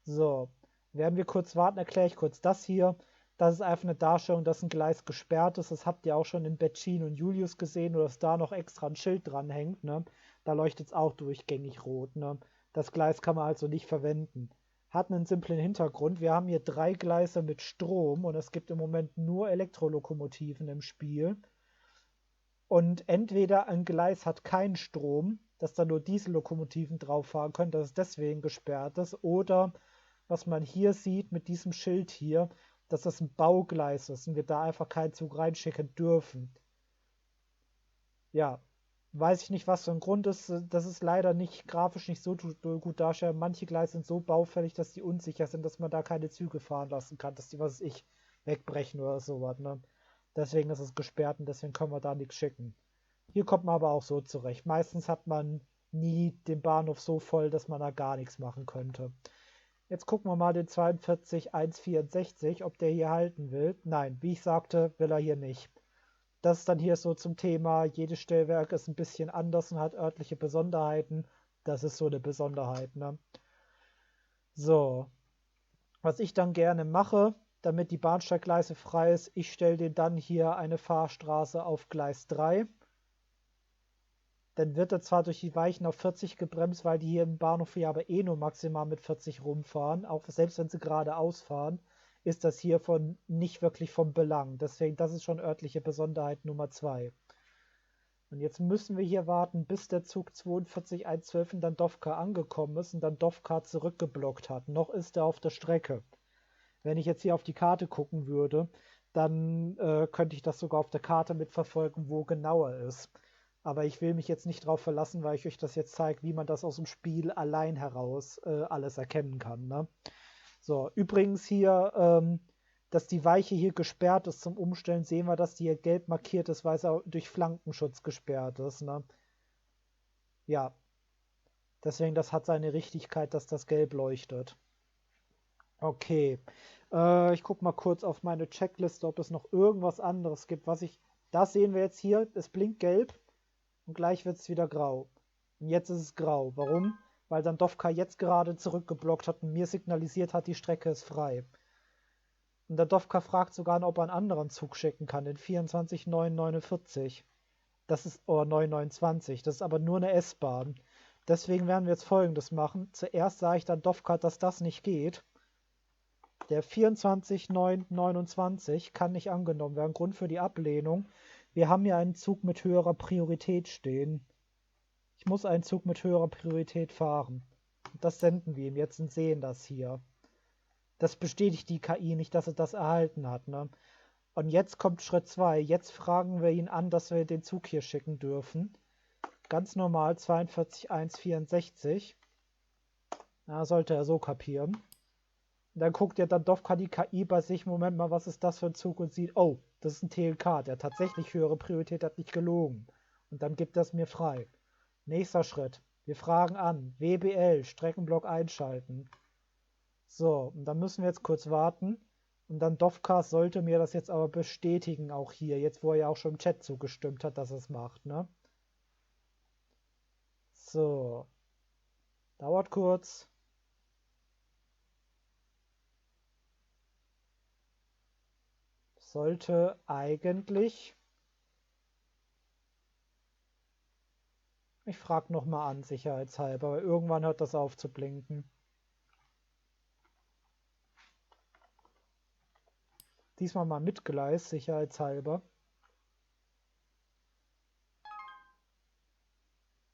So, werden wir kurz warten, erkläre ich kurz das hier. Das ist einfach eine Darstellung, dass ein Gleis gesperrt ist. Das habt ihr auch schon in Betschin und Julius gesehen, oder dass da noch extra ein Schild dran hängt. Ne? Da leuchtet es auch durchgängig rot. Ne? Das Gleis kann man also nicht verwenden. Hat einen simplen Hintergrund. Wir haben hier 3 Gleise mit Strom und es gibt im Moment nur Elektrolokomotiven im Spiel. Und entweder ein Gleis hat keinen Strom, dass da nur Diesellokomotiven drauf fahren können, dass es deswegen gesperrt ist, oder was man hier sieht mit diesem Schild hier, dass das ein Baugleis ist und wir da einfach keinen Zug reinschicken dürfen. Ja, weiß ich nicht, was für ein Grund ist. Das ist leider nicht grafisch nicht so gut dargestellt. Manche Gleise sind so baufällig, dass die unsicher sind, dass man da keine Züge fahren lassen kann, dass die, was weiß ich, wegbrechen oder sowas. Ne? Deswegen ist es gesperrt und deswegen können wir da nichts schicken. Hier kommt man aber auch so zurecht. Meistens hat man nie den Bahnhof so voll, dass man da gar nichts machen könnte. Jetzt gucken wir mal den 42164, ob der hier halten will. Nein, wie ich sagte, will er hier nicht. Das ist dann hier so zum Thema, jedes Stellwerk ist ein bisschen anders und hat örtliche Besonderheiten. Das ist so eine Besonderheit. Ne? So, was ich dann gerne mache, damit die Bahnsteiggleise frei ist, ich stelle den dann hier eine Fahrstraße auf Gleis 3. Dann wird er zwar durch die Weichen auf 40 gebremst, weil die hier im Bahnhof hier aber eh nur maximal mit 40 rumfahren, auch selbst wenn sie geradeaus fahren. ist das hier nicht wirklich von Belang. Deswegen, das ist schon örtliche Besonderheit Nummer 2. Und jetzt müssen wir hier warten, bis der Zug 42112 in Dandowka angekommen ist und Dandowka zurückgeblockt hat. Noch ist er auf der Strecke. Wenn ich jetzt hier auf die Karte gucken würde, dann könnte ich das sogar auf der Karte mitverfolgen, wo genau er ist. Aber ich will mich jetzt nicht darauf verlassen, weil ich euch das jetzt zeige, wie man das aus dem Spiel allein heraus alles erkennen kann. Ne? So, übrigens hier, dass die Weiche hier gesperrt ist zum Umstellen, sehen wir, dass die hier gelb markiert ist, weil es auch durch Flankenschutz gesperrt ist. Ne? Ja, deswegen, das hat seine Richtigkeit, dass das gelb leuchtet. Okay, ich gucke mal kurz auf meine Checkliste, ob es noch irgendwas anderes gibt, was ich... Das sehen wir jetzt hier, es blinkt gelb und gleich wird es wieder grau. Und jetzt ist es grau. Warum? Weil Dandowka jetzt gerade zurückgeblockt hat und mir signalisiert hat, die Strecke ist frei. Und Dandowka fragt sogar, ob er einen anderen Zug schicken kann, den 24949. Das ist, oder 929, das ist aber nur eine S-Bahn. Deswegen werden wir jetzt Folgendes machen. Zuerst sage ich Dandowka, dass das nicht geht. Der 24929 kann nicht angenommen werden. Grund für die Ablehnung. Wir haben ja einen Zug mit höherer Priorität stehen. Ich muss einen Zug mit höherer Priorität fahren. Und das senden wir ihm jetzt und sehen das hier. Das bestätigt die KI nicht, dass er das erhalten hat. Ne? Und jetzt kommt Schritt 2. Jetzt fragen wir ihn an, dass wir den Zug hier schicken dürfen. Ganz normal 42164. Ja, sollte er so kapieren. Und dann guckt er dann doch, kann die KI bei sich, Moment mal, was ist das für ein Zug und sieht, oh, das ist ein TLK, der tatsächlich höhere Priorität hat, nicht gelogen. Und dann gibt das mir frei. Nächster Schritt. Wir fragen an, WBL, Streckenblock einschalten. So, und dann müssen wir jetzt kurz warten. Und dann Dovka sollte mir das jetzt aber bestätigen, auch hier, jetzt wo er ja auch schon im Chat zugestimmt hat, dass es macht, ne? So. Dauert kurz. Sollte eigentlich... Ich frage nochmal an, sicherheitshalber, weil irgendwann hört das auf zu blinken. Diesmal mal mit Gleis, sicherheitshalber.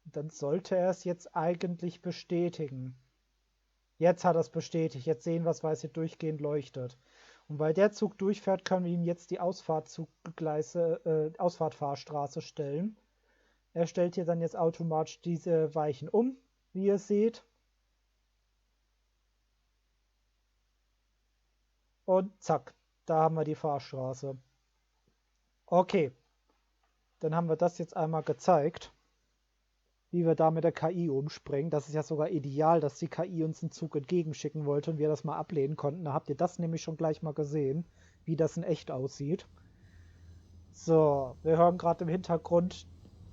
Dann sollte er es jetzt eigentlich bestätigen. Jetzt hat er es bestätigt. Jetzt sehen wir es, weil es hier durchgehend leuchtet. Und weil der Zug durchfährt, können wir ihm jetzt die Ausfahrtfahrstraße stellen. Er stellt hier dann jetzt automatisch diese Weichen um, wie ihr seht. Und zack, da haben wir die Fahrstraße. Okay, dann haben wir das jetzt einmal gezeigt, wie wir da mit der KI umspringen. Das ist ja sogar ideal, dass die KI uns einen Zug entgegenschicken wollte und wir das mal ablehnen konnten. Da habt ihr das nämlich schon gleich mal gesehen, wie das in echt aussieht. So, wir hören gerade im Hintergrund,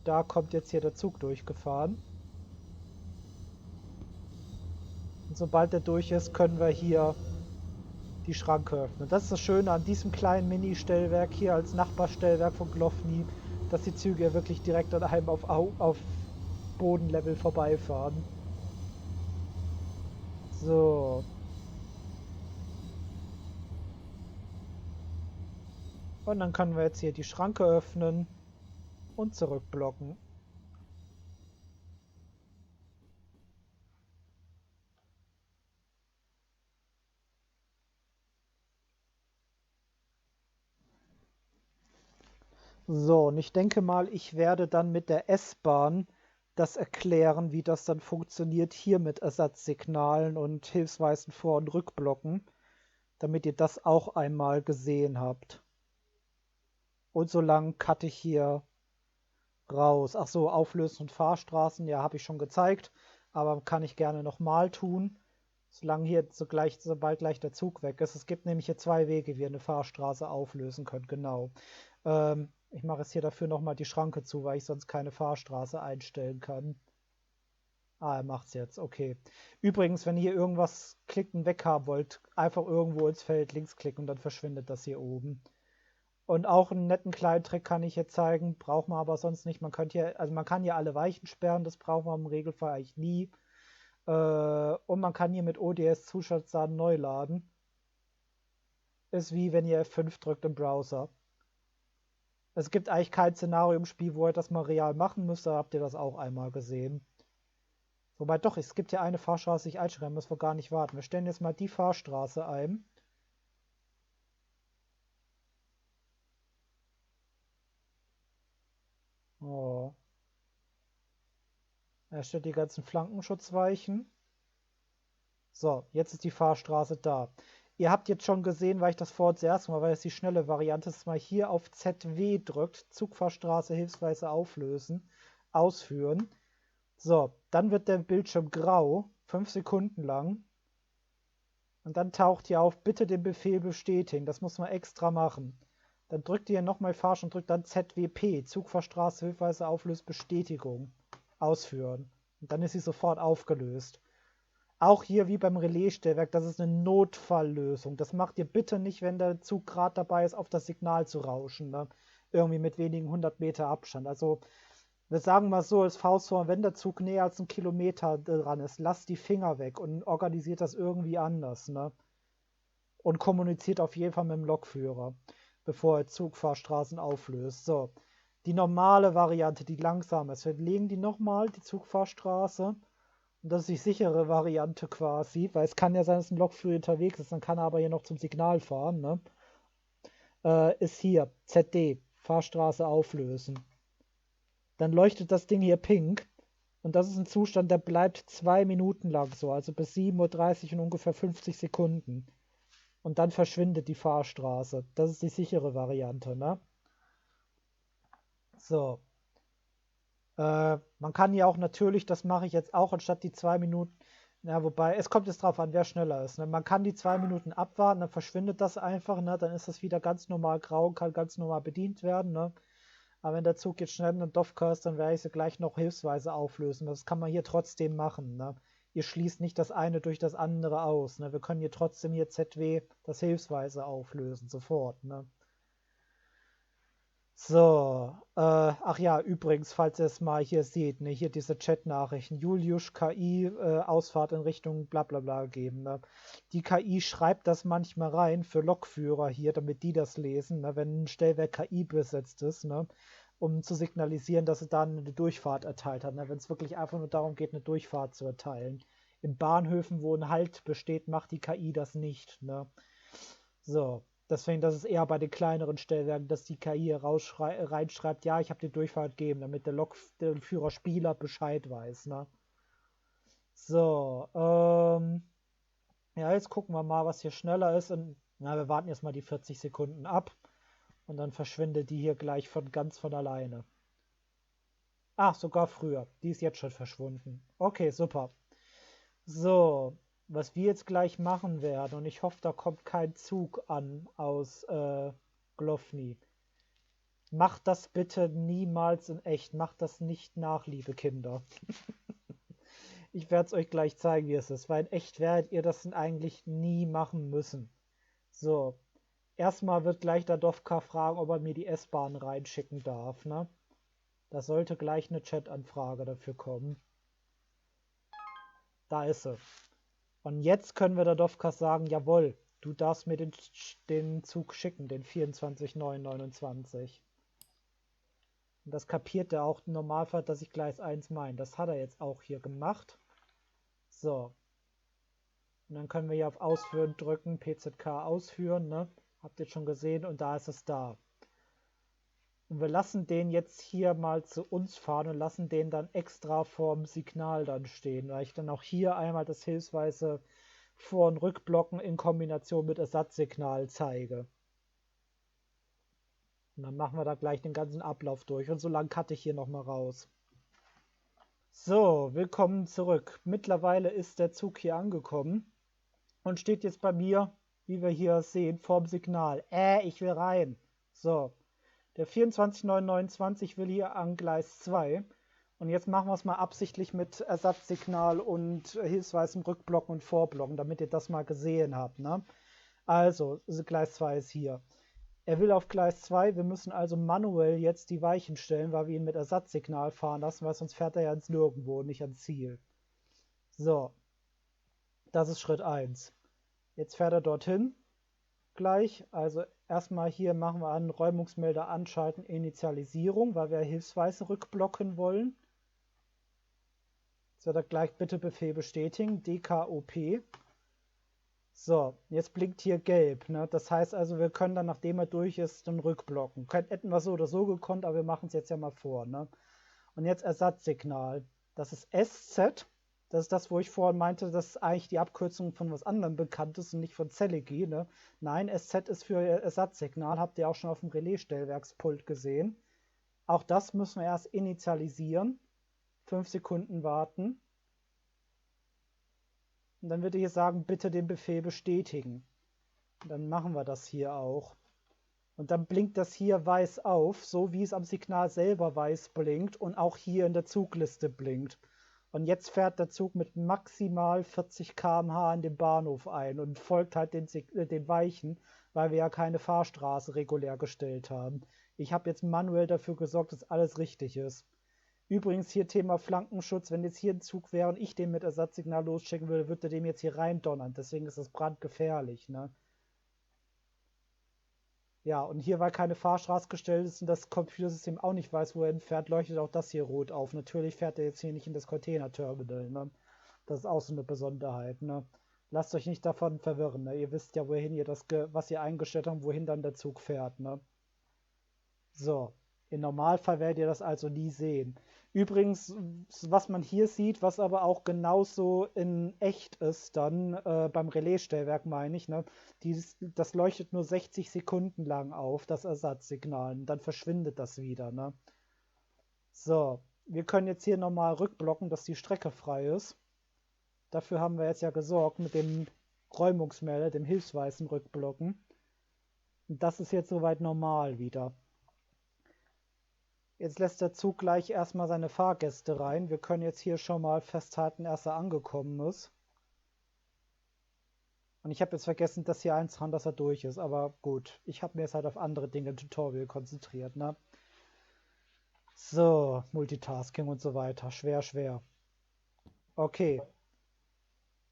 da kommt jetzt hier der Zug durchgefahren. Und sobald der durch ist, können wir hier die Schranke öffnen. Das ist das Schöne an diesem kleinen Mini-Stellwerk hier als Nachbarstellwerk von Glofny, dass die Züge ja wirklich direkt an einem auf Bodenlevel vorbeifahren. So. Und dann können wir jetzt hier die Schranke öffnen und zurückblocken. So, und ich denke mal, ich werde dann mit der S-Bahn das erklären, wie das dann funktioniert hier mit Ersatzsignalen und hilfsweisen Vor- und Rückblocken, damit ihr das auch einmal gesehen habt. Und so lang cutte ich hier raus. Ach so, Auflösen und Fahrstraßen, ja, habe ich schon gezeigt, aber kann ich gerne nochmal tun, solange hier sobald gleich der Zug weg ist. Es gibt nämlich hier zwei Wege, wie ihr eine Fahrstraße auflösen könnt, genau. Ich mache jetzt hier dafür nochmal die Schranke zu, weil ich sonst keine Fahrstraße einstellen kann. Ah, er macht's jetzt, okay. Übrigens, wenn ihr hier irgendwas klicken weghaben wollt, einfach irgendwo ins Feld links klicken und dann verschwindet das hier oben. Und auch einen netten kleinen Trick kann ich jetzt zeigen, braucht man aber sonst nicht. Man kann hier alle Weichen sperren, das braucht man im Regelfall eigentlich nie. Und man kann hier mit ODS Zusatzdaten neu laden. Ist wie wenn ihr F5 drückt im Browser. Es gibt eigentlich kein Szenario im Spiel, wo ihr das mal real machen müsst, da habt ihr das auch einmal gesehen. Wobei doch, es gibt ja eine Fahrstraße, die ich einschreiben muss, wir gar nicht warten. Wir stellen jetzt mal die Fahrstraße ein. Oh. Er stellt die ganzen Flankenschutzweichen. So, jetzt ist die Fahrstraße da. Ihr habt jetzt schon gesehen, weil ich das vorhin zuerst mal, weil das die schnelle Variante ist, mal hier auf ZW drückt, Zugfahrstraße hilfsweise auflösen, ausführen. So, dann wird der Bildschirm grau, 5 Sekunden lang. Und dann taucht hier auf, bitte den Befehl bestätigen. Das muss man extra machen. Dann drückt ihr nochmal falsch und drückt dann ZWP, Zugfahrstraße hilfsweise auflösen, Bestätigung, ausführen. Und dann ist sie sofort aufgelöst. Auch hier wie beim Relaisstellwerk, das ist eine Notfalllösung. Das macht ihr bitte nicht, wenn der Zug gerade dabei ist, auf das Signal zu rauschen. Ne? Irgendwie mit wenigen 100 Meter Abstand. Also, wir sagen mal so, als Faustform, wenn der Zug näher als 1 Kilometer dran ist, lasst die Finger weg und organisiert das irgendwie anders. Ne? Und kommuniziert auf jeden Fall mit dem Lokführer, bevor er Zugfahrstraßen auflöst. So, die normale Variante, die langsame ist. Wir legen die nochmal, die Zugfahrstraße. Und das ist die sichere Variante quasi, weil es kann ja sein, dass ein Lokführer unterwegs ist, dann kann er aber hier noch zum Signal fahren. Ne? Ist hier ZD, Fahrstraße auflösen. Dann leuchtet das Ding hier pink. Und das ist ein Zustand, der bleibt 2 Minuten lang so, also bis 7:30 Uhr und ungefähr 50 Sekunden. Und dann verschwindet die Fahrstraße. Das ist die sichere Variante, ne? So. Man kann ja auch natürlich, das mache ich jetzt auch, anstatt die 2 Minuten, ja, wobei, es kommt jetzt drauf an, wer schneller ist. Ne? Man kann die 2 Minuten abwarten, dann verschwindet das einfach, ne? Dann ist das wieder ganz normal grau und kann ganz normal bedient werden. Ne? Aber wenn der Zug jetzt schnell in den Dovka ist, dann werde ich sie gleich noch hilfsweise auflösen. Das kann man hier trotzdem machen. Ne? Ihr schließt nicht das eine durch das andere aus. Ne? Wir können hier trotzdem hier ZW das hilfsweise auflösen, sofort. Ne? So, ach ja, übrigens, falls ihr es mal hier seht, ne, hier diese Chat-Nachrichten, Julius KI, Ausfahrt in Richtung bla bla bla geben. Ne? Die KI schreibt das manchmal rein für Lokführer hier, damit die das lesen, ne, wenn ein Stellwerk KI besetzt ist, ne, um zu signalisieren, dass es dann eine Durchfahrt erteilt hat, ne, wenn es wirklich einfach nur darum geht, eine Durchfahrt zu erteilen. In Bahnhöfen, wo ein Halt besteht, macht die KI das nicht. Ne? So, deswegen, das ist eher bei den kleineren Stellwerken, dass die KI hier reinschreibt, ja, ich habe die Durchfahrt gegeben, damit der Führer-Spieler Bescheid weiß. Ne? So, ja, jetzt gucken wir mal, was hier schneller ist. Und, na, wir warten jetzt mal die 40 Sekunden ab. Und dann verschwindet die hier gleich ganz von alleine. Ach, sogar früher. Die ist jetzt schon verschwunden. Okay, super. So, was wir jetzt gleich machen werden, und ich hoffe, da kommt kein Zug an aus Glofny. Macht das bitte niemals in echt. Macht das nicht nach, liebe Kinder. Ich werde es euch gleich zeigen, wie es ist, weil in echt werdet ihr das eigentlich nie machen müssen. So, erstmal wird gleich der Dovka fragen, ob er mir die S-Bahn reinschicken darf. Ne? Da sollte gleich eine Chat-Anfrage dafür kommen. Da ist sie. Und jetzt können wir der Dovka sagen, jawohl, du darfst mir den Zug schicken, den 24.929. Und das kapiert er auch im Normalfall, dass ich Gleis 1 meine. Das hat er jetzt auch hier gemacht. So. Und dann können wir hier auf Ausführen drücken, PZK ausführen, ne? Habt ihr schon gesehen und da ist es da. Und wir lassen den jetzt hier mal zu uns fahren und lassen den dann extra vorm Signal dann stehen, weil ich dann auch hier einmal das hilfsweise Vor- und Rückblocken in Kombination mit Ersatzsignal zeige. Und dann machen wir da gleich den ganzen Ablauf durch und so lange cutte ich hier nochmal raus. So, willkommen zurück. Mittlerweile ist der Zug hier angekommen und steht jetzt bei mir, wie wir hier sehen, vorm Signal. Ich will rein. So, der 24929 will hier an Gleis 2. Und jetzt machen wir es mal absichtlich mit Ersatzsignal und hilfsweisem Rückblocken und Vorblocken, damit ihr das mal gesehen habt. Ne? Also, Gleis 2 ist hier. Er will auf Gleis 2, wir müssen also manuell jetzt die Weichen stellen, weil wir ihn mit Ersatzsignal fahren lassen, weil sonst fährt er ja ins Nirgendwo, nicht ans Ziel. So, das ist Schritt 1. Jetzt fährt er dorthin gleich. Also erstmal hier machen wir an Räumungsmelder anschalten, Initialisierung, weil wir hilfsweise rückblocken wollen. So, da gleich bitte Befehl bestätigen, DKOP. So, jetzt blinkt hier gelb. Ne? Das heißt also, wir können dann, nachdem er durch ist, dann rückblocken. Hätten wir so oder so gekonnt, aber wir machen es jetzt ja mal vor. Ne? Und jetzt Ersatzsignal. Das ist SZ. Das ist das, wo ich vorhin meinte, das ist eigentlich die Abkürzung von was anderem bekannt ist und nicht von Celigi. Ne? Nein, SZ ist für Ersatzsignal. Habt ihr auch schon auf dem Relais-Stellwerkspult gesehen. Auch das müssen wir erst initialisieren. 5 Sekunden warten. Und dann würde ich hier sagen, bitte den Befehl bestätigen. Und dann machen wir das hier auch. Und dann blinkt das hier weiß auf, so wie es am Signal selber weiß blinkt und auch hier in der Zugliste blinkt. Und jetzt fährt der Zug mit maximal 40 km/h in den Bahnhof ein und folgt halt den Weichen, weil wir ja keine Fahrstraße regulär gestellt haben. Ich habe jetzt manuell dafür gesorgt, dass alles richtig ist. Übrigens hier Thema Flankenschutz. Wenn jetzt hier ein Zug wäre und ich den mit Ersatzsignal losschicken würde, würde der dem jetzt hier rein donnern. Deswegen ist das brandgefährlich. Ne? Ja, und hier, weil keine Fahrstraße gestellt ist und das Computersystem auch nicht weiß, wo er hinfährt, leuchtet auch das hier rot auf. Natürlich fährt er jetzt hier nicht in das Containerterminal. Ne? Das ist auch so eine Besonderheit. Ne? Lasst euch nicht davon verwirren. Ne? Ihr wisst ja, wohin ihr was ihr eingestellt habt, wohin dann der Zug fährt. Ne? So, im Normalfall werdet ihr das also nie sehen. Übrigens, was man hier sieht, was aber auch genauso in echt ist, dann beim Relaisstellwerk meine ich, ne, das leuchtet nur 60 Sekunden lang auf, das Ersatzsignal, und dann verschwindet das wieder. Ne? So, wir können jetzt hier nochmal rückblocken, dass die Strecke frei ist. Dafür haben wir jetzt ja gesorgt mit dem Räumungsmelder, dem hilfsweisen Rückblocken. Und das ist jetzt soweit normal wieder. Jetzt lässt der Zug gleich erstmal seine Fahrgäste rein. Wir können jetzt hier schon mal festhalten, dass er angekommen ist. Und ich habe jetzt vergessen, das hier einzuhauen, dass er durch ist. Aber gut, ich habe mir jetzt halt auf andere Dinge im Tutorial konzentriert. Ne? So, Multitasking und so weiter. Schwer, schwer. Okay,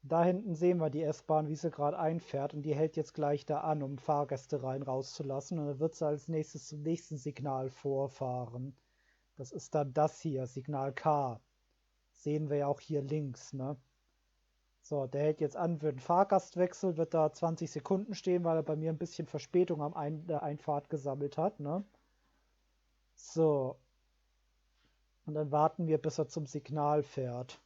da hinten sehen wir die S-Bahn, wie sie gerade einfährt. Und die hält jetzt gleich da an, um Fahrgäste rein rauszulassen. Und dann wird sie als nächstes zum nächsten Signal vorfahren. Das ist dann das hier, Signal K. Sehen wir ja auch hier links, ne? So, der hält jetzt an, wird ein Fahrgastwechsel, wird da 20 Sekunden stehen, weil er bei mir ein bisschen Verspätung der Einfahrt gesammelt hat, ne? So, und dann warten wir, bis er zum Signal fährt.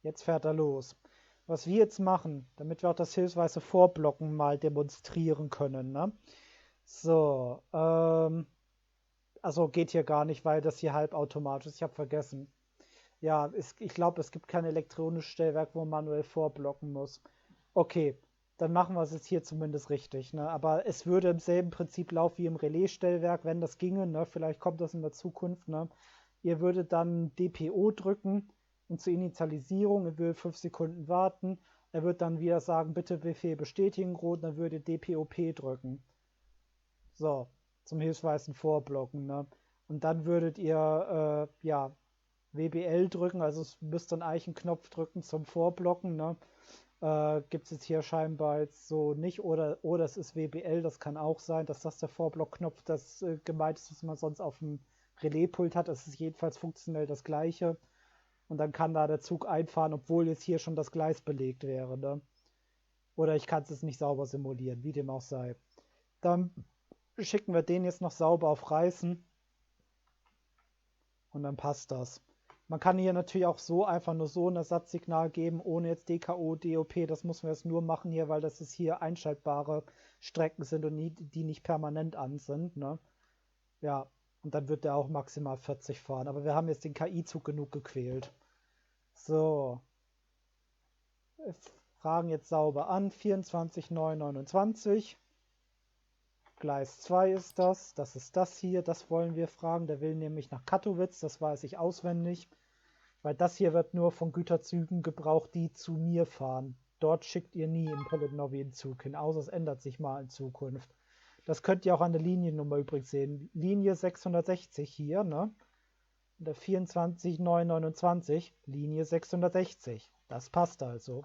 Jetzt fährt er los. Was wir jetzt machen, damit wir auch das hilfsweise Vorblocken mal demonstrieren können, ne? So, also geht hier gar nicht, weil das hier halbautomatisch ist. Ich habe vergessen. Ja, ich glaube, es gibt kein elektronisches Stellwerk, wo man manuell vorblocken muss. Okay, dann machen wir es jetzt hier zumindest richtig. Ne? Aber es würde im selben Prinzip laufen wie im Relais-Stellwerk, wenn das ginge. Ne? Vielleicht kommt das in der Zukunft. Ne? Ihr würdet dann DPO drücken und zur Initialisierung, ihr würdet 5 Sekunden warten. Er wird dann wieder sagen, bitte Befehl bestätigen, rot, dann würdet ihr DPOP drücken. So, zum hilfsweisen Vorblocken. Ne? Und dann würdet ihr, ja, WBL drücken, also es müsst dann eigentlich einen Knopf drücken zum Vorblocken. Ne? Gibt es jetzt hier scheinbar jetzt so nicht. Oder es ist WBL, das kann auch sein, dass das der Vorblockknopf das gemeint ist, was man sonst auf dem Relaispult hat. Es ist jedenfalls funktionell das gleiche. Und dann kann da der Zug einfahren, obwohl jetzt hier schon das Gleis belegt wäre. Ne? Oder ich kann es jetzt nicht sauber simulieren, wie dem auch sei. Dann schicken wir den jetzt noch sauber auf Reißen. Und dann passt das. Man kann hier natürlich auch so einfach nur so ein Ersatzsignal geben, ohne jetzt DKO, DOP. Das muss man jetzt nur machen hier, weil das jetzt hier einschaltbare Strecken sind und die nicht permanent an sind. Ne? Ja, und dann wird der auch maximal 40 fahren. Aber wir haben jetzt den KI-Zug genug gequält. So. Wir fragen jetzt sauber an. 24,929. Gleis 2 ist das. Das ist das hier. Das wollen wir fragen. Der will nämlich nach Katowice. Das weiß ich auswendig. Weil das hier wird nur von Güterzügen gebraucht, die zu mir fahren. dort schickt ihr nie einen Polynowien-Zug hin, außer es ändert sich mal in Zukunft. Das könnt ihr auch an der Liniennummer übrigens sehen. Linie 660 hier, ne? Der 24929, Linie 660. Das passt also.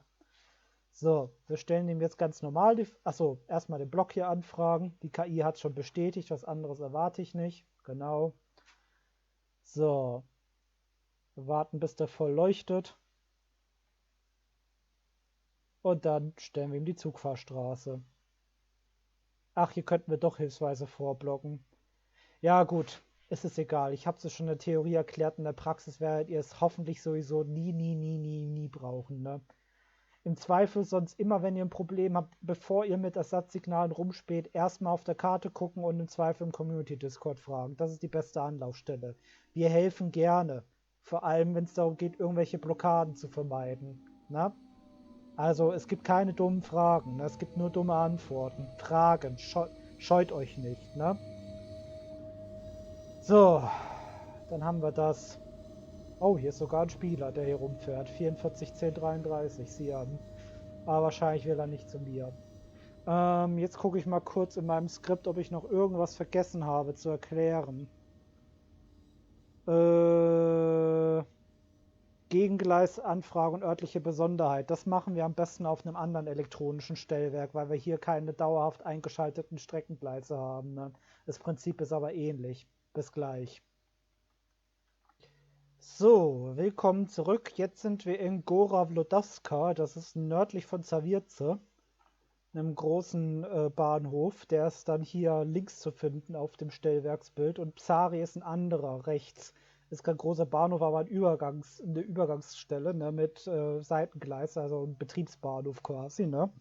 So, wir stellen ihm jetzt ganz normal die. Achso, erstmal den Block hier anfragen. Die KI hat schon bestätigt, was anderes erwarte ich nicht. Genau. So. Wir warten, bis der voll leuchtet. Und dann stellen wir ihm die Zugfahrstraße. Ach, hier könnten wir doch hilfsweise vorblocken. Ja, gut. Es ist egal. Ich habe es schon in der Theorie erklärt. In der Praxis werdet ihr es hoffentlich sowieso nie brauchen, ne? Im Zweifel sonst immer, wenn ihr ein Problem habt, bevor ihr mit Ersatzsignalen rumspielt, erstmal auf der Karte gucken und im Zweifel im Community-Discord fragen. Das ist die beste Anlaufstelle. Wir helfen gerne. Vor allem, wenn es darum geht, irgendwelche Blockaden zu vermeiden. Na? Also, es gibt keine dummen Fragen. Ne? Es gibt nur dumme Antworten. Fragen. Scheut euch nicht. Ne? So, dann haben wir das. Oh, hier ist sogar ein Spieler, der hier rumfährt. 441033, sieh an. Aber wahrscheinlich will er nicht zu mir. Jetzt gucke ich mal kurz in meinem Skript, ob ich noch irgendwas vergessen habe zu erklären. Gegengleisanfrage und örtliche Besonderheit. Das machen wir am besten auf einem anderen elektronischen Stellwerk, weil wir hier keine dauerhaft eingeschalteten Streckengleise haben. Ne? Das Prinzip ist aber ähnlich. Bis gleich. So, willkommen zurück. Jetzt sind wir in Gora Vlodavska. Das ist nördlich von Zawierce, einem großen Bahnhof. Der ist dann hier links zu finden auf dem Stellwerksbild. Und Psari ist ein anderer, rechts. Ist kein großer Bahnhof, aber eine Übergangsstelle, ne, mit Seitengleis, also ein Betriebsbahnhof quasi. Ne?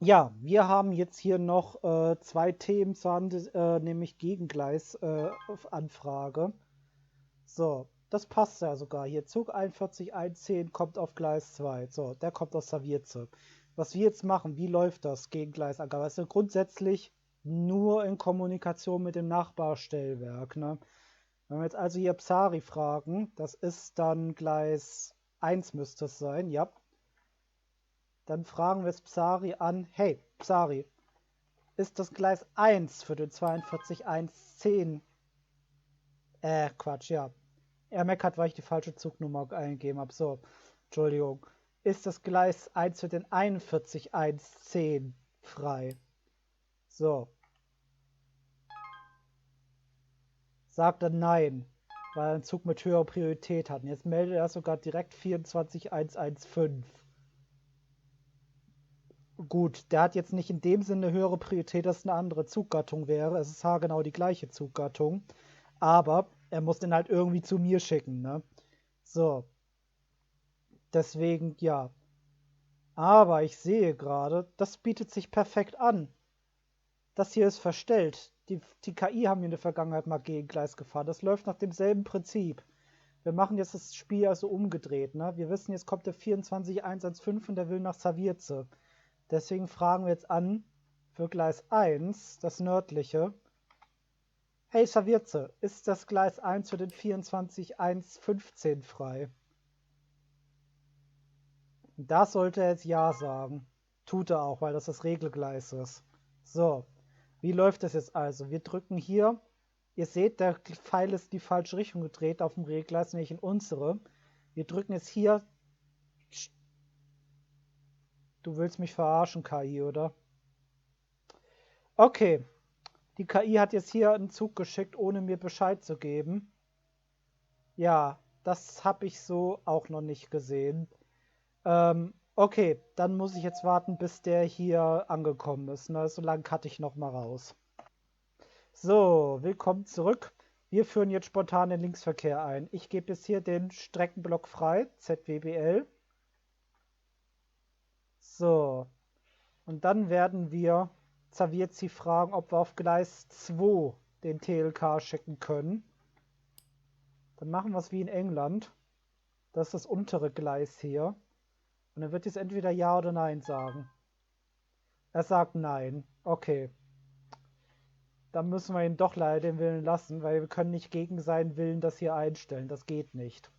Ja, wir haben jetzt hier noch zwei Themen zur Hand, nämlich Gegengleisanfrage. So, das passt ja sogar. Hier Zug 4110 kommt auf Gleis 2. So, der kommt aus Zawierce. Was wir jetzt machen, wie läuft das Gegengleisangabe? Also grundsätzlich nur in Kommunikation mit dem Nachbarstellwerk. Ne? Wenn wir jetzt also hier Psari fragen, das ist dann Gleis 1 müsste es sein, ja. Dann fragen wir es Psari an, hey Psari, ist das Gleis 1 für den 42110? Quatsch, ja. Er meckert, weil ich die falsche Zugnummer eingegeben habe. So, Entschuldigung. Ist das Gleis 1 für den 41110 frei? So. Sagt er nein, weil er einen Zug mit höherer Priorität hat. Und jetzt meldet er sogar direkt 24115. Gut, der hat jetzt nicht in dem Sinne eine höhere Priorität, dass es eine andere Zuggattung wäre. Es ist haargenau die gleiche Zuggattung. Aber er muss den halt irgendwie zu mir schicken, ne? So. Deswegen, ja. Aber ich sehe gerade, das bietet sich perfekt an. Das hier ist verstellt. Die KI haben hier in der Vergangenheit mal Gegengleis gefahren. Das läuft nach demselben Prinzip. Wir machen jetzt das Spiel also umgedreht, ne? Wir wissen, jetzt kommt der 24115 und der will nach Zawierce. Deswegen fragen wir jetzt an für Gleis 1, das nördliche. Hey Zawierce, ist das Gleis 1 für den 24115 frei? Da sollte er jetzt Ja sagen. Tut er auch, weil das Regelgleis ist. So, wie läuft das jetzt also? Wir drücken hier. Ihr seht, der Pfeil ist in die falsche Richtung gedreht auf dem Regelgleis, nämlich in unsere. Wir drücken jetzt hier. Du willst mich verarschen, KI, oder? Okay. Die KI hat jetzt hier einen Zug geschickt, ohne mir Bescheid zu geben. Ja, das habe ich so auch noch nicht gesehen. Okay, dann muss ich jetzt warten, bis der hier angekommen ist. Ne? So lange cutte ich noch mal raus. So, willkommen zurück. Wir führen jetzt spontan den Linksverkehr ein. Ich gebe jetzt hier den Streckenblock frei, ZWBL. So, und dann werden wir Zawierce fragen, ob wir auf Gleis 2 den TLK schicken können. Dann machen wir es wie in England. Das ist das untere Gleis hier. Und dann wird es entweder Ja oder Nein sagen. Er sagt Nein. Okay. Dann müssen wir ihn doch leider den Willen lassen, weil wir können nicht gegen seinen Willen das hier einstellen. Das geht nicht.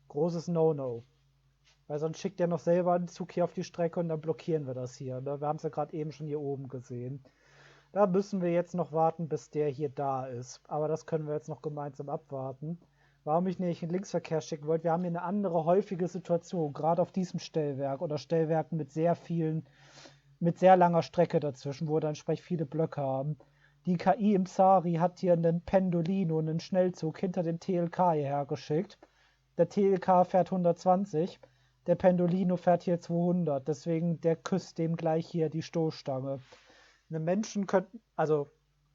Großes No-No. Weil sonst schickt der noch selber einen Zug hier auf die Strecke und dann blockieren wir das hier. Ne? Wir haben es ja gerade eben schon hier oben gesehen. Da müssen wir jetzt noch warten, bis der hier da ist. Aber das können wir jetzt noch gemeinsam abwarten. Warum ich nicht in den Linksverkehr schicken wollte, wir haben hier eine andere häufige Situation, gerade auf diesem Stellwerk oder Stellwerken mit sehr langer Strecke dazwischen, wo wir dann entsprechend viele Blöcke haben. Die KI im Sari hat hier einen Pendolino, einen Schnellzug hinter dem TLK hierher geschickt. Der TLK fährt 120, der Pendolino fährt hier 200. Deswegen, der küsst dem gleich hier die Stoßstange. Eine Menschen könnten, also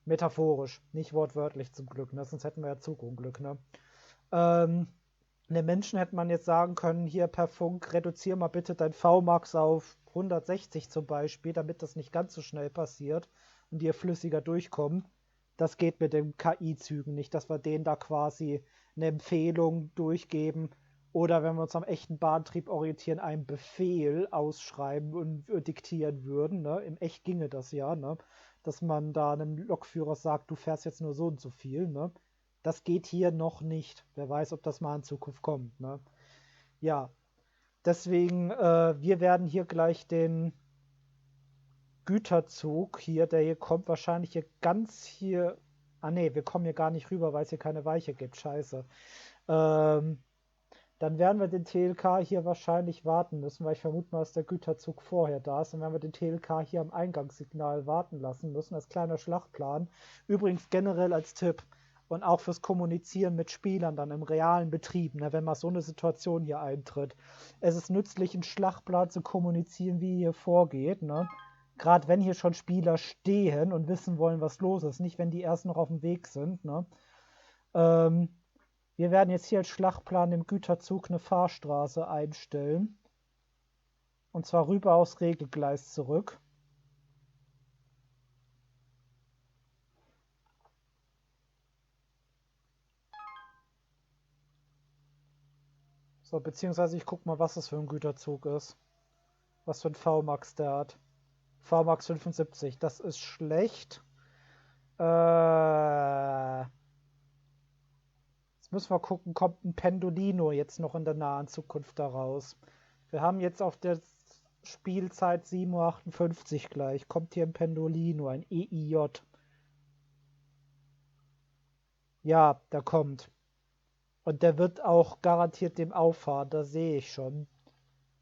metaphorisch, nicht wortwörtlich zum Glück, ne? Sonst hätten wir ja Zugunglück, ne? Ähm, Den Menschen hätte man jetzt sagen können, hier per Funk, reduziere mal bitte dein VMAX auf 160 zum Beispiel, damit das nicht ganz so schnell passiert und die flüssiger durchkommen. Das geht mit den KI-Zügen nicht, dass wir denen da quasi eine Empfehlung durchgeben oder wenn wir uns am echten Bahntrieb orientieren, einen Befehl ausschreiben und diktieren würden. Ne? Im Echt ginge das ja, ne? Dass man da einem Lokführer sagt, du fährst jetzt nur so und so viel. Ne? Das geht hier noch nicht. Wer weiß, ob das mal in Zukunft kommt. Ne? Ja, deswegen, wir werden hier gleich den Güterzug hier, der hier kommt, wahrscheinlich hier ganz hier. Ah ne, wir kommen hier gar nicht rüber, weil es hier keine Weiche gibt. Scheiße. Ähm, Dann werden wir den TLK hier wahrscheinlich warten müssen, weil ich vermute mal, dass der Güterzug vorher da ist. Dann werden wir den TLK hier am Eingangssignal warten lassen müssen, als kleiner Schlachtplan. Übrigens generell als Tipp und auch fürs Kommunizieren mit Spielern dann im realen Betrieb, ne, wenn mal so eine Situation hier eintritt. Es ist nützlich, einen Schlachtplan zu kommunizieren, wie hier vorgeht. Ne? Gerade wenn hier schon Spieler stehen und wissen wollen, was los ist, nicht wenn die erst noch auf dem Weg sind. Ne? Ähm, Wir werden jetzt hier als Schlachtplan im Güterzug eine Fahrstraße einstellen. Und zwar rüber aufs Regelgleis zurück. So, beziehungsweise ich guck mal, was das für ein Güterzug ist. Was für ein VMAX der hat. VMAX 75, das ist schlecht. Jetzt müssen wir gucken, kommt ein Pendolino jetzt noch in der nahen Zukunft daraus. Wir haben jetzt auf der Spielzeit 7:58 Uhr gleich. Kommt hier ein Pendolino, ein EIJ. Ja, der kommt. Und der wird auch garantiert dem auffahren, das sehe ich schon.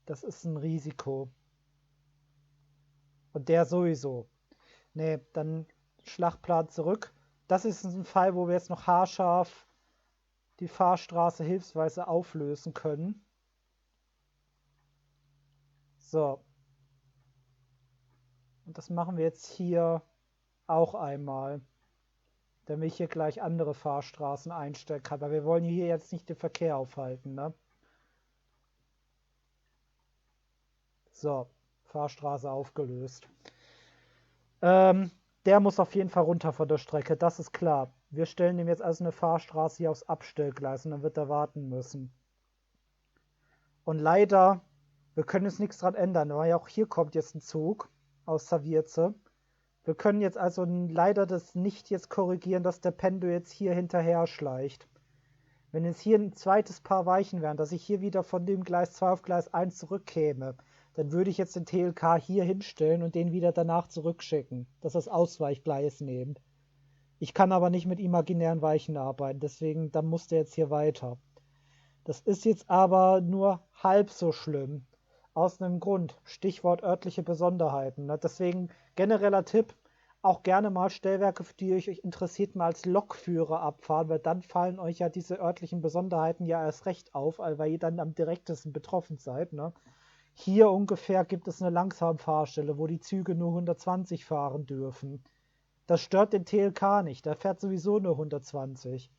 Das ist ein Risiko. Und der sowieso. Nee, dann Schlachtplan zurück. Das ist ein Fall, wo wir jetzt noch haarscharf die Fahrstraße hilfsweise auflösen können. So. Und das machen wir jetzt hier auch einmal, damit ich hier gleich andere Fahrstraßen einstellen kann. Weil wir wollen hier jetzt nicht den Verkehr aufhalten, ne? So, Fahrstraße aufgelöst. Der muss auf jeden Fall runter von der Strecke, das ist klar. Wir stellen ihm jetzt also eine Fahrstraße hier aufs Abstellgleis und dann wird er warten müssen. Und leider, wir können jetzt nichts dran ändern, weil auch hier kommt jetzt ein Zug aus Savierze. Wir können jetzt also leider das nicht jetzt korrigieren, dass der Pendel jetzt hier hinterher schleicht. Wenn jetzt hier ein zweites Paar Weichen wären, dass ich hier wieder von dem Gleis 2 auf Gleis 1 zurückkäme, dann würde ich jetzt den TLK hier hinstellen und den wieder danach zurückschicken, dass das Ausweichgleis nehmen. Ich kann aber nicht mit imaginären Weichen arbeiten, deswegen dann muss der jetzt hier weiter. Das ist jetzt aber nur halb so schlimm. Aus einem Grund. Stichwort örtliche Besonderheiten. Ne? Deswegen genereller Tipp, auch gerne mal Stellwerke, für die euch interessiert, mal als Lokführer abfahren, weil dann fallen euch ja diese örtlichen Besonderheiten ja erst recht auf, weil ihr dann am direktesten betroffen seid. Ne? Hier ungefähr gibt es eine Langsamfahrstelle, wo die Züge nur 120 fahren dürfen. Das stört den TLK nicht, der fährt sowieso nur 120.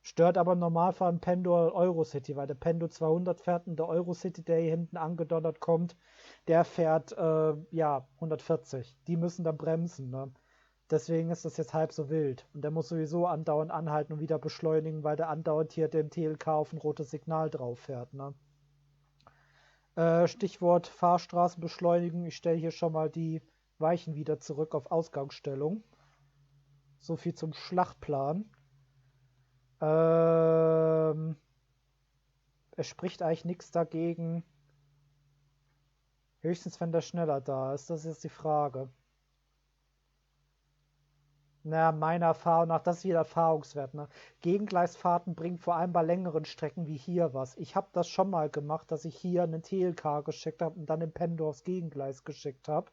Stört aber im Normalfall im Pendo Eurocity, weil der Pendo 200 fährt und der Eurocity, der hier hinten angedonnert kommt, der fährt ja 140. Die müssen dann bremsen. Ne? Deswegen ist das jetzt halb so wild. Und der muss sowieso andauernd anhalten und wieder beschleunigen, weil der andauernd hier dem TLK auf ein rotes Signal drauf fährt. Ne? Stichwort Fahrstraßen beschleunigen. Ich stelle hier schon mal die Weichen wieder zurück auf Ausgangsstellung. So viel zum Schlachtplan. Es spricht eigentlich nichts dagegen, Höchstens, wenn der schneller da ist. Das ist jetzt die Frage. Naja, meiner Erfahrung nach, das ist wieder Erfahrungswert, ne? Gegengleisfahrten bringen vor allem bei längeren Strecken wie hier was. Ich habe das schon mal gemacht, dass ich hier einen TLK geschickt habe und dann den Pendel aufs Gegengleis geschickt habe.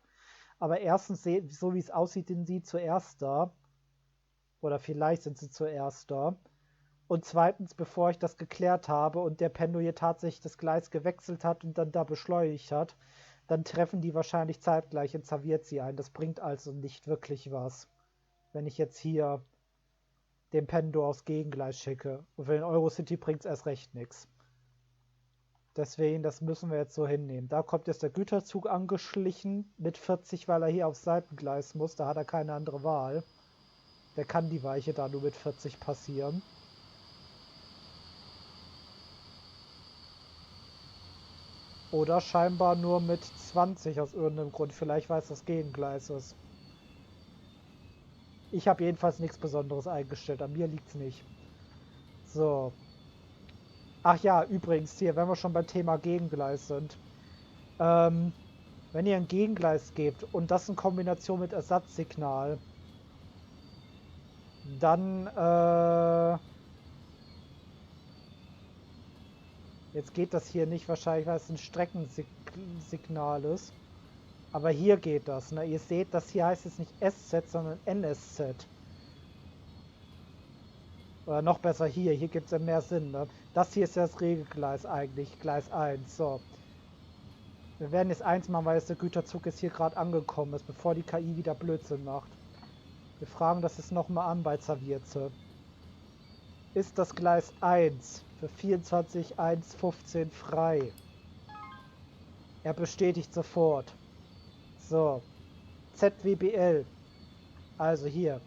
Aber erstens, so wie es aussieht, sind sie zuerst da. Oder vielleicht sind sie zuerst da. Und zweitens, bevor ich das geklärt habe und der Pendel hier tatsächlich das Gleis gewechselt hat und dann da beschleunigt hat, dann treffen die wahrscheinlich zeitgleich und serviert sie ein. Das bringt also nicht wirklich was, wenn ich jetzt hier den Pendel aufs Gegengleis schicke. Und für den Eurocity bringt es erst recht nichts. Deswegen, das müssen wir jetzt so hinnehmen. Da kommt jetzt der Güterzug angeschlichen mit 40, weil er hier aufs Seitengleis muss. Da hat er keine andere Wahl. Der kann die Weiche da nur mit 40 passieren. Oder scheinbar nur mit 20 aus irgendeinem Grund. Vielleicht weil es das Gegengleis ist. Ich habe jedenfalls nichts Besonderes eingestellt. An mir liegt es nicht. So. Ach ja, übrigens hier, wenn wir schon beim Thema Gegengleis sind. Wenn ihr ein Gegengleis gebt und das in Kombination mit Ersatzsignal, dann jetzt geht das hier nicht wahrscheinlich, weil es ein Streckensignal ist. Aber hier geht das. Ne? Ihr seht, das hier heißt jetzt nicht SZ, sondern NSZ. Oder noch besser hier. Hier gibt es ja mehr Sinn. Ne? Das hier ist ja das Regelgleis eigentlich. Gleis 1. So. Wir werden jetzt 1 machen, weil jetzt der Güterzug jetzt hier gerade angekommen ist, bevor die KI wieder Blödsinn macht. Wir fragen das jetzt nochmal an bei Zavierze. Ist das Gleis 1 für 24.1.15 frei? Er bestätigt sofort. So. ZWBL. Also hier.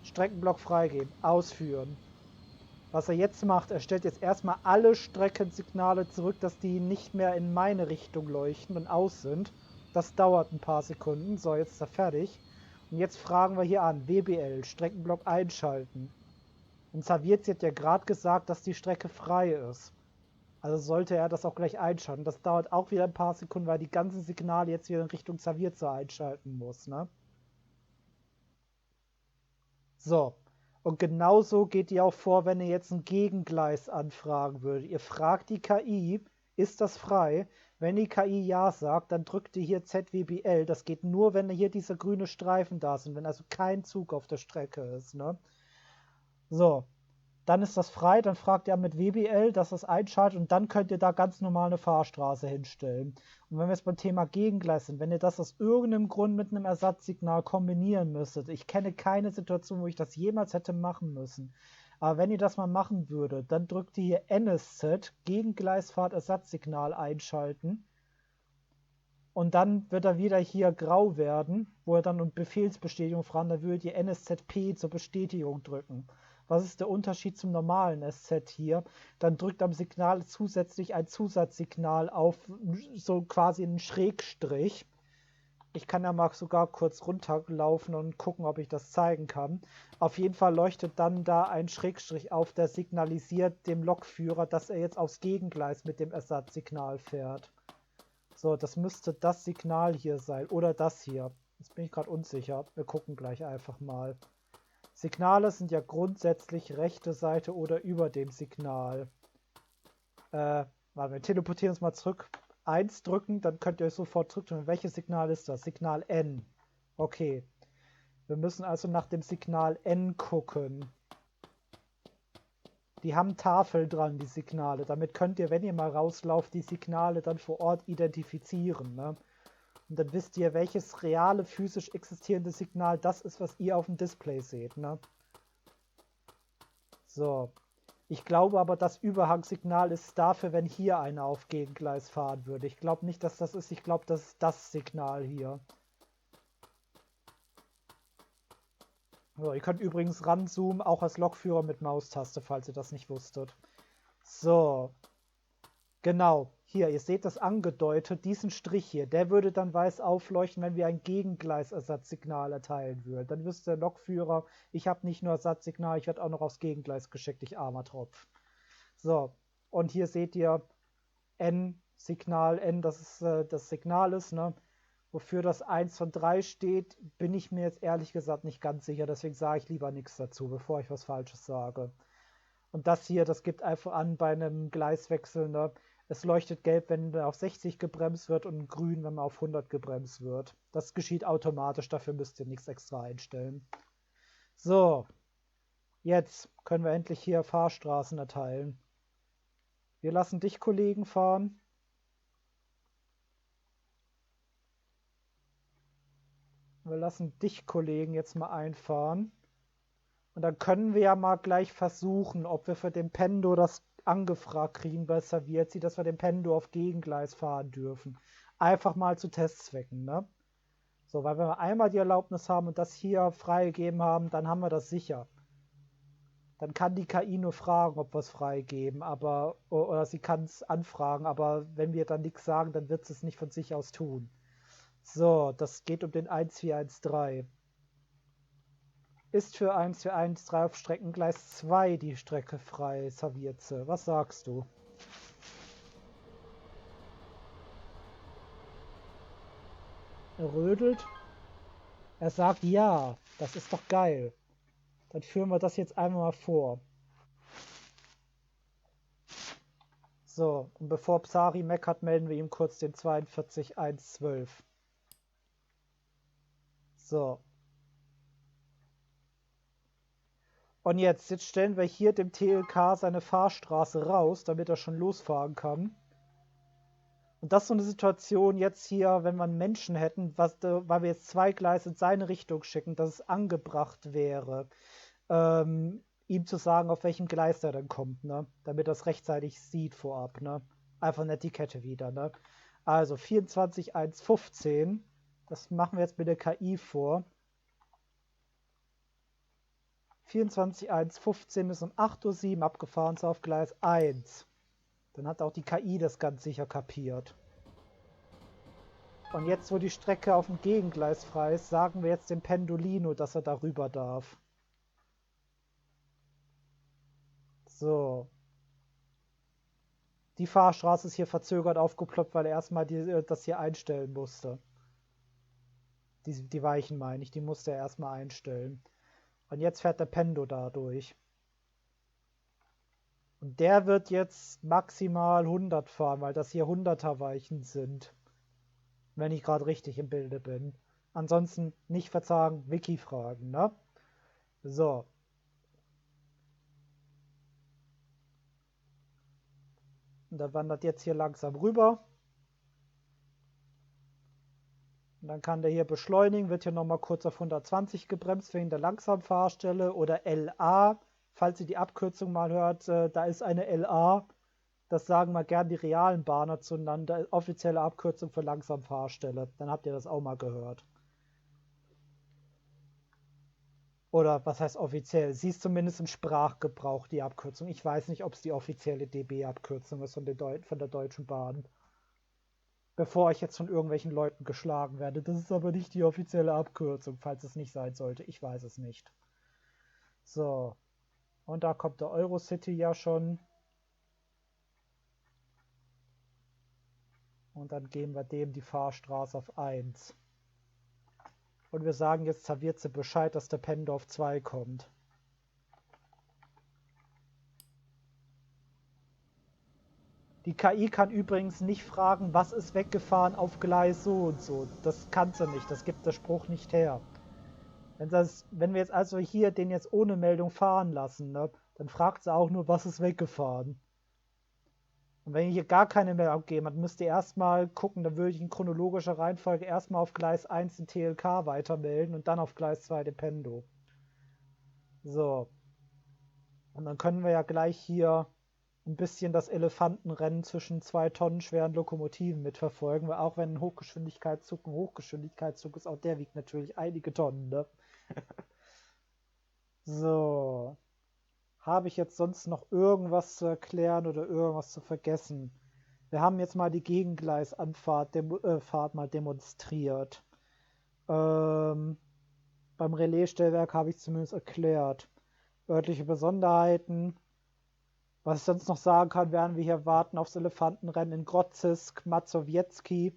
Streckenblock freigeben. Ausführen. Was er jetzt macht, er stellt jetzt erstmal alle Streckensignale zurück, dass die nicht mehr in meine Richtung leuchten und aus sind. Das dauert ein paar Sekunden. So, jetzt ist er fertig. Und jetzt fragen wir hier an. WBL. Streckenblock einschalten. Und Zavierzi hat ja gerade gesagt, dass die Strecke frei ist. Also sollte er das auch gleich einschalten. Das dauert auch wieder ein paar Sekunden, weil die ganzen Signale jetzt wieder in Richtung Zavierzi einschalten muss, ne? So. Und genauso geht ihr auch vor, wenn ihr jetzt ein Gegengleis anfragen würdet. Ihr fragt die KI, ist das frei? Wenn die KI ja sagt, dann drückt ihr hier ZWBL. Das geht nur, wenn hier diese grüne Streifen da sind, wenn also kein Zug auf der Strecke ist, ne? So. Dann ist das frei, dann fragt ihr mit WBL, dass das einschaltet und dann könnt ihr da ganz normal eine Fahrstraße hinstellen. Und wenn wir jetzt beim Thema Gegengleis sind, wenn ihr das aus irgendeinem Grund mit einem Ersatzsignal kombinieren müsstet, ich kenne keine Situation, wo ich das jemals hätte machen müssen, aber wenn ihr das mal machen würdet, dann drückt ihr hier NSZ, Gegengleisfahrt Ersatzsignal einschalten und dann wird er wieder hier grau werden, wo er dann um Befehlsbestätigung fragt, dann würdet ihr NSZP zur Bestätigung drücken. Was ist der Unterschied zum normalen SZ hier? Dann drückt am Signal zusätzlich ein Zusatzsignal auf, so quasi einen Schrägstrich. Ich kann ja mal sogar kurz runterlaufen und gucken, ob ich das zeigen kann. Auf jeden Fall leuchtet dann da ein Schrägstrich auf, der signalisiert dem Lokführer, dass er jetzt aufs Gegengleis mit dem Ersatzsignal fährt. So, das müsste das Signal hier sein. Oder das hier. Jetzt bin ich gerade unsicher. Wir gucken gleich einfach mal. Signale sind ja grundsätzlich rechte Seite oder über dem Signal. Warte, wir teleportieren uns mal zurück. 1 drücken, dann könnt ihr euch sofort zurückdrücken. Welches Signal ist das? Signal N. Okay. Wir müssen also nach dem Signal N gucken. Die haben Tafel dran, die Signale. Damit könnt ihr, wenn ihr mal rauslauft, die Signale dann vor Ort identifizieren. Ne? Und dann wisst ihr, welches reale, physisch existierende Signal das ist, was ihr auf dem Display seht. Ne? So. Ich glaube aber, das Überhangsignal ist dafür, wenn hier einer auf Gegengleis fahren würde. Ich glaube nicht, dass das ist. Ich glaube, das ist das Signal hier. So, ihr könnt übrigens ranzoomen, auch als Lokführer mit Maustaste, falls ihr das nicht wusstet. So. Genau, hier, ihr seht das angedeutet, diesen Strich hier, der würde dann weiß aufleuchten, wenn wir ein Gegengleisersatzsignal erteilen würden. Dann wüsste der Lokführer, ich habe nicht nur Ersatzsignal, ich werde auch noch aufs Gegengleis geschickt, ich armer Tropf. So, und hier seht ihr N Signal N, dass es das Signal ist, ne? Wofür das 1 von 3 steht, bin ich mir jetzt ehrlich gesagt nicht ganz sicher. Deswegen sage ich lieber nichts dazu, bevor ich was Falsches sage. Und das hier, das gibt einfach an bei einem Gleiswechsel, ne? Es leuchtet gelb, wenn auf 60 gebremst wird und grün, wenn man auf 100 gebremst wird. Das geschieht automatisch, dafür müsst ihr nichts extra einstellen. So, jetzt können wir endlich hier Fahrstraßen erteilen. Wir lassen dich, Kollegen, fahren. Wir lassen dich, Kollegen, jetzt mal einfahren. Und dann können wir ja mal gleich versuchen, ob wir für den Pendo das angefragt kriegen bei Servierzi, dass wir den Pendo auf Gegengleis fahren dürfen. Einfach mal zu Testzwecken, ne? So, weil wenn wir einmal die Erlaubnis haben und das hier freigegeben haben, dann haben wir das sicher. Dann kann die KI nur fragen, ob wir es freigeben, aber oder sie kann es anfragen, aber wenn wir dann nichts sagen, dann wird es nicht von sich aus tun. So, das geht um den 1413. Ist für 1413 auf Streckengleis 2 die Strecke frei, Savierze? Was sagst du? Er rödelt. Er sagt ja. Das ist doch geil. Dann führen wir das jetzt einmal mal vor. So, und bevor Psari meckert, melden wir ihm kurz den 42112. So. Und jetzt stellen wir hier dem TLK seine Fahrstraße raus, damit er schon losfahren kann. Und das ist so eine Situation jetzt hier, wenn wir einen Menschen hätten, weil wir jetzt 2 Gleise in seine Richtung schicken, dass es angebracht wäre, ihm zu sagen, auf welchem Gleis er dann kommt, ne? Damit er es rechtzeitig sieht vorab, ne? Einfach eine Etikette wieder, ne? Also 24.1.15, das machen wir jetzt mit der KI vor. 24.1.15 ist um 8.07 Uhr abgefahren, so auf Gleis 1. Dann hat auch die KI das ganz sicher kapiert. Und jetzt, wo die Strecke auf dem Gegengleis frei ist, sagen wir jetzt dem Pendolino, dass er darüber darf. So. Die Fahrstraße ist hier verzögert aufgeploppt, weil er erstmal das hier einstellen musste. Die Weichen meine ich, die musste er erstmal einstellen. Und jetzt fährt der Pendo da durch. Und der wird jetzt maximal 100 fahren, weil das hier 100er Weichen sind. Wenn ich gerade richtig im Bilde bin. Ansonsten nicht verzagen, Wiki fragen, ne? So. Und der wandert jetzt hier langsam rüber. Und dann kann der hier beschleunigen, wird hier nochmal kurz auf 120 gebremst wegen der Langsamfahrstelle oder LA. Falls ihr die Abkürzung mal hört, da ist eine LA. Das sagen mal gern die realen Bahner zueinander. Offizielle Abkürzung für Langsamfahrstelle. Dann habt ihr das auch mal gehört. Oder was heißt offiziell? Sie ist zumindest im Sprachgebrauch, die Abkürzung. Ich weiß nicht, ob es die offizielle DB-Abkürzung ist von der Deutschen Bahn. Bevor ich jetzt von irgendwelchen Leuten geschlagen werde. Das ist aber nicht die offizielle Abkürzung, falls es nicht sein sollte. Ich weiß es nicht. So. Und da kommt der Eurocity ja schon. Und dann geben wir dem die Fahrstraße auf 1. Und wir sagen jetzt Savierze Bescheid, dass der Pendo auf 2 kommt. Die KI kann übrigens nicht fragen, was ist weggefahren auf Gleis so und so. Das kann sie nicht, das gibt der Spruch nicht her. Wenn wir jetzt also hier den jetzt ohne Meldung fahren lassen, ne, dann fragt sie auch nur, was ist weggefahren. Und wenn ihr hier gar keine Meldung geben, dann müsst ihr erstmal gucken, dann würde ich in chronologischer Reihenfolge erstmal auf Gleis 1 den TLK weitermelden und dann auf Gleis 2 den Pendo. So. Und dann können wir ja gleich hier ein bisschen das Elefantenrennen zwischen 2 Tonnen schweren Lokomotiven mitverfolgen, weil auch wenn ein Hochgeschwindigkeitszug ist, auch der wiegt natürlich einige Tonnen, ne? So. Habe ich jetzt sonst noch irgendwas zu erklären oder irgendwas zu vergessen? Wir haben jetzt mal die Gegengleisanfahrt Fahrt mal demonstriert. Beim Relaisstellwerk habe ich zumindest erklärt. Örtliche Besonderheiten. Was ich sonst noch sagen kann, während wir hier warten aufs Elefantenrennen in Grodzisk, Mazowiecki,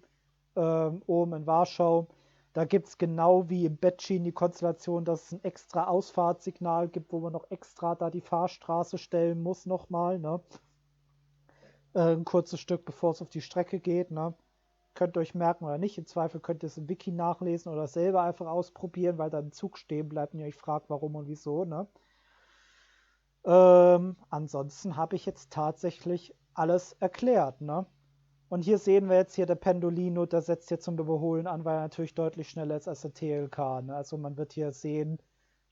oben in Warschau. Da gibt es genau wie im Betschin die Konstellation, dass es ein extra Ausfahrtssignal gibt, wo man noch extra da die Fahrstraße stellen muss nochmal, ne? Ein kurzes Stück, bevor es auf die Strecke geht, ne? Könnt ihr euch merken oder nicht. Im Zweifel könnt ihr es im Wiki nachlesen oder selber einfach ausprobieren, weil dann ein Zug stehen bleibt und ihr euch fragt, warum und wieso, ne? Ansonsten habe ich jetzt tatsächlich alles erklärt, ne? Und hier sehen wir jetzt hier der Pendolino, der setzt hier zum Überholen an, weil er natürlich deutlich schneller ist als der TLK. Ne? Also man wird hier sehen,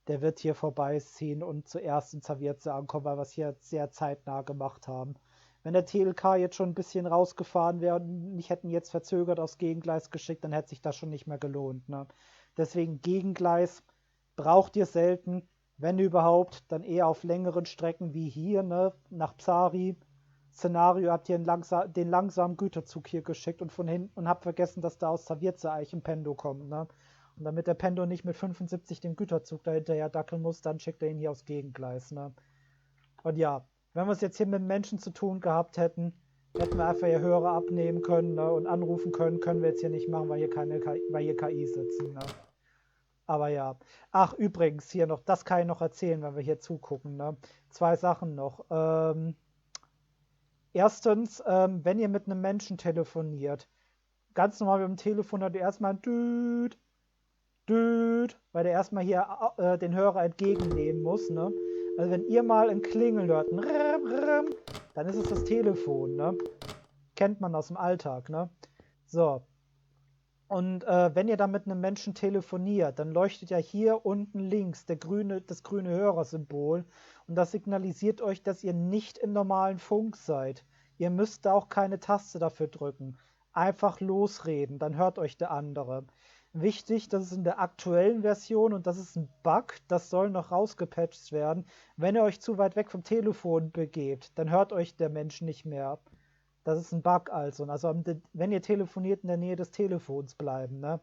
der wird hier vorbeiziehen und zuerst in Zawietze ankommen, weil wir es hier sehr zeitnah gemacht haben. Wenn der TLK jetzt schon ein bisschen rausgefahren wäre und nicht hätten jetzt verzögert aufs Gegengleis geschickt, dann hätte sich das schon nicht mehr gelohnt. Ne? Deswegen Gegengleis braucht ihr selten, wenn überhaupt, dann eher auf längeren Strecken wie hier, ne? Nach Psari. Szenario habt ihr den langsamen Güterzug hier geschickt und von hinten und habt vergessen, dass da aus Zawietze eigentlich ein Pendo kommt. Ne? Und damit der Pendo nicht mit 75 den Güterzug dahinterher dackeln muss, dann schickt er ihn hier aufs Gegengleis. Ne? Und ja, wenn wir es jetzt hier mit Menschen zu tun gehabt hätten, hätten wir einfach hier Hörer abnehmen können, ne? Und anrufen können. Können wir jetzt hier nicht machen, weil hier KI sitzen. Ne? Aber ja. Ach, übrigens, hier noch, das kann ich noch erzählen, wenn wir hier zugucken. Ne? Zwei Sachen noch. Erstens, wenn ihr mit einem Menschen telefoniert, ganz normal mit dem Telefon hat ihr erstmal ein Düt, Düt, weil der erstmal hier den Hörer entgegennehmen muss. Ne? Also wenn ihr mal ein Klingeln hört, ein Rrm, Rrm, dann ist es das Telefon. Ne? Kennt man aus dem Alltag. Ne? So. Und wenn ihr dann mit einem Menschen telefoniert, dann leuchtet ja hier unten links das grüne Hörersymbol und das signalisiert euch, dass ihr nicht im normalen Funk seid. Ihr müsst da auch keine Taste dafür drücken. Einfach losreden, dann hört euch der andere. Wichtig, das ist in der aktuellen Version und das ist ein Bug, das soll noch rausgepatcht werden. Wenn ihr euch zu weit weg vom Telefon begebt, dann hört euch der Mensch nicht mehr. Das ist ein Bug also. Also wenn ihr telefoniert, in der Nähe des Telefons bleiben. Ne?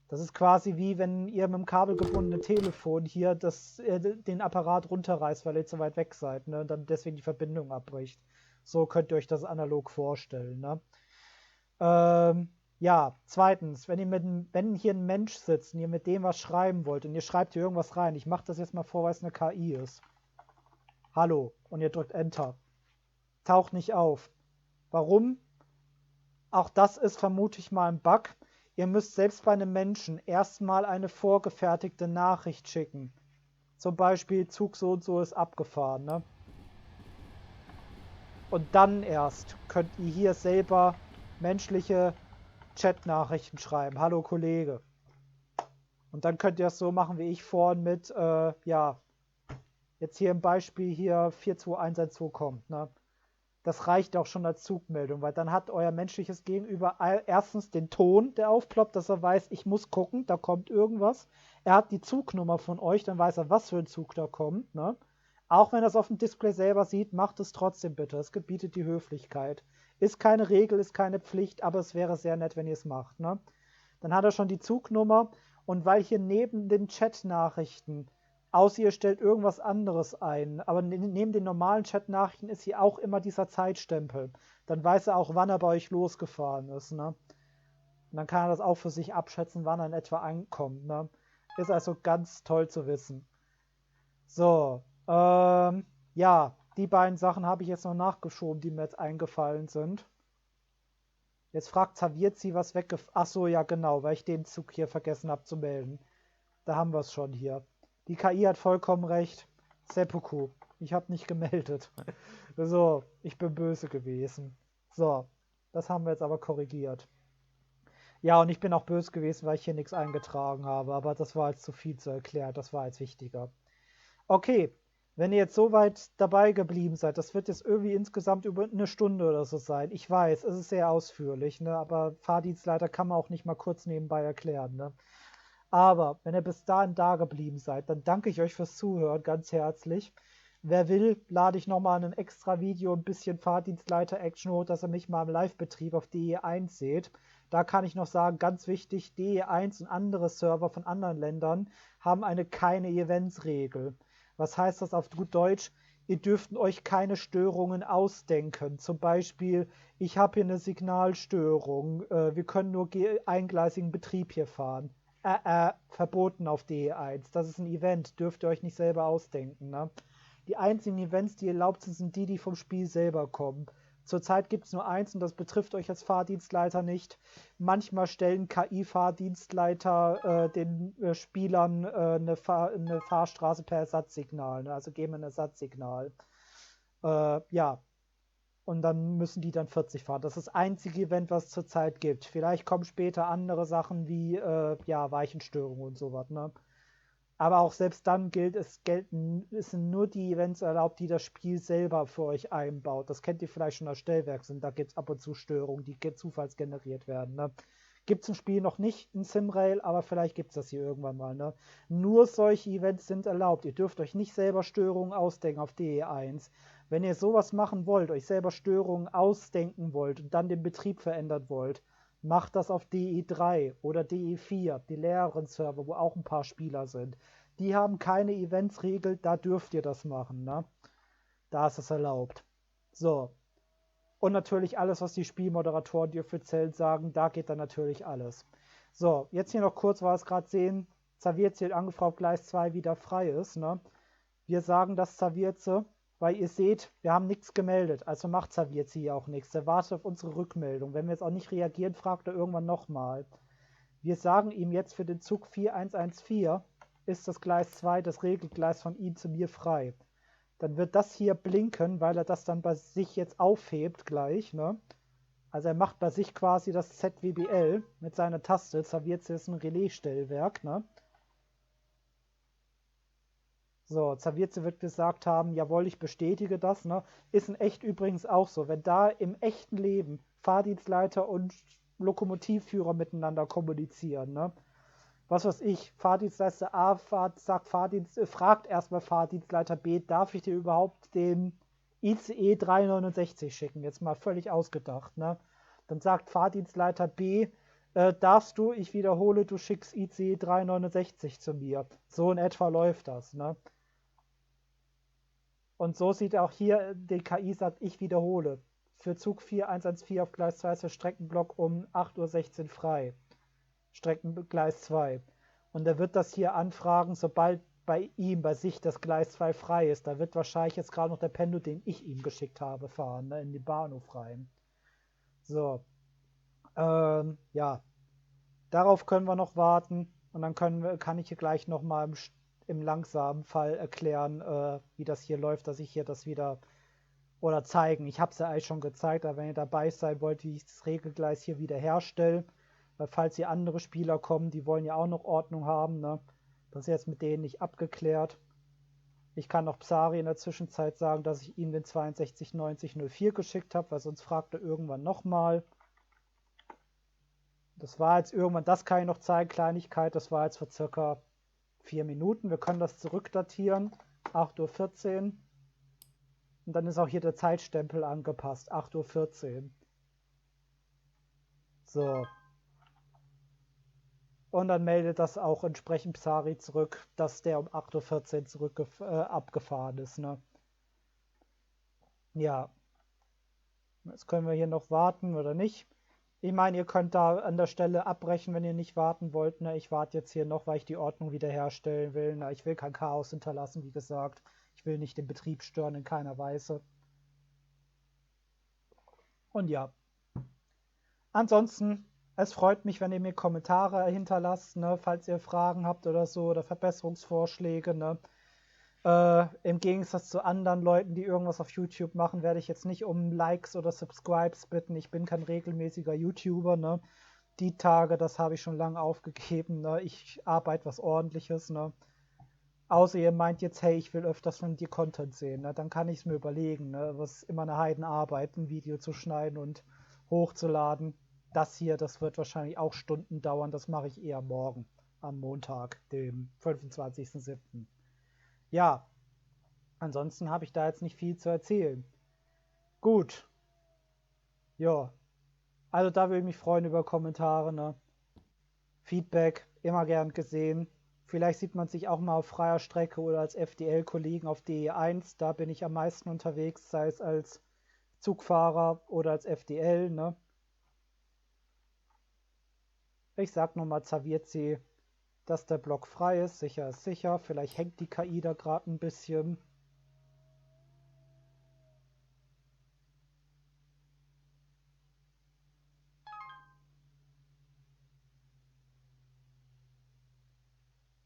Das ist quasi wie wenn ihr mit dem kabelgebundenen Telefon hier den Apparat runterreißt, weil ihr zu weit weg seid. Ne? Und dann deswegen die Verbindung abbricht. So könnt ihr euch das analog vorstellen. Ne? Ja, zweitens, wenn hier ein Mensch sitzt und ihr mit dem was schreiben wollt und ihr schreibt hier irgendwas rein, ich mache das jetzt mal vor, weil es eine KI ist. Hallo, und ihr drückt Enter. Taucht nicht auf. Warum? Auch das ist vermutlich mal ein Bug. Ihr müsst selbst bei einem Menschen erstmal eine vorgefertigte Nachricht schicken. Zum Beispiel Zug so und so ist abgefahren. Ne? Und dann erst könnt ihr hier selber menschliche Chat-Nachrichten schreiben. Hallo Kollege. Und dann könnt ihr es so machen wie ich vorhin mit, ja, jetzt hier im Beispiel hier 42112 kommt. Ne? Das reicht auch schon als Zugmeldung, weil dann hat euer menschliches Gegenüber erstens den Ton, der aufploppt, dass er weiß, ich muss gucken, da kommt irgendwas. Er hat die Zugnummer von euch, dann weiß er, was für ein Zug da kommt. Ne? Auch wenn er es auf dem Display selber sieht, macht es trotzdem bitte. Es gebietet die Höflichkeit. Ist keine Regel, ist keine Pflicht, aber es wäre sehr nett, wenn ihr es macht. Ne? Dann hat er schon die Zugnummer und weil hier neben den Chat-Nachrichten außer ihr stellt irgendwas anderes ein. Aber neben den normalen Chat-Nachrichten ist hier auch immer dieser Zeitstempel. Dann weiß er auch, wann er bei euch losgefahren ist. Ne? Und dann kann er das auch für sich abschätzen, wann er in etwa ankommt. Ne? Ist also ganz toll zu wissen. So, ja, die beiden Sachen habe ich jetzt noch nachgeschoben, die mir jetzt eingefallen sind. Jetzt fragt Zawietzi, was Ach so, ja genau, weil ich den Zug hier vergessen habe zu melden. Da haben wir es schon hier. Die KI hat vollkommen recht. Seppuku. Ich habe nicht gemeldet. So, ich bin böse gewesen. So, das haben wir jetzt aber korrigiert. Ja, und ich bin auch böse gewesen, weil ich hier nichts eingetragen habe. Aber das war jetzt zu viel zu erklären. Das war jetzt wichtiger. Okay, wenn ihr jetzt so weit dabei geblieben seid, das wird jetzt irgendwie insgesamt über eine Stunde oder so sein. Ich weiß, es ist sehr ausführlich, ne? Aber Fahrdienstleiter kann man auch nicht mal kurz nebenbei erklären. Ne? Aber wenn ihr bis dahin da geblieben seid, dann danke ich euch fürs Zuhören ganz herzlich. Wer will, lade ich nochmal ein extra Video, ein bisschen Fahrdienstleiter-Action hoch, dass ihr mich mal im Live-Betrieb auf DE1 seht. Da kann ich noch sagen, ganz wichtig, DE1 und andere Server von anderen Ländern haben eine keine-Events-Regel. Was heißt das auf gut Deutsch? Ihr dürft euch keine Störungen ausdenken. Zum Beispiel, ich habe hier eine Signalstörung. Wir können nur eingleisigen Betrieb hier fahren. Verboten auf DE1. Das ist ein Event. Dürft ihr euch nicht selber ausdenken. Ne? Die einzigen Events, die erlaubt sind, sind die vom Spiel selber kommen. Zurzeit gibt es nur eins und das betrifft euch als Fahrdienstleiter nicht. Manchmal stellen KI-Fahrdienstleiter den Spielern eine Fahrstraße per Ersatzsignal, ne? Also geben ein Ersatzsignal. Ja, und dann müssen die dann 40 fahren. Das ist das einzige Event, was es zurzeit gibt. Vielleicht kommen später andere Sachen wie ja, Weichenstörungen und sowas. Ne? Aber auch selbst dann es sind nur die Events erlaubt, die das Spiel selber für euch einbaut. Das kennt ihr vielleicht schon aus Stellwerksen. Da gibt es ab und zu Störungen, die zufallsgeneriert werden. Ne? Gibt es im Spiel noch nicht in Simrail, aber vielleicht gibt es das hier irgendwann mal. Ne? Nur solche Events sind erlaubt. Ihr dürft euch nicht selber Störungen ausdenken auf DE1. Wenn ihr sowas machen wollt, euch selber Störungen ausdenken wollt und dann den Betrieb verändern wollt, macht das auf DE3 oder DE4, die leeren Server, wo auch ein paar Spieler sind. Die haben keine Eventsregel, da dürft ihr das machen. Ne? Da ist es erlaubt. So. Und natürlich alles, was die Spielmoderatoren, die offiziell sagen, da geht dann natürlich alles. So, jetzt hier noch kurz, weil wir es gerade sehen. Zawierze angefragt, ob Gleis 2 wieder frei ist. Ne? Wir sagen das Zawierze, weil ihr seht, wir haben nichts gemeldet. Also macht Zawierze hier auch nichts. Er wartet auf unsere Rückmeldung. Wenn wir jetzt auch nicht reagieren, fragt er irgendwann nochmal. Wir sagen ihm jetzt für den Zug 4114 ist das Gleis 2, das Regelgleis von ihm zu mir frei. Dann wird das hier blinken, weil er das dann bei sich jetzt aufhebt gleich. Ne? Also er macht bei sich quasi das ZWBL mit seiner Taste. Zawierze ist ein Relaisstellwerk. Ne? So, Zawierze wird gesagt haben, jawohl, ich bestätige das. Ne? Ist in echt übrigens auch so. Wenn da im echten Leben Fahrdienstleiter und Lokomotivführer miteinander kommunizieren, ne? Was weiß ich, Fahrdienstleister A fragt erstmal Fahrdienstleiter B, darf ich dir überhaupt den ICE 369 schicken? Jetzt mal völlig ausgedacht. Ne? Dann sagt Fahrdienstleiter B, darfst du, ich wiederhole, du schickst ICE 369 zu mir. So in etwa läuft das. Ne? Und so sieht auch hier, die KI sagt, ich wiederhole. Für Zug 4114 auf Gleis 2 ist der Streckenblock um 8:16 Uhr frei. Streckengleis 2. Und er wird das hier anfragen, sobald bei ihm, bei sich das Gleis 2 frei ist. Da wird wahrscheinlich jetzt gerade noch der Pendel, den ich ihm geschickt habe, fahren, ne, in den Bahnhof rein. So. Ja. Darauf können wir noch warten. Und dann kann ich hier gleich nochmal im langsamen Fall erklären, wie das hier läuft, dass ich hier das wieder oder zeigen. Ich habe es ja eigentlich schon gezeigt, aber wenn ihr dabei sein wollt, wie ich das Regelgleis hier wieder herstelle, weil falls hier andere Spieler kommen, die wollen ja auch noch Ordnung haben, ne? Das ist jetzt mit denen nicht abgeklärt. Ich kann noch Psari in der Zwischenzeit sagen, dass ich ihm den 629004 geschickt habe, weil sonst fragt er irgendwann nochmal. Das war jetzt irgendwann, das kann ich noch zeigen, Kleinigkeit, das war jetzt vor circa 4 Minuten. Wir können das zurückdatieren, 8:14 Uhr. Und dann ist auch hier der Zeitstempel angepasst, 8:14 Uhr. So. Und dann meldet das auch entsprechend Psari zurück, dass der um 8:14 Uhr abgefahren ist. Ne? Ja. Jetzt können wir hier noch warten oder nicht. Ich meine, ihr könnt da an der Stelle abbrechen, wenn ihr nicht warten wollt. Ne? Ich warte jetzt hier noch, weil ich die Ordnung wiederherstellen will. Ne? Ich will kein Chaos hinterlassen, wie gesagt. Ich will nicht den Betrieb stören in keiner Weise. Und ja. Ansonsten, es freut mich, wenn ihr mir Kommentare hinterlasst, ne? Falls ihr Fragen habt oder so oder Verbesserungsvorschläge. Ne? Im Gegensatz zu anderen Leuten, die irgendwas auf YouTube machen, werde ich jetzt nicht um Likes oder Subscribes bitten. Ich bin kein regelmäßiger YouTuber. Ne? Die Tage, das habe ich schon lange aufgegeben. Ne? Ich arbeite was Ordentliches. Ne? Außer ihr meint jetzt, hey, ich will öfters von dir Content sehen. Ne? Dann kann ich es mir überlegen. Ne? Was immer eine Heidenarbeit, ein Video zu schneiden und hochzuladen. Das hier, das wird wahrscheinlich auch Stunden dauern. Das mache ich eher morgen, am Montag, dem 25.07. Ja, ansonsten habe ich da jetzt nicht viel zu erzählen. Gut, ja. Also da würde ich mich freuen über Kommentare, ne? Feedback, immer gern gesehen. Vielleicht sieht man sich auch mal auf freier Strecke oder als FDL-Kollegen auf DE1. Da bin ich am meisten unterwegs, sei es als Zugfahrer oder als FDL. Ne? Ich sag nochmal Zaviezi, dass der Block frei ist. Sicher ist sicher. Vielleicht hängt die KI da gerade ein bisschen.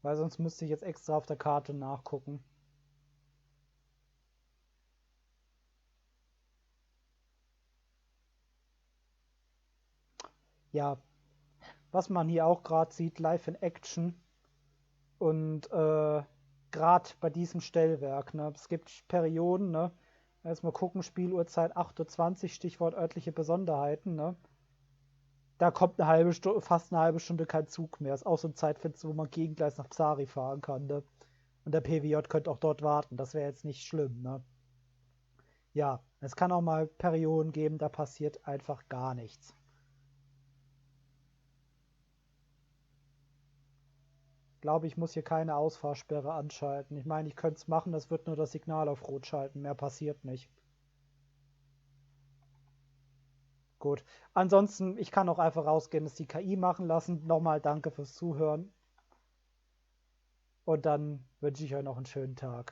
Weil sonst müsste ich jetzt extra auf der Karte nachgucken. Ja, was man hier auch gerade sieht, live in Action und gerade bei diesem Stellwerk. Ne? Es gibt Perioden, ne? Erstmal gucken, Spieluhrzeit 8:20 Uhr, Stichwort örtliche Besonderheiten. Ne? Da kommt eine halbe Stunde, fast eine halbe Stunde kein Zug mehr. Ist auch so ein Zeitfenster, wo man Gegengleis nach Psari fahren kann. Ne? Und der PWJ könnte auch dort warten. Das wäre jetzt nicht schlimm. Ne? Ja, es kann auch mal Perioden geben, da passiert einfach gar nichts. Glaube ich, muss hier keine Ausfahrsperre anschalten. Ich meine, ich könnte es machen, das wird nur das Signal auf Rot schalten. Mehr passiert nicht. Gut. Ansonsten, ich kann auch einfach rausgehen, das die KI machen lassen. Nochmal danke fürs Zuhören und dann wünsche ich euch noch einen schönen Tag.